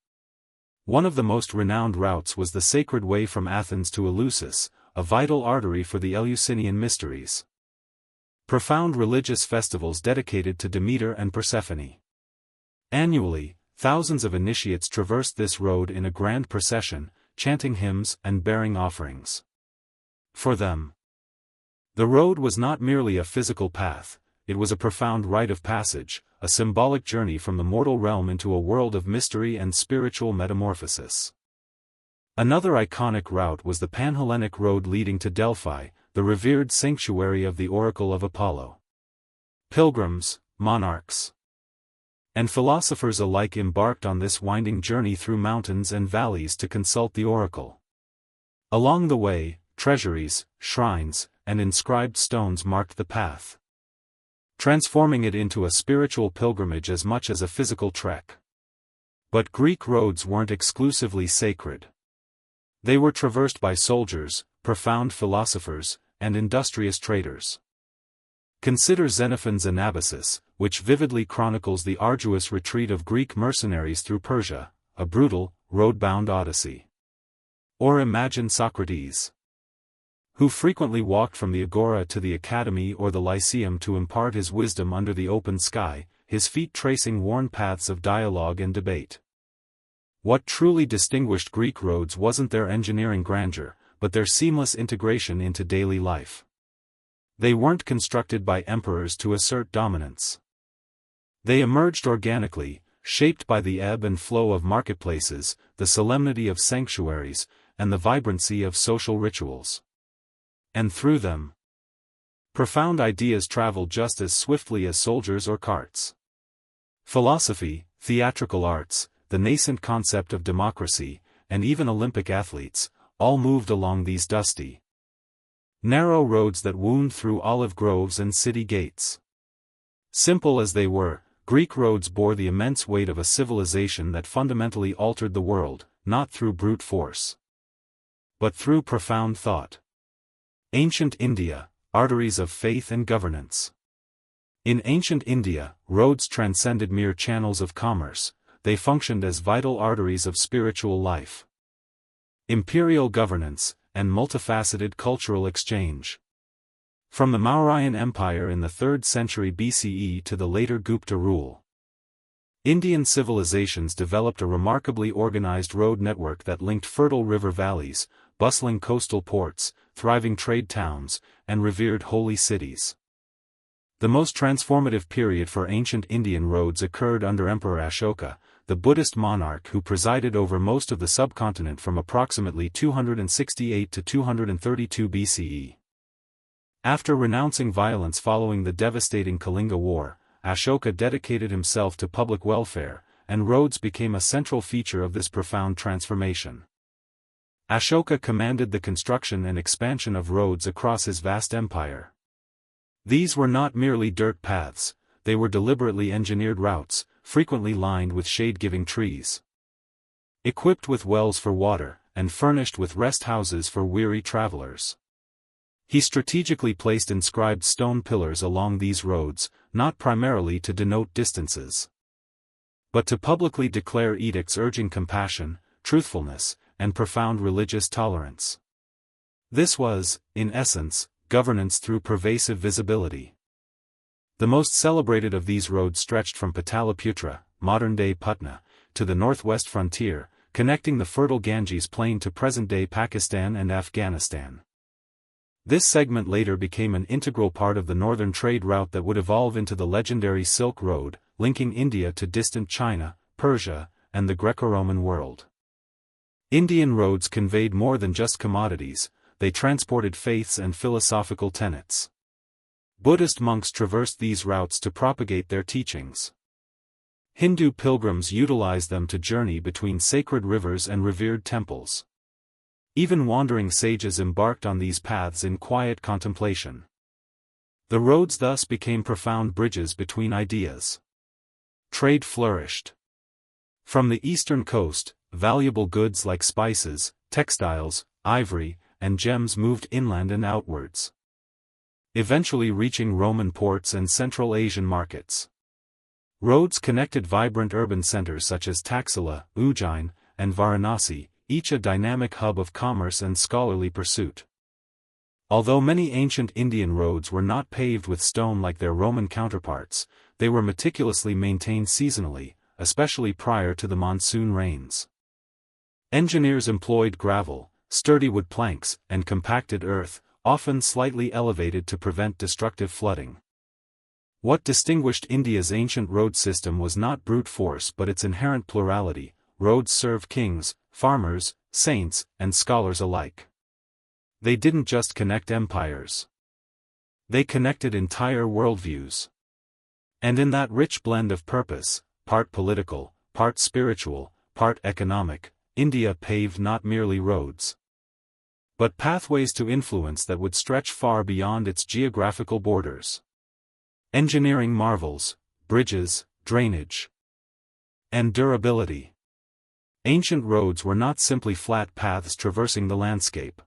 One of the most renowned routes was the sacred way from Athens to Eleusis, a vital artery for the Eleusinian mysteries. Profound religious festivals dedicated to Demeter and Persephone. Annually, thousands of initiates traversed this road in a grand procession, chanting hymns and bearing offerings. For them, the road was not merely a physical path, it was a profound rite of passage, a symbolic journey from the mortal realm into a world of mystery and spiritual metamorphosis. Another iconic route was the Panhellenic road leading to Delphi, the revered sanctuary of the Oracle of Apollo. Pilgrims, monarchs, and philosophers alike embarked on this winding journey through mountains and valleys to consult the oracle. Along the way, treasuries, shrines, and inscribed stones marked the path, transforming it into a spiritual pilgrimage as much as a physical trek. But Greek roads weren't exclusively sacred. They were traversed by soldiers, profound philosophers, and industrious traders. Consider Xenophon's Anabasis, which vividly chronicles the arduous retreat of Greek mercenaries through Persia, a brutal, road-bound odyssey. Or imagine Socrates, who frequently walked from the agora to the academy or the lyceum to impart his wisdom under the open sky, his feet tracing worn paths of dialogue and debate. What truly distinguished Greek roads wasn't their engineering grandeur, but their seamless integration into daily life. They weren't constructed by emperors to assert dominance. They emerged organically, shaped by the ebb and flow of marketplaces, the solemnity of sanctuaries, and the vibrancy of social rituals. And through them, profound ideas traveled just as swiftly as soldiers or carts. Philosophy, theatrical arts, the nascent concept of democracy, and even Olympic athletes, all moved along these dusty, narrow roads that wound through olive groves and city gates. Simple as they were, Greek roads bore the immense weight of a civilization that fundamentally altered the world, not through brute force, but through profound thought. Ancient India, arteries of faith and governance. In ancient India, roads transcended mere channels of commerce, they functioned as vital arteries of spiritual life, imperial governance, and multifaceted cultural exchange. From the Mauryan Empire in the 3rd century BCE to the later Gupta rule, Indian civilizations developed a remarkably organized road network that linked fertile river valleys, bustling coastal ports, thriving trade towns, and revered holy cities. The most transformative period for ancient Indian roads occurred under Emperor Ashoka, the Buddhist monarch who presided over most of the subcontinent from approximately 268 to 232 BCE. After renouncing violence following the devastating Kalinga War, Ashoka dedicated himself to public welfare, and roads became a central feature of this profound transformation. Ashoka commanded the construction and expansion of roads across his vast empire. These were not merely dirt paths, they were deliberately engineered routes, frequently lined with shade-giving trees, equipped with wells for water, and furnished with rest houses for weary travelers. He strategically placed inscribed stone pillars along these roads, not primarily to denote distances, but to publicly declare edicts urging compassion, truthfulness, and profound religious tolerance. This was, in essence, governance through pervasive visibility. The most celebrated of these roads stretched from Pataliputra, modern-day Patna, to the northwest frontier, connecting the fertile Ganges plain to present-day Pakistan and Afghanistan. This segment later became an integral part of the northern trade route that would evolve into the legendary Silk Road, linking India to distant China, Persia, and the Greco-Roman world. Indian roads conveyed more than just commodities, they transported faiths and philosophical tenets. Buddhist monks traversed these routes to propagate their teachings. Hindu pilgrims utilized them to journey between sacred rivers and revered temples. Even wandering sages embarked on these paths in quiet contemplation. The roads thus became profound bridges between ideas. Trade flourished. From the eastern coast, valuable goods like spices, textiles, ivory, and gems moved inland and outwards, eventually reaching Roman ports and Central Asian markets. Roads connected vibrant urban centers such as Taxila, Ujjain, and Varanasi, each a dynamic hub of commerce and scholarly pursuit. Although many ancient Indian roads were not paved with stone like their Roman counterparts, they were meticulously maintained seasonally, especially prior to the monsoon rains. Engineers employed gravel, sturdy wood planks, and compacted earth, often slightly elevated to prevent destructive flooding. What distinguished India's ancient road system was not brute force but its inherent plurality. Roads served kings, farmers, saints, and scholars alike. They didn't just connect empires. They connected entire worldviews. And in that rich blend of purpose, part political, part spiritual, part economic, India paved not merely roads, but pathways to influence that would stretch far beyond its geographical borders. Engineering marvels, bridges, drainage, and durability. Ancient roads were not simply flat paths traversing the landscape.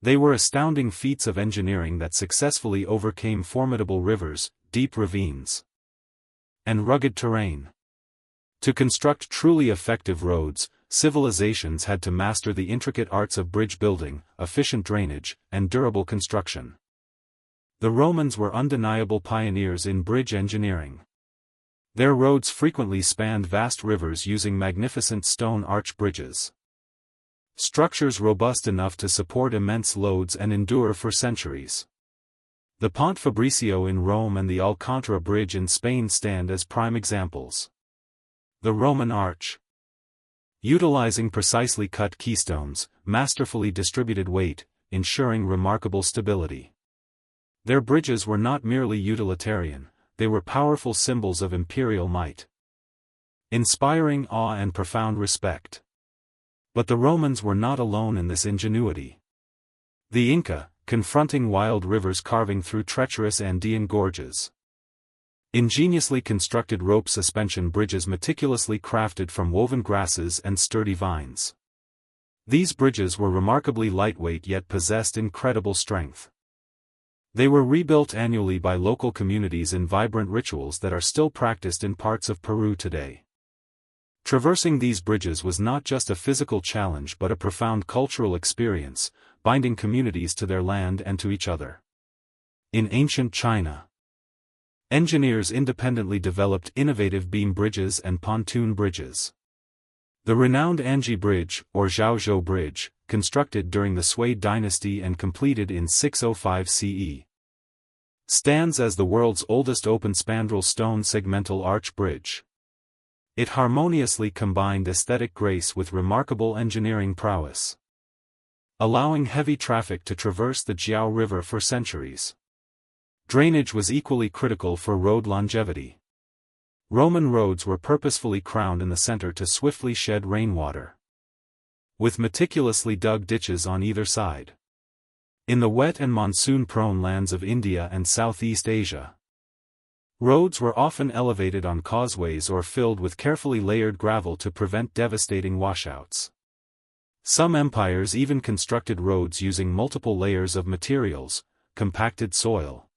They were astounding feats of engineering that successfully overcame formidable rivers, deep ravines, and rugged terrain. To construct truly effective roads, civilizations had to master the intricate arts of bridge building, efficient drainage, and durable construction. The Romans were undeniable pioneers in bridge engineering. Their roads frequently spanned vast rivers using magnificent stone arch bridges. Structures robust enough to support immense loads and endure for centuries. The Ponte Fabricio in Rome and the Alcantara Bridge in Spain stand as prime examples. The Roman Arch, utilizing precisely cut keystones, masterfully distributed weight, ensuring remarkable stability. Their bridges were not merely utilitarian, they were powerful symbols of imperial might, inspiring awe and profound respect. But the Romans were not alone in this ingenuity. The Inca, confronting wild rivers carving through treacherous Andean gorges, ingeniously constructed rope suspension bridges meticulously crafted from woven grasses and sturdy vines. These bridges were remarkably lightweight yet possessed incredible strength. They were rebuilt annually by local communities in vibrant rituals that are still practiced in parts of Peru today. Traversing these bridges was not just a physical challenge but a profound cultural experience, binding communities to their land and to each other. In ancient China, engineers independently developed innovative beam bridges and pontoon bridges. The renowned Anji Bridge, or Zhaozhou Bridge, constructed during the Sui dynasty and completed in 605 CE, stands as the world's oldest open spandrel stone segmental arch bridge. It harmoniously combined aesthetic grace with remarkable engineering prowess, allowing heavy traffic to traverse the Jiao River for centuries. Drainage was equally critical for road longevity. Roman roads were purposefully crowned in the center to swiftly shed rainwater, with meticulously dug ditches on either side. In the wet and monsoon-prone lands of India and Southeast Asia, roads were often elevated on causeways or filled with carefully layered gravel to prevent devastating washouts. Some empires even constructed roads using multiple layers of materials, compacted soil,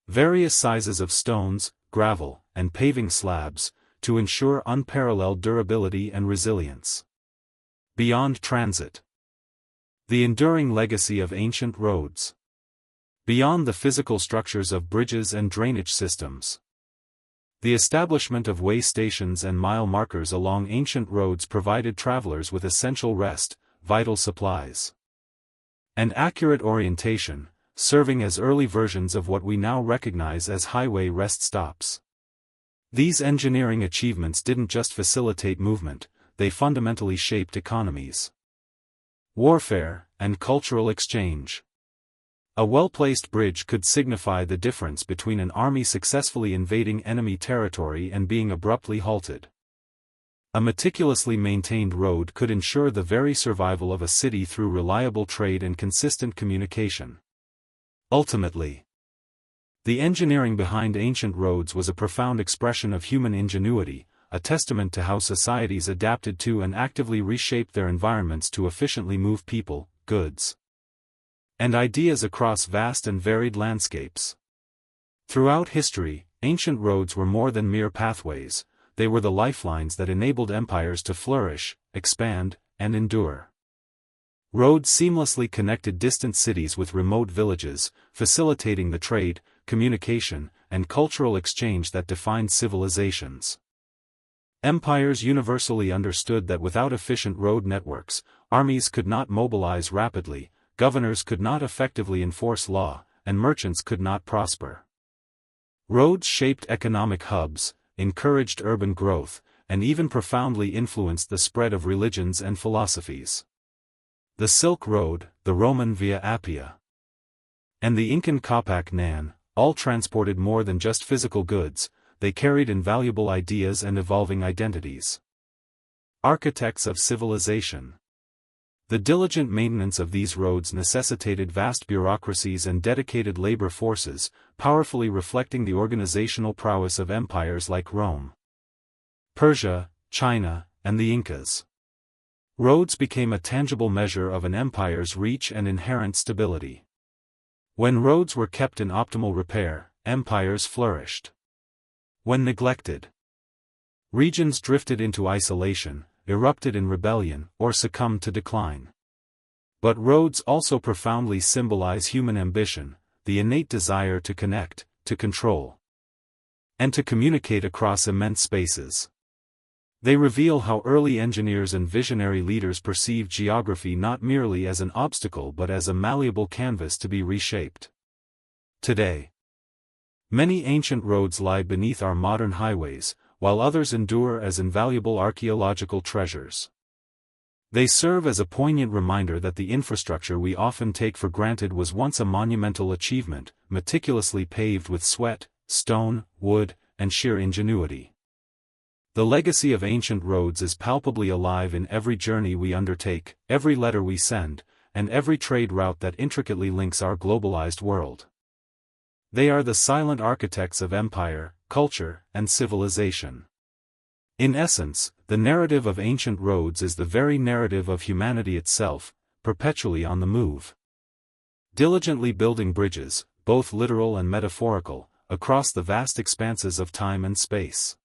various sizes of stones, gravel, and paving slabs, to ensure unparalleled durability and resilience. Beyond transit. The enduring legacy of ancient roads. Beyond the physical structures of bridges and drainage systems, the establishment of way stations and mile markers along ancient roads provided travelers with essential rest, vital supplies, and accurate orientation, serving as early versions of what we now recognize as highway rest stops. These engineering achievements didn't just facilitate movement, they fundamentally shaped economies, warfare, and cultural exchange. A well-placed bridge could signify the difference between an army successfully invading enemy territory and being abruptly halted. A meticulously maintained road could ensure the very survival of a city through reliable trade and consistent communication. Ultimately, the engineering behind ancient roads was a profound expression of human ingenuity, a testament to how societies adapted to and actively reshaped their environments to efficiently move people, goods, and ideas across vast and varied landscapes. Throughout history, ancient roads were more than mere pathways, they were the lifelines that enabled empires to flourish, expand, and endure. Roads seamlessly connected distant cities with remote villages, facilitating the trade, communication, and cultural exchange that defined civilizations. Empires universally understood that without efficient road networks, armies could not mobilize rapidly, governors could not effectively enforce law, and merchants could not prosper. Roads shaped economic hubs, encouraged urban growth, and even profoundly influenced the spread of religions and philosophies. The Silk Road, the Roman Via Appia, and the Incan Capac Nan, all transported more than just physical goods, they carried invaluable ideas and evolving identities. Architects of civilization. The diligent maintenance of these roads necessitated vast bureaucracies and dedicated labor forces, powerfully reflecting the organizational prowess of empires like Rome, Persia, China, and the Incas. Roads became a tangible measure of an empire's reach and inherent stability. When roads were kept in optimal repair, empires flourished. When neglected, regions drifted into isolation, erupted in rebellion, or succumbed to decline. But roads also profoundly symbolize human ambition, the innate desire to connect, to control, and to communicate across immense spaces. They reveal how early engineers and visionary leaders perceived geography not merely as an obstacle but as a malleable canvas to be reshaped. Today, many ancient roads lie beneath our modern highways, while others endure as invaluable archaeological treasures. They serve as a poignant reminder that the infrastructure we often take for granted was once a monumental achievement, meticulously paved with sweat, stone, wood, and sheer ingenuity. The legacy of ancient roads is palpably alive in every journey we undertake, every letter we send, and every trade route that intricately links our globalized world. They are the silent architects of empire, culture, and civilization. In essence, the narrative of ancient roads is the very narrative of humanity itself, perpetually on the move. Diligently building bridges, both literal and metaphorical, across the vast expanses of time and space.